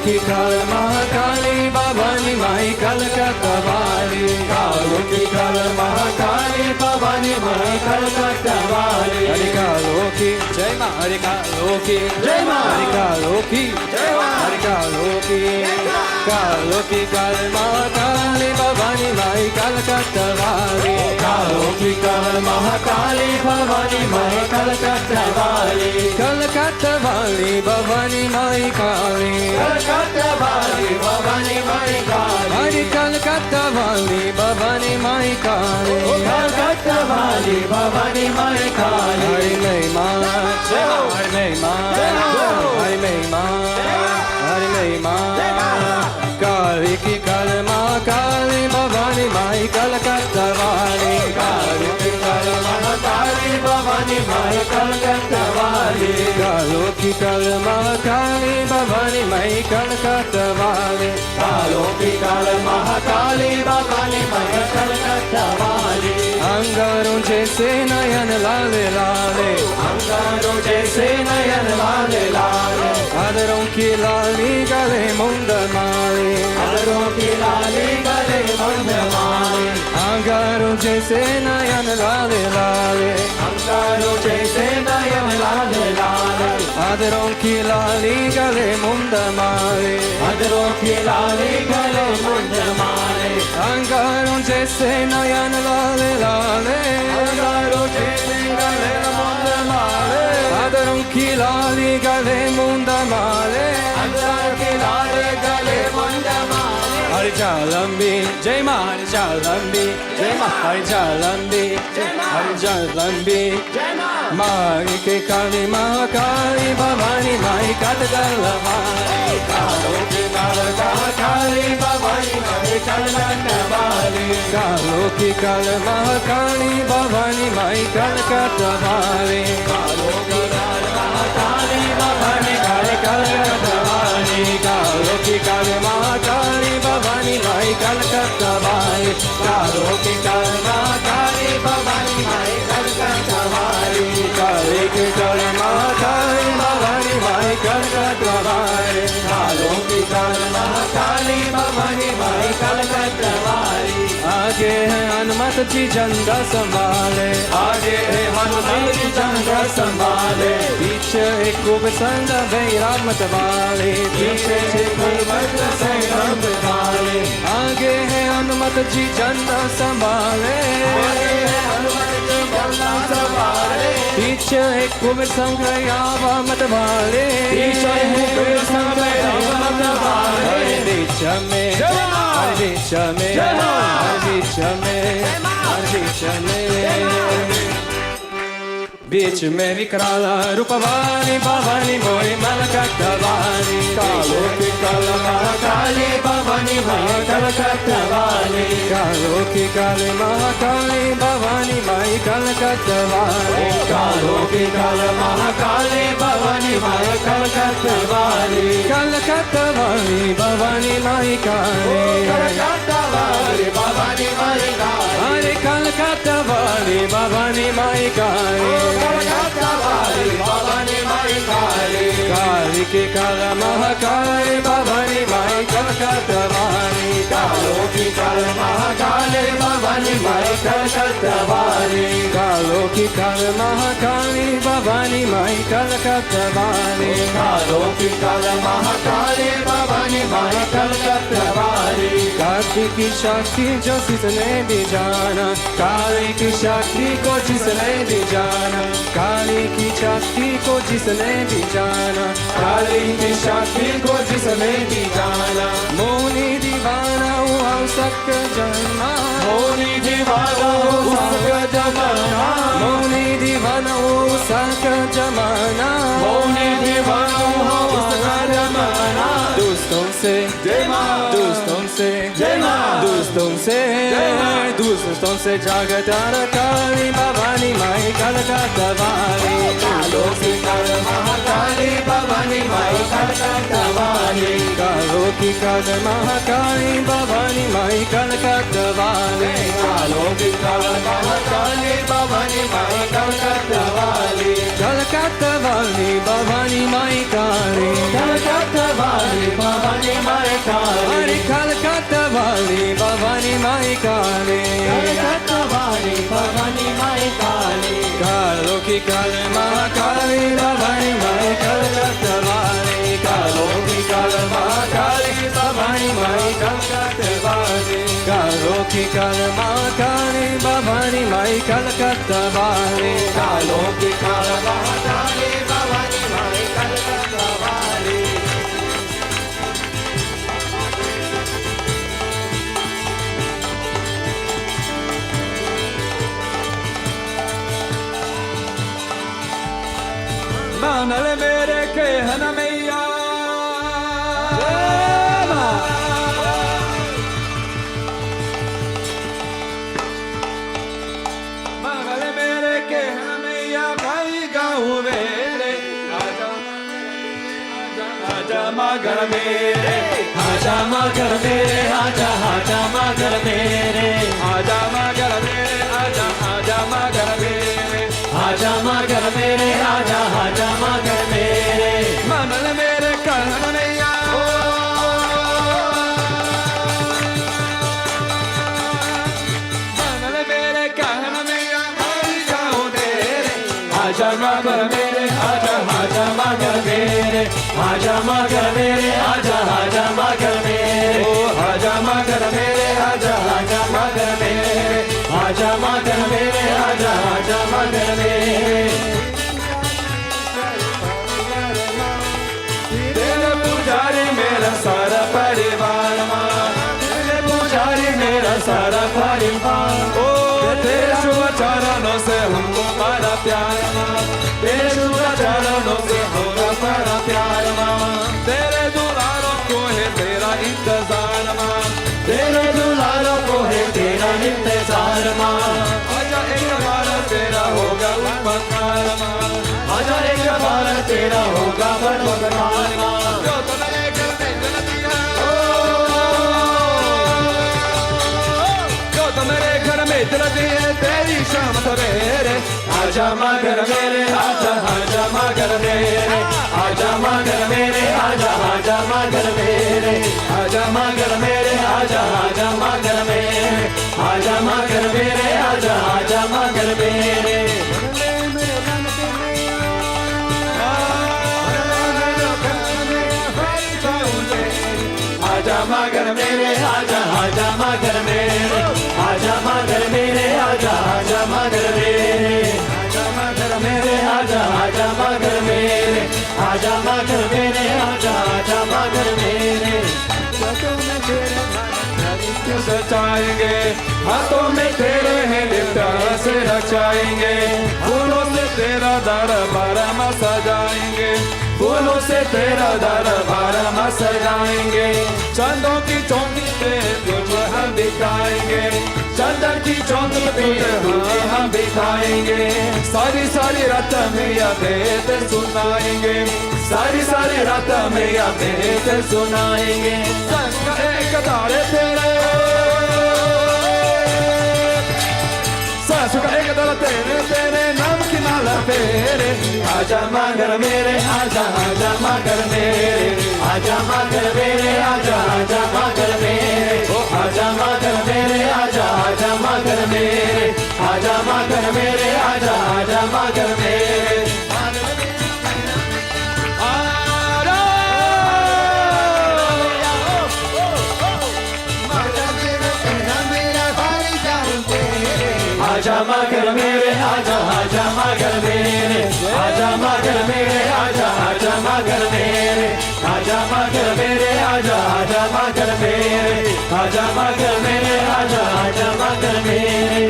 की काल महाकाली भवानी माई कलकत्ता वाली कालों की काल महाकाली भवानी माई कलकत्ता वाली हरि कालों की जय मां हरि कालों की जय मां हरि कालों की जय मां हरि कालों की काल महाकाली भवानी माई कलकत्ता वाली कालों की काल महाकाली भवानी माई कलकत्ता वाली कलकत्ता वाली भवानी माई काली कलकत्ता वाली भवानी माई काली हरि कलकत्ता वाली भवानी माई काली कलकत्ता वाली भवानी माई काली हरि मई मां हरि मई मां हरि मई मां हरि मई मां काली की काल महाकाली भवानी माई कलकत्ता वाली काली की काल महाकाली भवानी माई कलकत्ता वाली कालों की काल महाकाली भवानी माई कलकत्ता वाली कालों की काल महाकाली भवानी माई कलकत्ता वाली अंगारों जैसे नयन लाले लाले अंगारों जैसे नयन लाले लाले अधरों की लाली गले मुंड माले अधरों की लाली गले मुंड माले अंगारों जैसे नयन लाले लाले अंगारों जैसे नयन लाले लाले अधरों की लाली गले मुंड माले अधरों की लाली गले मुंड माले अंगारों जैसे नयन लाले लाले अंगारों जैसे गले मुंड माले अधरों की लाली गले मुंड माले अधरों की लाली गले मुंड माले हरि चालंबी जय मां हरि चालंबी जय मां हरि चालंबी हरि चालंबी जय मां माई के काली महाकाली भवानी माई कलकत्ता वाली कालों की काल महाकाली भवानी माई कलकत्ता वाली कालों की काल महाकाली भवानी माई कलकत्ता वाली कालों की काल महाकाली भवानी माई कलकत्ता वाली कालों की काल महाकाली भवानी माई कलकत्ता वाली कालों की काल महाकाली भवानी माई कलकत्ता वाली काली की काल महाकाली भवानी माई कलकत्ता वाली कालों की काल महाकाली भवानी माई कलकत्ता वाली आगे है हनुमत जी झंडा संभाले आगे है हनुमत जी झंडा संभाले पीछे एक कुब संग वैरामत वाले पीछे एक कुब संग वाले आगे है हनुमत जी झंडा संभाले आगे है हनुमत जी झंडा संभाले पीछे एक कुब संग यावमत वाले पीछे एक कुब संग यावमत वाले बीच में बीच में बीच में बीच में विकराल रूपवानी भवानी मोई मलकत्ता वाली कालों की काल महाकाली भवानी माई कलकत्ता वाली कालों की काल महाकाली भवानी माई कलकत्ता वाली कालों की काल महाकाली भवानी माई कलकत्ता वाली कलकत्ता वाली भवानी माई काली कलकत्ता वाली भवानी माई काली अरे कलकत्ता वाली भवानी माई काली कलकत्ता वाली भवानी माई काली काली की काल महाकाली भवानी माई कलकत्ता वाली कालों की काल महाकाली भवानी माई कलकत्ता वाली कालों की काल महाकाली भवानी माई कलकत्ता वाली कालों की काल महाकाली भवानी माई कलकत्ता वाली काली की शक्ति जो जिसने भी जाना काली की शक्ति को जिसने भी जाना काली की शक्ति को जिसने भी जाना काली की शक्ति को जिसने भी जाना मोनी दीवाना हुआ सक जमा मोनी दीवाना हुआ सक जमाना मोनी दीवाना हुआ सक जमाना मोनी दीवाना हुआ सक जमाना दोस्तों से जय मां दोस्तों से जय मां दोस्तों से दोस्तों से जागता काली भवानी माई कलकत्ता वाली कालों की काल महाकाली भवानी माई कलकत्ता वाली कालों की काल महाकाली भवानी माई कलकत्ता वाली कालों की काल महाकाली भवानी माई कलकत्ता वाली कलकत्ता वाली भवानी माई काली कलकत्ता वाली की काल महाकाली भवानी माई कलकत्ता वाली कालों की काल महाकाली भवानी माई कलकत्ता वाली कालों की काल महाकाली भवानी माई कलकत्ता वाली कालों की काल महाकाली भवानी माई कलकत्ता वाली मानल मेरे के हन मैया मानल मेरे के हन मैया भाई गाँव मेरे आजा मगर मेरे आजा मगर मेरे आजा आजा मगर मेरे आजा मगर मेरे आजा आजा मगर मेरे आजा मगर मेरे आजा आजा मगर मेरे मानल मेरे कहन मैया मानल मेरे कहन मैया भाई गाँव तेरे आजा मगर मेरे आजा आजा मगर मेरे आजा मगर मेरे आजा आजा मगर मेरे ओ आजा मगर मेरे आजा आजा मगर मेरे आजा मगर मेरे आजा आजा मगर मेरे तेरे पुजारी मेरा सारा परिवार तेरे पुजारी मेरा सारा परिवार ओ तेरे शुभ चरणों से हमको बड़ा प्यार तेरे शुभ चरणों से होगा बड़ा प्यार तेरे दुलारों को है तेरा इंतजार तेरे दुलारों को है तेरा इंतजार आजा एक बार तेरा होगा उपकार आजा एक बार तेरा होगा बरकरार जो तुम्हारे घर में जलती है जो तुम्हारे घर में जलती है तेरी शाम सवेरे आजा मगर मेरे आजा आजा मगर मेरे आजा मगर मेरे आजा आजा मगर मेरे आजा मगर मेरे आजा आजा मगर मेरे आजा मगर मेरे आजा आजा मगर मेरे आजा मगर मेरे आजा आजा मगर मेरे आजा मगर मेरे आजा आजा मगर मेरे आजा मगर मेरे आजा आजा मगर मेरे आजा मगर मेरे आजा आजा मगर मेरे सचाएंगे हाथों में तेरे हैं लिप्टा से रचाएंगे फूलों से तेरा दरबार में सजाएंगे फूलों से तेरा दरबार में सजाएंगे चंदों की चौकी पे तुझे हम दिखाएंगे चंदन की चौक पे हम दिखाएंगे सारी सारी रात में यादें सुनाएंगे सारी सारी रात में यादें सुनाएंगे संग एक तारे तेरे सासु का एक तारा तेरे तेरे नाम की माला फेरे आजा मगर मेरे आजा आजा मगर मेरे आजा मगर मेरे आजा आजा मगर मेरे आजा मगर मेरे आजा आजा मगर मेरे आजा मगर मेरे आजा आजा मगर मेरे आजा मगर मेरे आजा आजा मगर मेरे आजा मगर मेरे आजा आजा मगर मेरे आजा मगर मेरे आजा आजा मगर मेरे आजा मगर मेरे आजा आजा मगर मेरे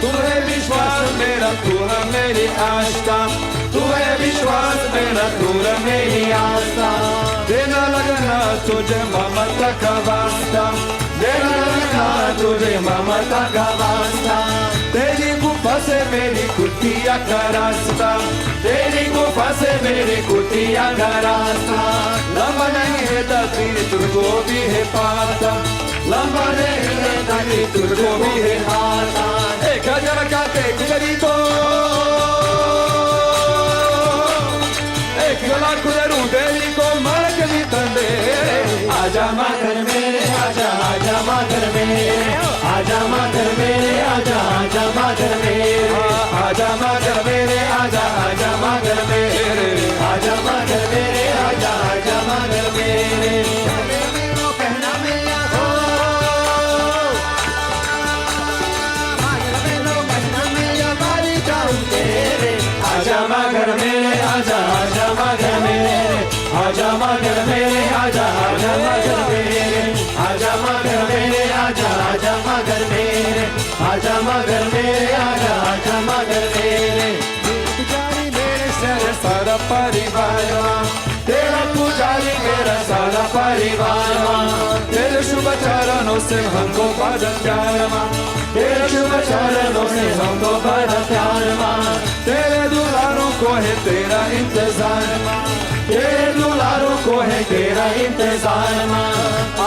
तू है विश्वास मेरा तू है मेरी आस्था तू है विश्वास मेरा तू है मेरी आस्था देना लगना तुझे ममता का वास्ता देना लगना तुझे ममता का वास्ता तेरी गुफा से मेरी कुटिया का रास्ता तेरी गुफा से मेरी कुटिया का रास्ता लंबा नहीं है तीर तुझको भी है पाता लंबा नहीं है तीर तुझको भी है पाता एक हजार का देख करी तो एक लाख रू देवी को मार के भी तंदे आजा मगर मेरे आजा आजा मगर मेरे आजा मगर मेरे आजा आजा मगर मेरे आजा माँ घर मेरे आजा आजा माँ घर मेरे आजा माँ घर मेरे आजा आजा माँ घर मेरे कहना मैया हो आजा माँ घर मेरे आजा आजा माँ घर मेरे आजा माँ घर मेरे आजा आजा माँ घर मेरे आजा माँ घर मेरे आजा आजा माँ घर मेरे आजा माँ घर मेरे आजा आजा माँ घर मेरे पुजारी मेरे सारा सारा परिवार तेरा पुजारी मेरा सारा परिवार तेरे शुभ चरणों से हमको बड़ा प्यार तेरे शुभ चरणों से हमको बड़ा प्यार तेरे दुलारों को है तेरा इंतजार तेरे दुलारों को है तेरा इंतजार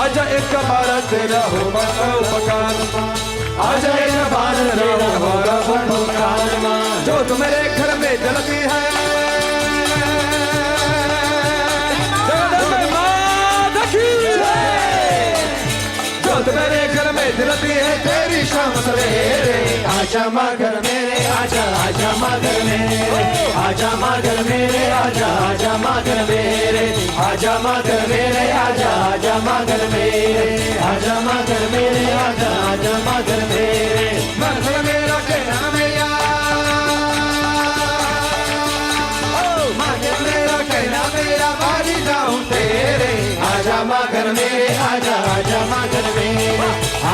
आजा एक बार तेरा हो बड़ा उपकार आजा एक बार तेरा हो बड़ा उपकार जो तुम मेरे घर में जलती है जो मेरे घर में जलती है तेरी शाम सवेरे आजा माँ घर मेरे आजा आजा माँ घर मेरे आजा माँ घर मेरे आजा आजा माँ घर मेरे आजा माँ घर मेरे आजा आजा माँ घर मेरे आजा माँ घर मेरे आजा आजा माँ घर मेरे माँ घर मेरा कहना मैया माँ घर मेरा कहना मेरा बारी जाऊँ तेरे आजा माँ घर मेरे आजा आजा माँ घर मेरे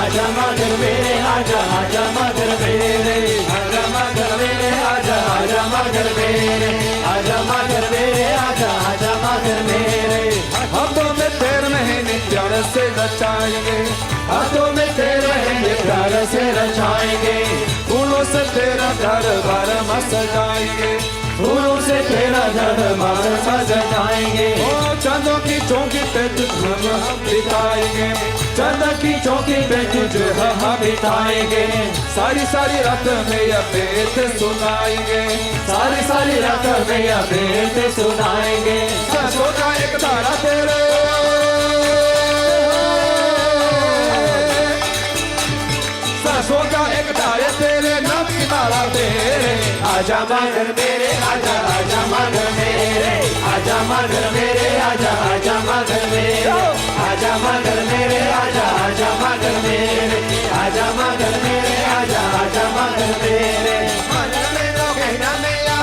आजा माँ घर मेरे आजा आजा माँ घर मेरे आजा माँ घर मेरे आजा आजा माँ घर मेरे आजा माँ घर मेरे आजा आजा माँ घर मेरे हाथों में तेरे महीने प्यार से रचाएंगे हाथों में तेरे महीने प्यार से रचाएंगे फूलों से तेरा घर बार सजाएंगे फूलों से तेरा घर बार सजाएंगे ओ चांदों की चौकी पे तुझे हम बिताएंगे चंदा की चौकी पे तुझे हम बिताएंगे सारी सारी रात में या बेत सुनाएंगे सारी सारी रात में या बेत सुनाएंगे सांसों का एक तारा तेरे सांसों का एक तारे तेरे नाम की माला तेरे आजा माँ घर मेरे आजा आजा माँ घर मेरे आजा माँ घर मेरे आजा आजा माँ घर मेरे आजा माँ घर मेरे आजा आजा माँ घर मेरे आजा माँ घर मेरे आजा आजा माँ घर मेरे माँ घर मेरा कहना मैया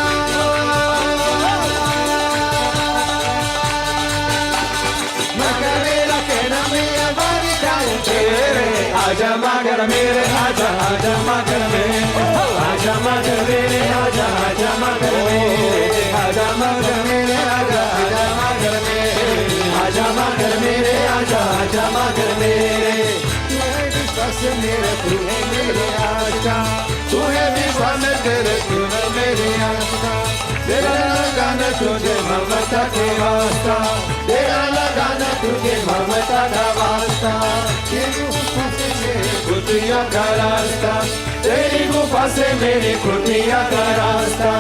माँ घर मेरा कहना मैया बारी जाऊँ तेरे आजा माँ घर मेरे आजा आजा माँ घर मेरे आजा माँ घर मेरे आजा आजा माँ घर मेरे आजा माँ घर मेरे आजा आजा माँ घर मेरे आजा माँ घर मेरे आजा आजा माँ घर मेरे तू है विश्वास मेरे तू है मेरे आशा तू है विश्वास तेरे तू है मेरी आशा तेरा लगाना तुझे ममता के वास्ता तेरा लगाना तुझे ममता का वास्ता खुटिया का रास्ता तेरी गुफा से मेरी खुटिया का रास्ता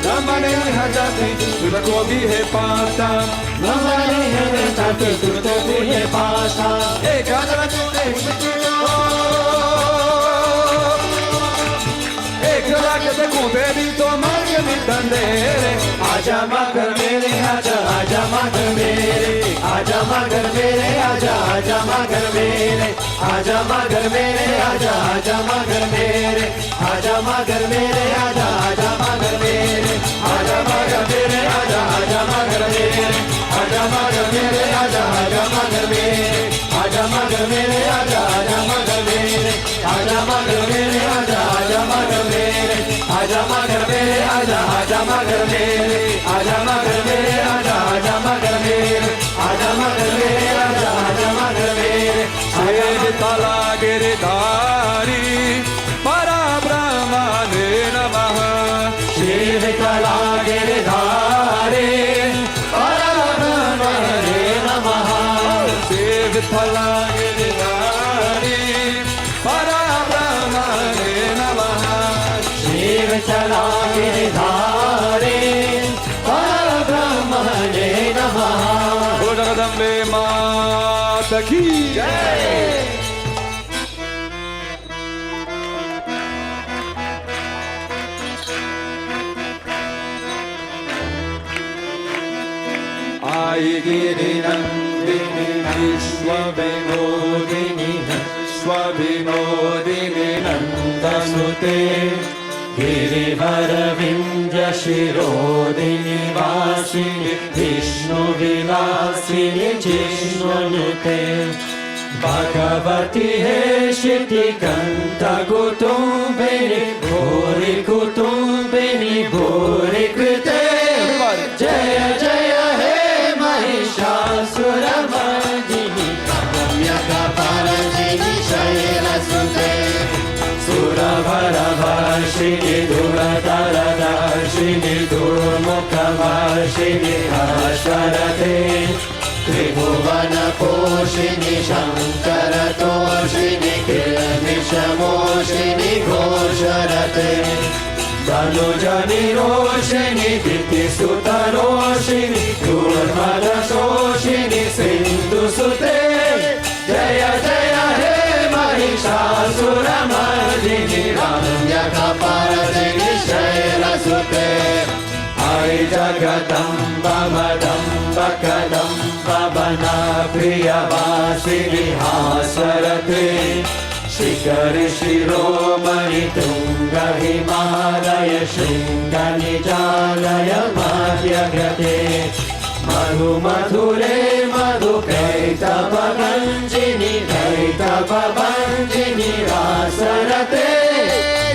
लंबा नहीं है जाती तुझको भी है पाता लंबा नहीं है जाती तुझको भी है पाता एक आदरा तूने एक लाख देखूं बेबी तो मांग भी तंदे आजा माँ घर मेरे आजा आजा माँ घर मेरे आजा माँ घर मेरे आजा आजा माँ घर मेरे आजा माँ घर मेरे आजा आजा माँ घर मेरे आजा माँ घर मेरे आजा आजा माँ घर मेरे आजा माँ घर मेरे आजा आजा माँ घर मेरे आजा माँ घर मेरे आजा आजा माँ घर मेरे आजा माँ घर मेरे आजा आजा माँ घर मेरे आजा माँ घर मेरे आजा आजा माँ घर मेरे आजा माँ घर मेरे आजा आजा माँ घर मेरे आजा माँ घर मेरे आजा आजा माँ घर मेरे आजा माँ घर मेरे आजा आजा माँ घर मेरे शेर तला गिरधारी परा ब्रह्मणे नमः शेर तला गिरधारी परा ब्रह्मणे नमः शेर तला गिरधारी परा ब्रह्मणे नमः शिव चला गिरधारी परब्रह्मणे नमः जगदम्बे मात की जय। Jai Girinandini Vishwavinodini Swavinodini Nandanute Girivaravinja Shirodini Vasini Vishnu Vilasini Jishnunute Bhagavati Heshiti Kanta Kutumbini Bhuri Kutumbini Bhuri Krite Jaya Jaya He Mahishasuramardini Kamyakaparadini Shailasute Suravaravarshini Duradaradashini Durmukhavarshini Asharate Tribhuvana Poshini Shankara Toshini Kilamishamoshini Gosharate Danujani Roshini Diti Sutta Roshini Durmada Shoshini Sindhu Sute Jaya Jaya He Mahishasuramardini Ramyakaparadini Shailasute Ai Jagadamba Madamba Kadamba Bana Priyavasini Hasarate Shikari Shiromani Tunga Himalaya Shringa Nijalaya Madhyagate Madhu Madhure Madhu Kaitava Ganjini Kaitava Banjini Rasarate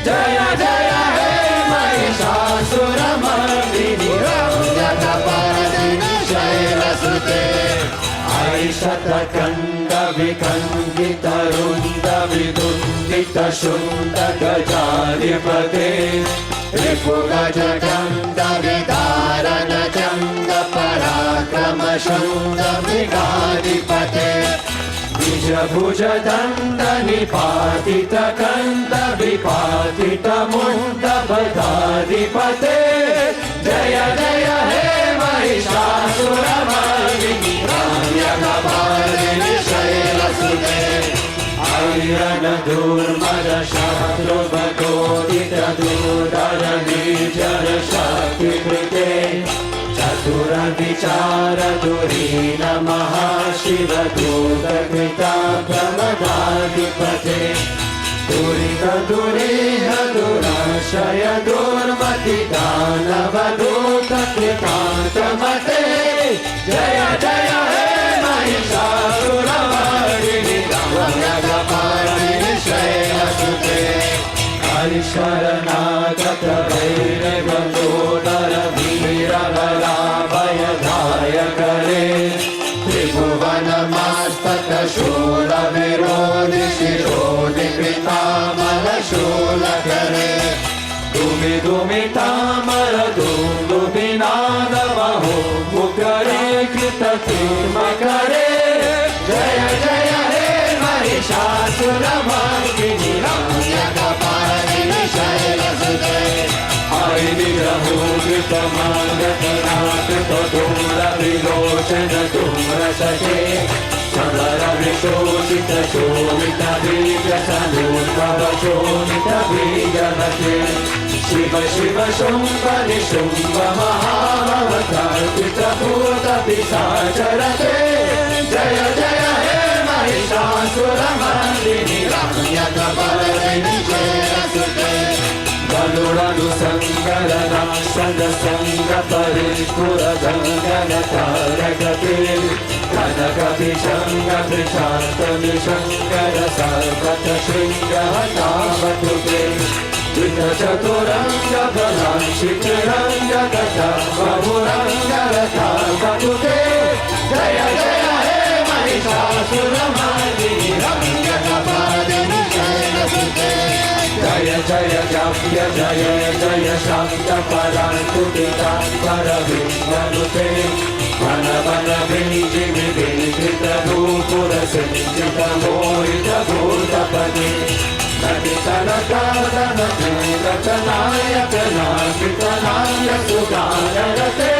Jaya Jaya He Mahishasuramardini Ramyakaparadini Shailasute Aishata Kanda Vikandita Runda Vidundita Shunda Gajaripate Ripugaja Kanda Vidarana Chanda Parakrama Shunda Vigadipate Vijabhuja Danda Nipatita Kanda Vipatita Munda Badharipate Jaya Jaya He Mahishasuramardini Ramyakaparadini Shailasute Ayrana Durmada Shatru Bhagodita Dudara Nijara Shakti Krite Chatura Vichara Durina Mahashiva Duta Krita Pramadadipate Durita Duriha Durashaya Durmati Danava Duta Kritantamate Jaya Jaya He Mahishasuramardini Ramyakaparadini Shailasute Arisharanagata Vaire Bandodara Veera Valavaya Dhaya Kare Tribhuvana Mastaka Shula Virodi Shirodi Kritamala Shula Kare Dumi Dumi Tamara Dundu Binada Maho Mukare Krita Tirma Kare Jaya Jaya He Mahishasuramardini Ramyakaparadini Shailasute Ai Nijahu Krita Mangatana Krita Tumra Vilochana Tumra Sate Chandara Vishoshita Shomita Bija Sanutava Shomita Bija Vate Shiva Shiva Shumba Nishumba Mahavavatar Krita Bhuta Pisacharate Jaya Jaya He Mahishasuramardini Ramyakaparadini Shailasute Baluradu Sangara Nashanda Sangha Paripura Jangana Tarakate Kanaka Vishanga Vishanta Vishangara Sarvata Shringa Hatavatuke Vita Chaturanga Balanshikiranga Gata Vavuranga Ratavatuke Jaya Jaya He Mahishasuramardini Ramyakaparadini Shailasute Jaya Jaya Jaya Jaya Jaya Shanta Parantutita Paravindanute Vana Vana Vinji Vikrita Dhupura Sinjita Morita Bhutapati Natita Natata Natita Naya Kanakita Naya Sudana Rate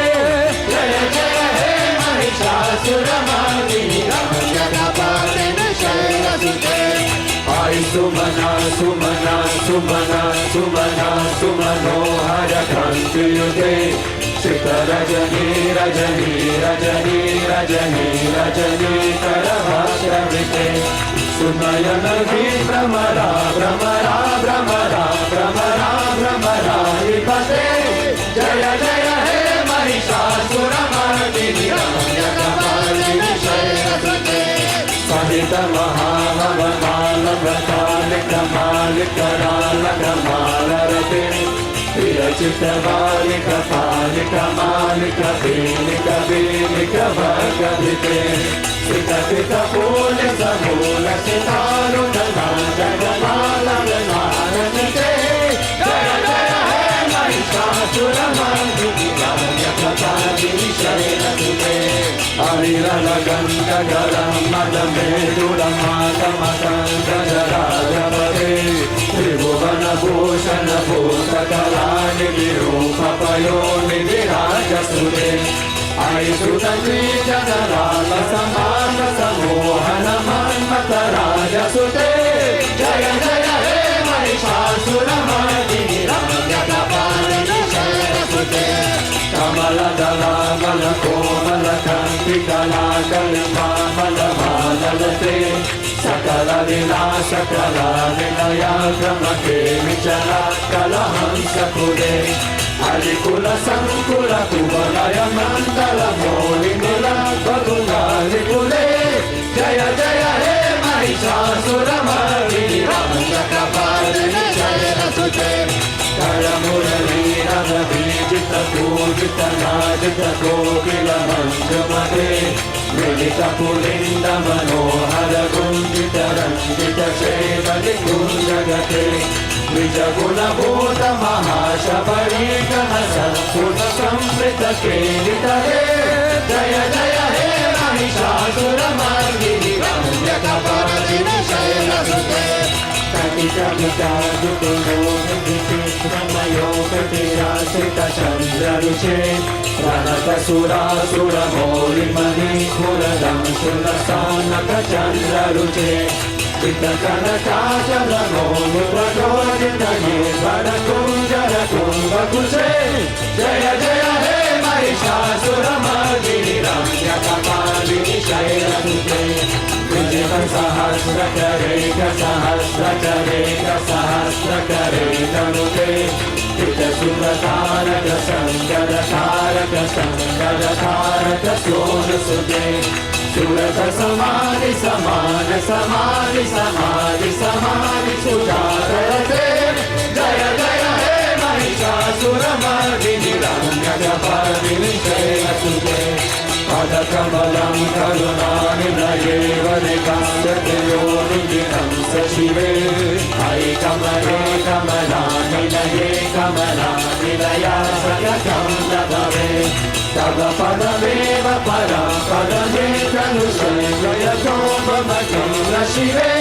Jaya Jaya He Mahishasuramardini Ramyakaparadini Shailasute Ai Sumana Sumana Sumana Sumana Sumano Hara Kanti Yude Shita Rajani Rajani Rajani Rajni Rajni करभाषविते सुनयन भी भ्रमरा भ्रमरा भ्रमरा भ्रमरा भ्रमरा विपते जय जय हे महिषासुरमर्दिनी रम्यकपालिनी शैलसुते सहित महावमानवतालिकमालिकरालकमालरते प्रियचितबालिकपालिकमालिकबीलिकबीलिकभगविते सितपितपूर्णसमूलसितारुणनाजगमालगनारनिते जय जय हे महिषासुरमर्दिनी रम्यकपालिनी शैलसुते हरिरलगङ्गगलं मदमेदुरमागमकन्दजराजपदे त्रिभुवनभूषणभूतकलानिधिरूपपयोनिधिराजसुते अयिसुतद्विजनलालसमानसमोहनमन्मथराजसुते जय जय हे महिषासुरमर्दिनी रम्यकपालिनी शैलसुते कमलदलामलकोमलकान्तिकलाकलिमामलमाललते सकलविलासकलानिलयाक्रमके विचला कलहंसकुले हरिकुलसङ्कुलकुवलयमण्डलमौलिनिलबगुलालिकुले जय जय हे महिषासुरमर्दिनी रम्यकपालिनी शैलसुते करमुरलीरभीजितपूजितनाजितकोकिलमञ्जुमते मिलितपुलिन्दमनोहरगुञ्जितरञ्जितशेवलिकुञ्जगते द्विजगुणभूतमहाशबरीकनसंस्कृतसंवृतकेलितरे जय जय हे महिषासुरमर्दिनी रम्यकपालिनी शैलसुते कटिकपिताजुतुलोकविचित्रमयोगतिराश्रितचन्द्ररुचे प्रणतसुरासुरमौलिमणिकुलदं सुलसानकचन्द्ररुचे चित्तकनकाचलमौलिप्रचोदितये वरकुञ्जरकुम्भकुचे जय जय हे महिषासुरमर्दिनी रम्यकपालिनी शैलसुते सहस्रकरेकसहस्रकरेकसहस्रकरे तनुते चितसुरतारकसङ्करतारकसङ्करतारक सोऽसुते सुरतसमाधि समाधि समाधि समाधि समाधि सुजातरते जय जय हे महिषासुरमर्दिनी रम्यकपालिनी शैलसुते पदकमलं करुणानिलये वनिकास्यते योनिगिनं स शिवे अयि कमले कमलानिलये कमलानिलया सगतं लभवे तव पदमेव परं पदमे तनुशयतो मम किं शिवे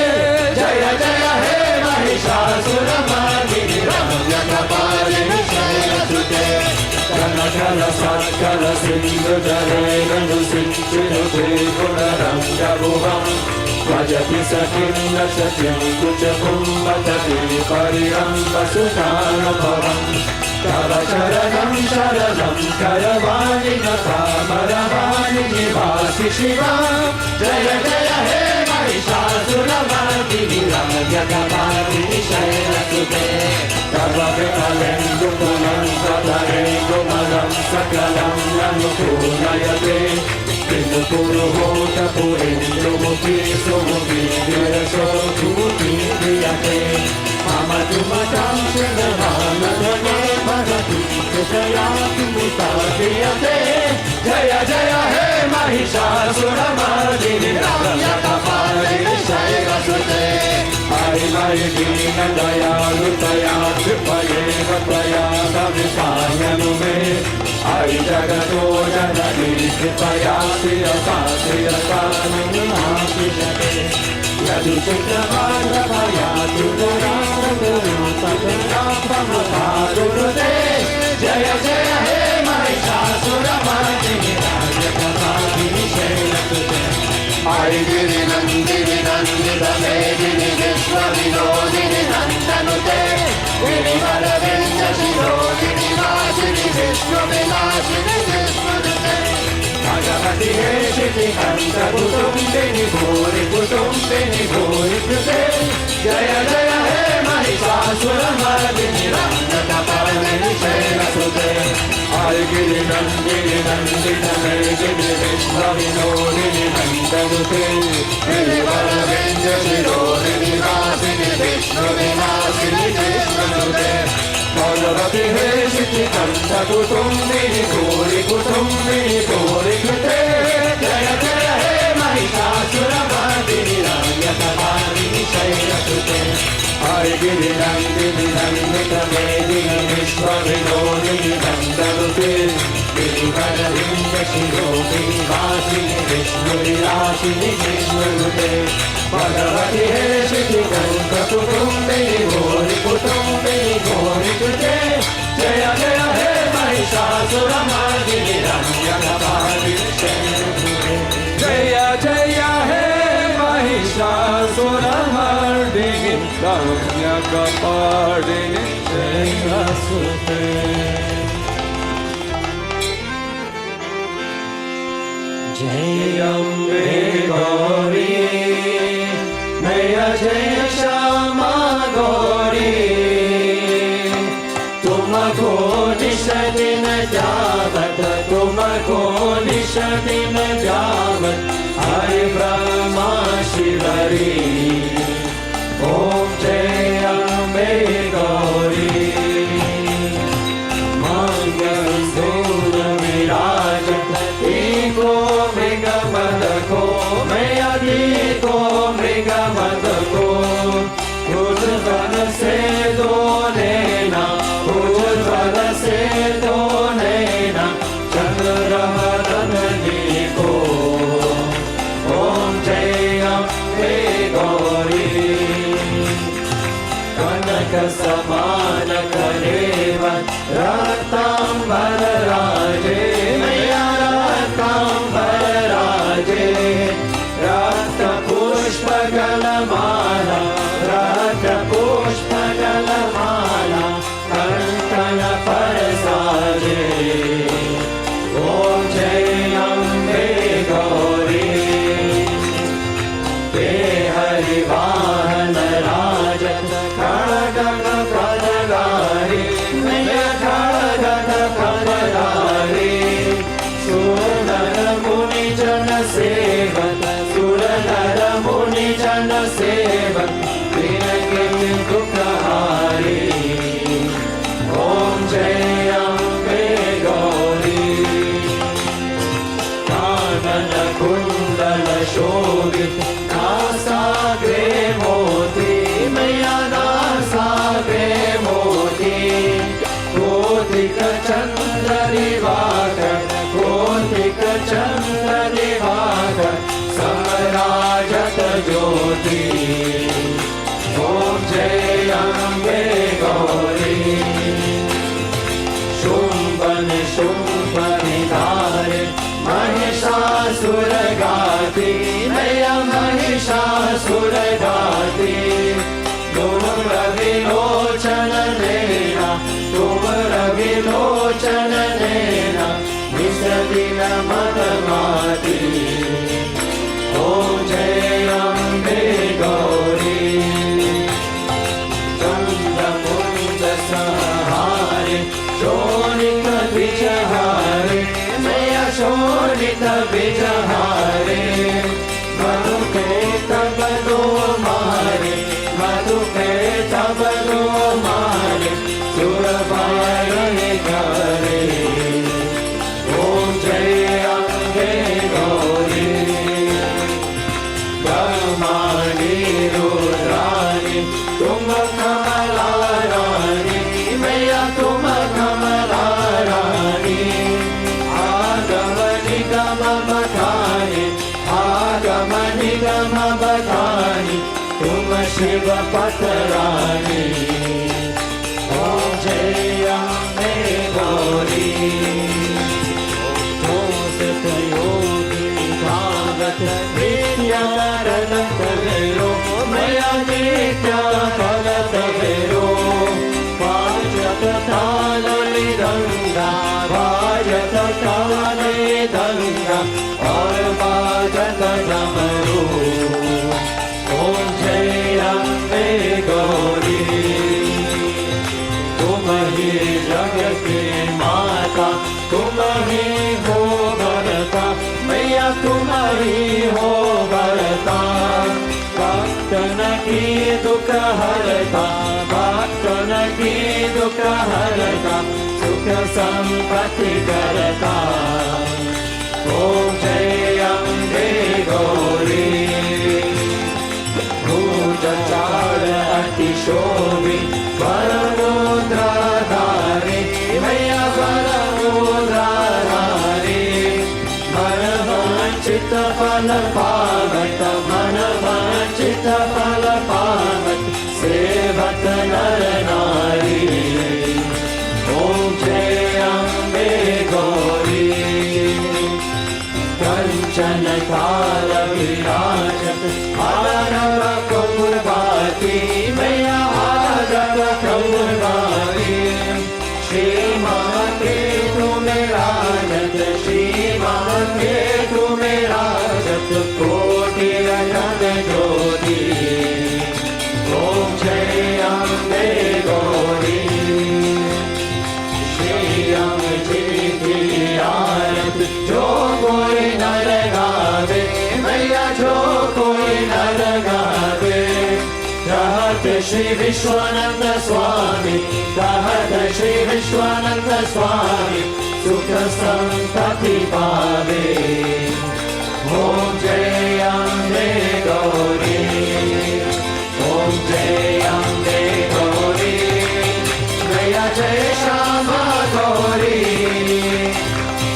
जय जय हे महिषासुरमर्दिनी रम्यकपालिनी शैलसुते कनकलसत्कलसिन्धुजलेरनुसिञ्चिनुते पुनरङ्गभुवं भजति सखिं न सखिं कुचकुम्भतति परिरम्भसुखानुभवम् तव चरणं शरणं करवाणि नतामरवाणि निवासि शिवा जय जय हे महिषासुरमर्दिनी रम्यकपालिनी शैलसुते तव विमलेन्दुपुलन्दधरेन्दुमलं सकलं ननुपूर्णयते किमुपुरुहूतपुरेन्दुमुखी सुमुखी विरसोऽधुमुखी क्रियते मम तुमतं शिवमानधने भगति कृपयातिमुता क्रियते जय जय हे महिषासुरमर्दिनी रम्यकपालिनी शैलसुते हरि मयि दीनदयालुतया कृपयेव त्वया कवितायनु मे हरि जगतो जननी कृपया श्रियसा श्रियसा नुनाशिषते यदि चित्रमार्गमया तुरामगुरुपगुरुते जय जय हे महिषासुरमर्दिनी रम्यकपालिनी शैलसुते हरिगिरि नन्दिनि नन्दितमेदिनि विश्वविनोदिनि नन्दनुते गिरिवरविन्द शिरोदिनि वासिनि विश्वविनाशिनि विश्वनुते भगवति हे Shikanta Kutumbini Bhuri Kutumbini Bhuri Krute Jaya Jaya He Mahishasuramardini Rangakapalini Shairasute Ai Giri Nandini Nandita Giri Vishwa Vinodini Nandagute Giri Varavinja Shirodini Vasini Vishnu Vinasini Vishnute Bhagavati He Shikanta Kutumbini Bhuri Kutumbini Bhuri Krute Jaya Jaya He Mahishasuramardini Rangakapalini Shairasute Ai Giri Nandini Nandita Medini Vishwa Vinodini Nandagute Giri Varavinja Shirodini Vasini Vishnu Vinasini Vishnute Bhagavati He Shikanta Kutumbini Bhuri Kutumbini Bhuri Krute Jaya Jaya He Mahishasuramardini Rangakapalini Shairasute Jaya Jaya He Mahishasuramardini Rangakapalini Shairasute Jai Ambe Gauri Maya Jai Shama Gauri Tumko Nishadin Javat Tumko Nishadin Javat Hari Brahma Shivari Om Jai Ambe Gauri Mangal Sura Virajat Eko Mega Madako Maya Eko Mega Madako Udvana Se Donena Udvana Se Donena Chandravarana Niko Om Jai Ambe Gauri Kanaka Samana Kareva Ratambar Raje Maya Ratambar Raje Rata Pushpa Galamala Rata Pushpa Galamala Kantana Parasaje Om Jai Ambe Gauri Te Hari Vahana Rajat Khadagana Padagari Maya Khadagana Padagari Suradara Muni Jana Sevat Suradara Muni Jana Sevat Vinagiti Dukkahari Om Jai Ambe Gauri Kanana Kundala Shobhit Nasagre Moti Maya Nasagre Moti Kotika Chandra Divakar Kotika Chandra Divakar Samarajat Jyoti Om Jai Ambe Gauri Shumbani Shumbani Dhare Mahishasura-gati Maya Mahishasura-gati Tumra Vilochana Nena Tumra Vilochana Nena Visadina Madamati Om Jai Ambe Gauri Chanda Munda Sahare Shonika Vijahare Maya Shonita Vijahare Madhuke Tabado Mare Madhuke Tabado Mare Surabhaya Gare Om Jai Ambe Gauri Gamani Rudrani Tumma Kamalarani Maya Tumma Kamalarani Agamani Gama Bhakani Agamani Gama Bhakani Tumma Shiva Patarani Om Jai Ambe Gauri Joseph Yogi Bhagat Nitya Karat Vero Maya Nitya Karat Vero Vajat Talali Danga Vajat Talali Danga Aur बाजत डमरू ओम जय अम्बे गौरी तुम ही जग की माता तुम ही हो भरता मैया तुम ही हो भरता भक्तन की दुख हरता भक्तन की दुख हरता सुख संपत्ति करता ओम जय अम्बे गौरी भूज चार अति शोभी वरमुद्राधारी मैया वरमुद्राधारी मन वांछित फल पावत मन वांछित फल पावत सेवत नर नारी ओम जय अम्बे गौरी कंचन थाल विराजत आरग कौरवाती मैया आरग कौरवाती श्री माँ के तुम्हें राजत श्री माँ के तुम्हें राजत कोटि रतन ज्योति ओम जय अम्बे गौरी श्री अम्ब जी की आरत जो कोई नर गावे मैया जो कोई नर गावे कहत श्री विश्वानंद स्वामी कहत श्री विश्वानंद स्वामी सुख संतति पावे ओम जय अम्बे गौरी ओम जय अम्बे गौरी मैया जय श्यामा गौरी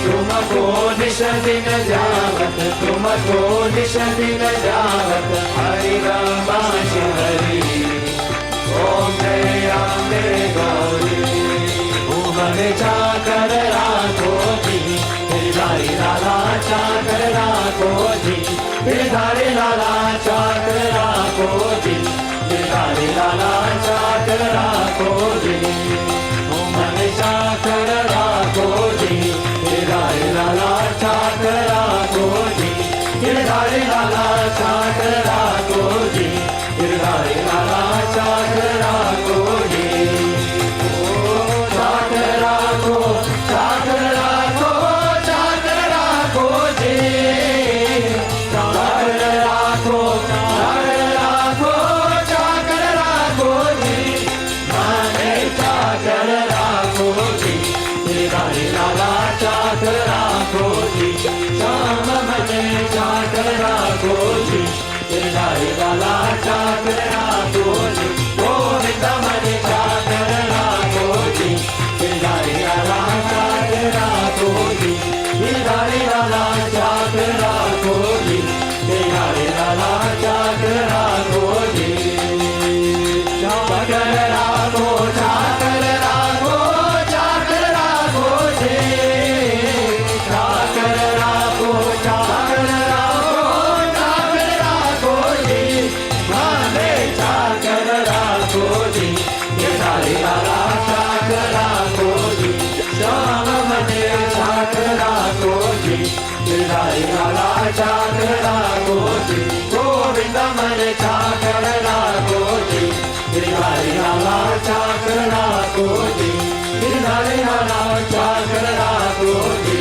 तुमको निश दिन जावत तुमको निश दिन जावत हरि रामा हरि ओम जय अम्बे गौरी भुवन जाकर राखो जी गिरधारी लाला चाकर राखो जी गिरधारी लाला चाकर राखो जी गिरधारी लाला चाकर राखो जी भुवन जाकर राखो जी गिरधारी लाला चाकर राखो जी गिरधारी लाला चाकर राखो जी गिरधारी लाला चाकर राखो जी चाकर राखो चाकर राखो चाकर राखो जी चाकर राखो चाकर राखो चाकर राखो जी माने चाकर राखो जी गिरधारी लाला चाकर राखो जी श्याम मने चाकर राखो जी गिरधारी लाला चाकर राखो जी गोविंद मने चाकर राखो जी गिरधारी लाला चाकर राखो जी गिरधारी लाला चाकर राखो जी गिरधारी लाला चाकर राखो जी चाकर राखो चाकर राखो चाकर राखो जी चाकर राखो चाकर राखो चाकर राखो जी माने चाकर राखो जी गिरधारी लाला चाकर राखो जी श्याम मने चाकर राखो जी गिरधारी लाला चाकर राखो जी गोविंद मने चाकर राखो जी गिरधारी लाला चाकर राखो जी गिरधारी लाला चाकर राखो जी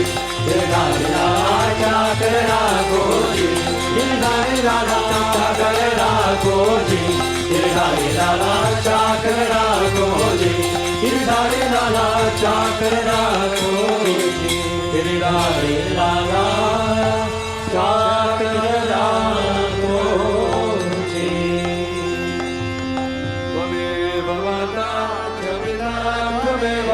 गिरधारी लाला चाकर राखो जी गिरधारी लाला चाकर राखो जी गिरधारी लाला चाकर राखो जी गिरधारी लाला चाकर राखो जी गिरधारी लाला चाकर राखो जी त्वमेव माता त्वमेव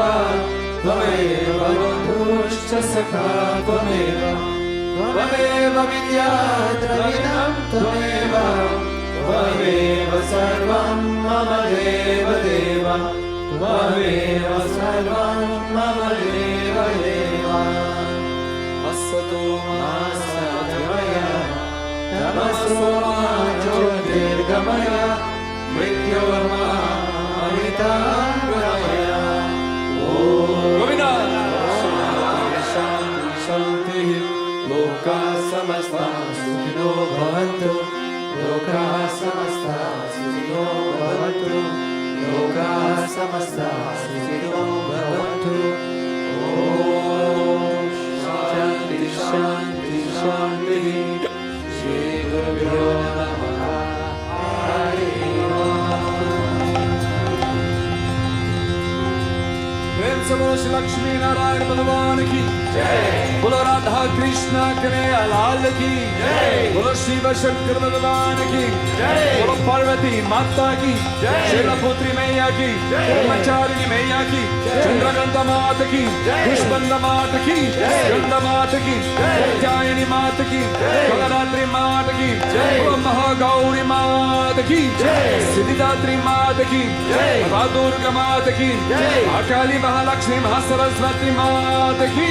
त्वमेव बन्धुश्च सखा त्वमेव त्वमेव विद्या द्रविणं त्वमेव त्वमेव सर्वं मम देव देव त्वमेव सर्वं मम देव देव असतो मा सद्गमय तमसो मा ज्योतिर्गमय मृत्योर्मा अमृताङ्गमय ॐ शान्ति शान्तिः लोक लोकाः समस्ताः सुखिनो भवन्तु लोकाः समस्ताः सुखिनो भवन्तु लोकाः समस्ताः सुखिनो भवन्तु ॐ शान्ति शान्ति शान्तिः श्री गुरुभ्यो नमः हरि ओम प्रेम से बोलो श्री लक्ष्मी नारायण भगवान की जय बोलो राधा कृष्ण कन्हैया लाल की जय बोलो शिव शंकर भगवान की जय बोलो पार्वती माता की जय शैलपुत्री मैया की ब्रह्मचारिणी मैया की चंद्रकांता माता की पुष्पंदा माता की गंगा माता की कात्यायनी माता की नवरात्रि माता की बोलो महागौरी माता की सिद्धिदात्री माता की माता दुर्गा माता की अकाली महालक्ष्मी महासरस्वती माता की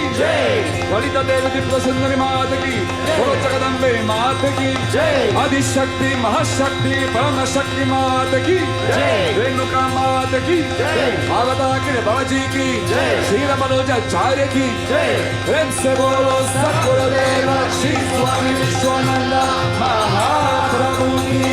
ललिता देवी त्रिपुरा सुंदरी माता की बोलो जगदम्बे माता की आदिशक्ति महाशक्ति परम शक्ति माता की रेणुका माता की अवतार बाबाजी की श्री मनोजाचार्य की प्रेम से बोलो सद्गुरुदेव श्री स्वामी विश्वानंद महाप्रभु की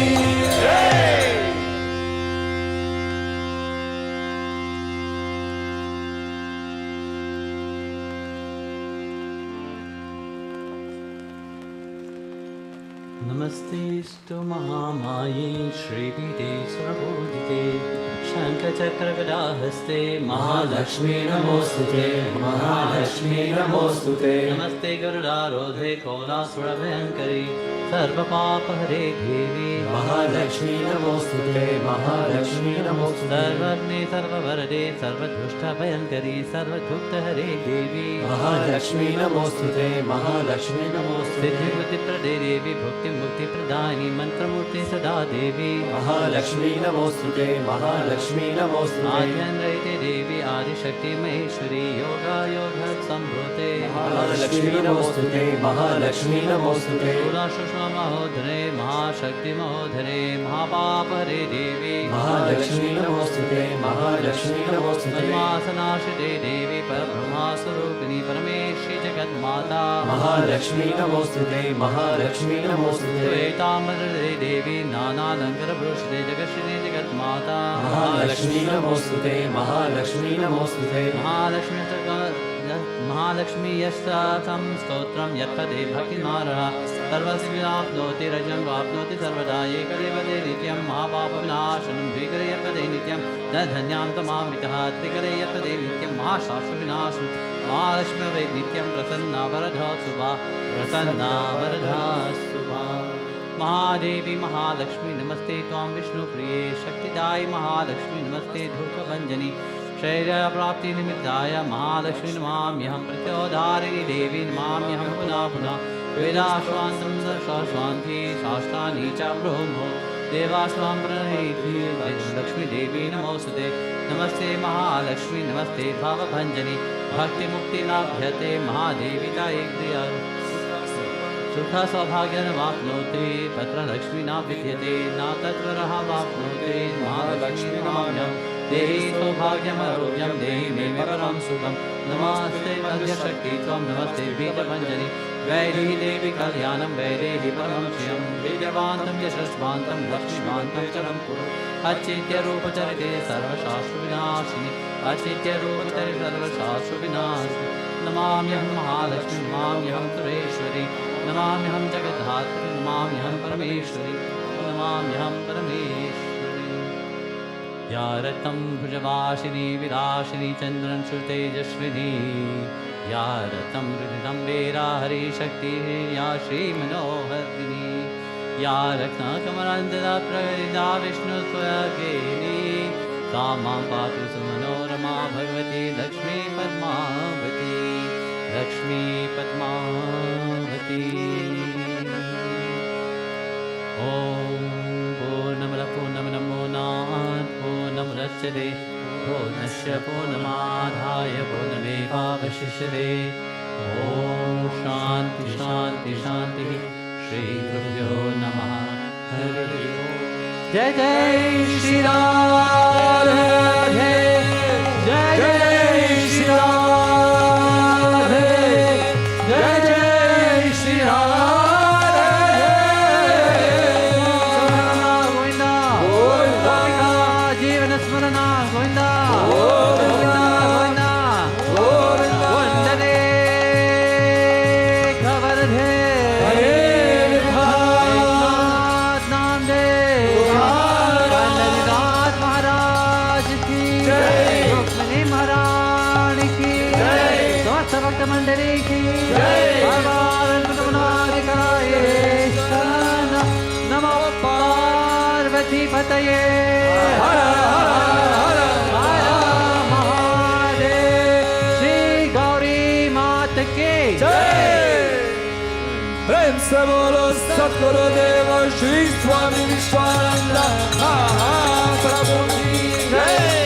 नमस्तेस्तु महामाये श्रीपीठे सुरपूजिते शङ्खचक्रगदाहस्ते महालक्ष्मी नमोस्तुते महालक्ष्मी नमोस्तुते नमस्ते गरुडारोधे कोलासुरभयङ्करी सर्वपापहरे देवी महालक्ष्मी नमोस्तुते महालक्ष्मी नमोस्तुते सर्वज्ञे सर्ववरदे सर्वदुष्टभयङ्करी सर्वदुःखहरे देवी महालक्ष्मी नमोस्तुते महालक्ष्मी नमोस्तुते सिद्धिबुद्धिप्रदे देवी भुक्तिमुक्तिप्रदायिनी मन्त्रमूर्ति सदा देवी महालक्ष्मी नमोस्तुते महालक्ष्मी नमोस्तुते आद्यन्द्रैते देवी आदिशक्ति महेश्वरी योगायोग सम्भूते महालक्ष्मी नमोस्तुते महालक्ष्मी नमोस्तुते महोधरे महाशक्ति महोधरे महापापहरे देवी महालक्ष्मी नमोस्तुते महालक्ष्मी नमोस्तुते ब्रह्मासनाशिते देवी परब्रह्मास्वरूपिणी परमेश्वरी जगन्माता महालक्ष्मी नमोस्तुते महालक्ष्मी नमोस्तुते श्वेताम्बरे देवी नानालङ्कारभूषिते जगश्री जगन्माता महालक्ष्मी नमोस्तुते महालक्ष्मी नमोस्तुते महालक्ष्मी यस्तं स्तोत्रं यत्पदे भक्तिमार्गः सर्वसिद्धिराप्नोति रजं वाप्नोति सर्वदा एकदेवते नित्यं महापापविनाशनं द्विकरे यत्पदे नित्यं धन्यां तमामितः त्रिकरे यत्पदे नित्यं महाशास्त्रविनाशनं महालक्ष्मी वै नित्यं प्रसन्ना वरदा शुभा प्रसन्ना वरदा शुभा महादेवी महालक्ष्मी नमस्ते त्वां विष्णुप्रिये शक्तिदायि महालक्ष्मी नमस्ते धूपभञ्जनी शैर्यप्राप्तिनिमित्ताय महालक्ष्मी नमाम्यहं प्रत्योधारिणी देवी नमाम्यहं पुनः पुनः वेदाश्वान्तं शाश्वान्ति शास्त्राणि च ब्रह्मो देवाश्वां प्रणीति लक्ष्मीदेवी नमोस्तुते नमस्ते महालक्ष्मी नमस्ते भावभञ्जनी भक्तिमुक्तिलाभ्यते महादेवी तायक्रिया सुखसौभाग्यमवाप्नोति तत्र लक्ष्मी न विद्यते न तत्त्वरः वाप्नोति महालक्ष्मी नमाम्यहं देहि सौभाग्यमरोग्यं देहि मे परं सुखं नमस्ते मध्यशक्ति त्वं नमस्ते बीजभञ्जनी वैदेहि देवी कल्याणं वैदेहि परमं श्रियं बीजवान्तं यशस्वान्तं लक्ष्मीवान्तं चरं कुरु अचिन्त्यरूपचरिते सर्वशास्त्रविनाशिनि अचिन्त्यरूपचरिते सर्वशास्त्रविनाशिनि नमाम्यहं महालक्ष्मी नमाम्यहं सुरेश्वरी नमाम्यहं जगद्धात्री नमाम्यहं परमेश्वरी नमाम्यहं परमेश्वरी या रतं भुजवासिनी विलासिनी चन्द्रं सुतेजस्विनी या रतं हृदिदम्बेरा हरिशक्तिः या श्रीमनोहरिणी या रत्नकमलान्तदा प्रगदिता विष्णुस्वगेनी सा मां पातु सुमनोरमा भगवती लक्ष्मी पद्मावती लक्ष्मी पद्मावती ॐ पूर्णमदः पूर्णमिदं पूर्णमुदच्यते पूर्णस्य पूर्णमादाय पूर्णमेवावशिष्यते ॐ शान्ति शान्ति शान्तिः श्रीगुरुभ्यो नमः हरिः ओम् जय जय श्री राधे जय जय श्री राधे जय जय श्री राधे गणाधिपतये हर हर हर हर महादेव श्री गौरी मात की जय। प्रेम से बोलो सद्गुरुदेव श्री स्वामी विश्वानंद महाप्रभु की जय।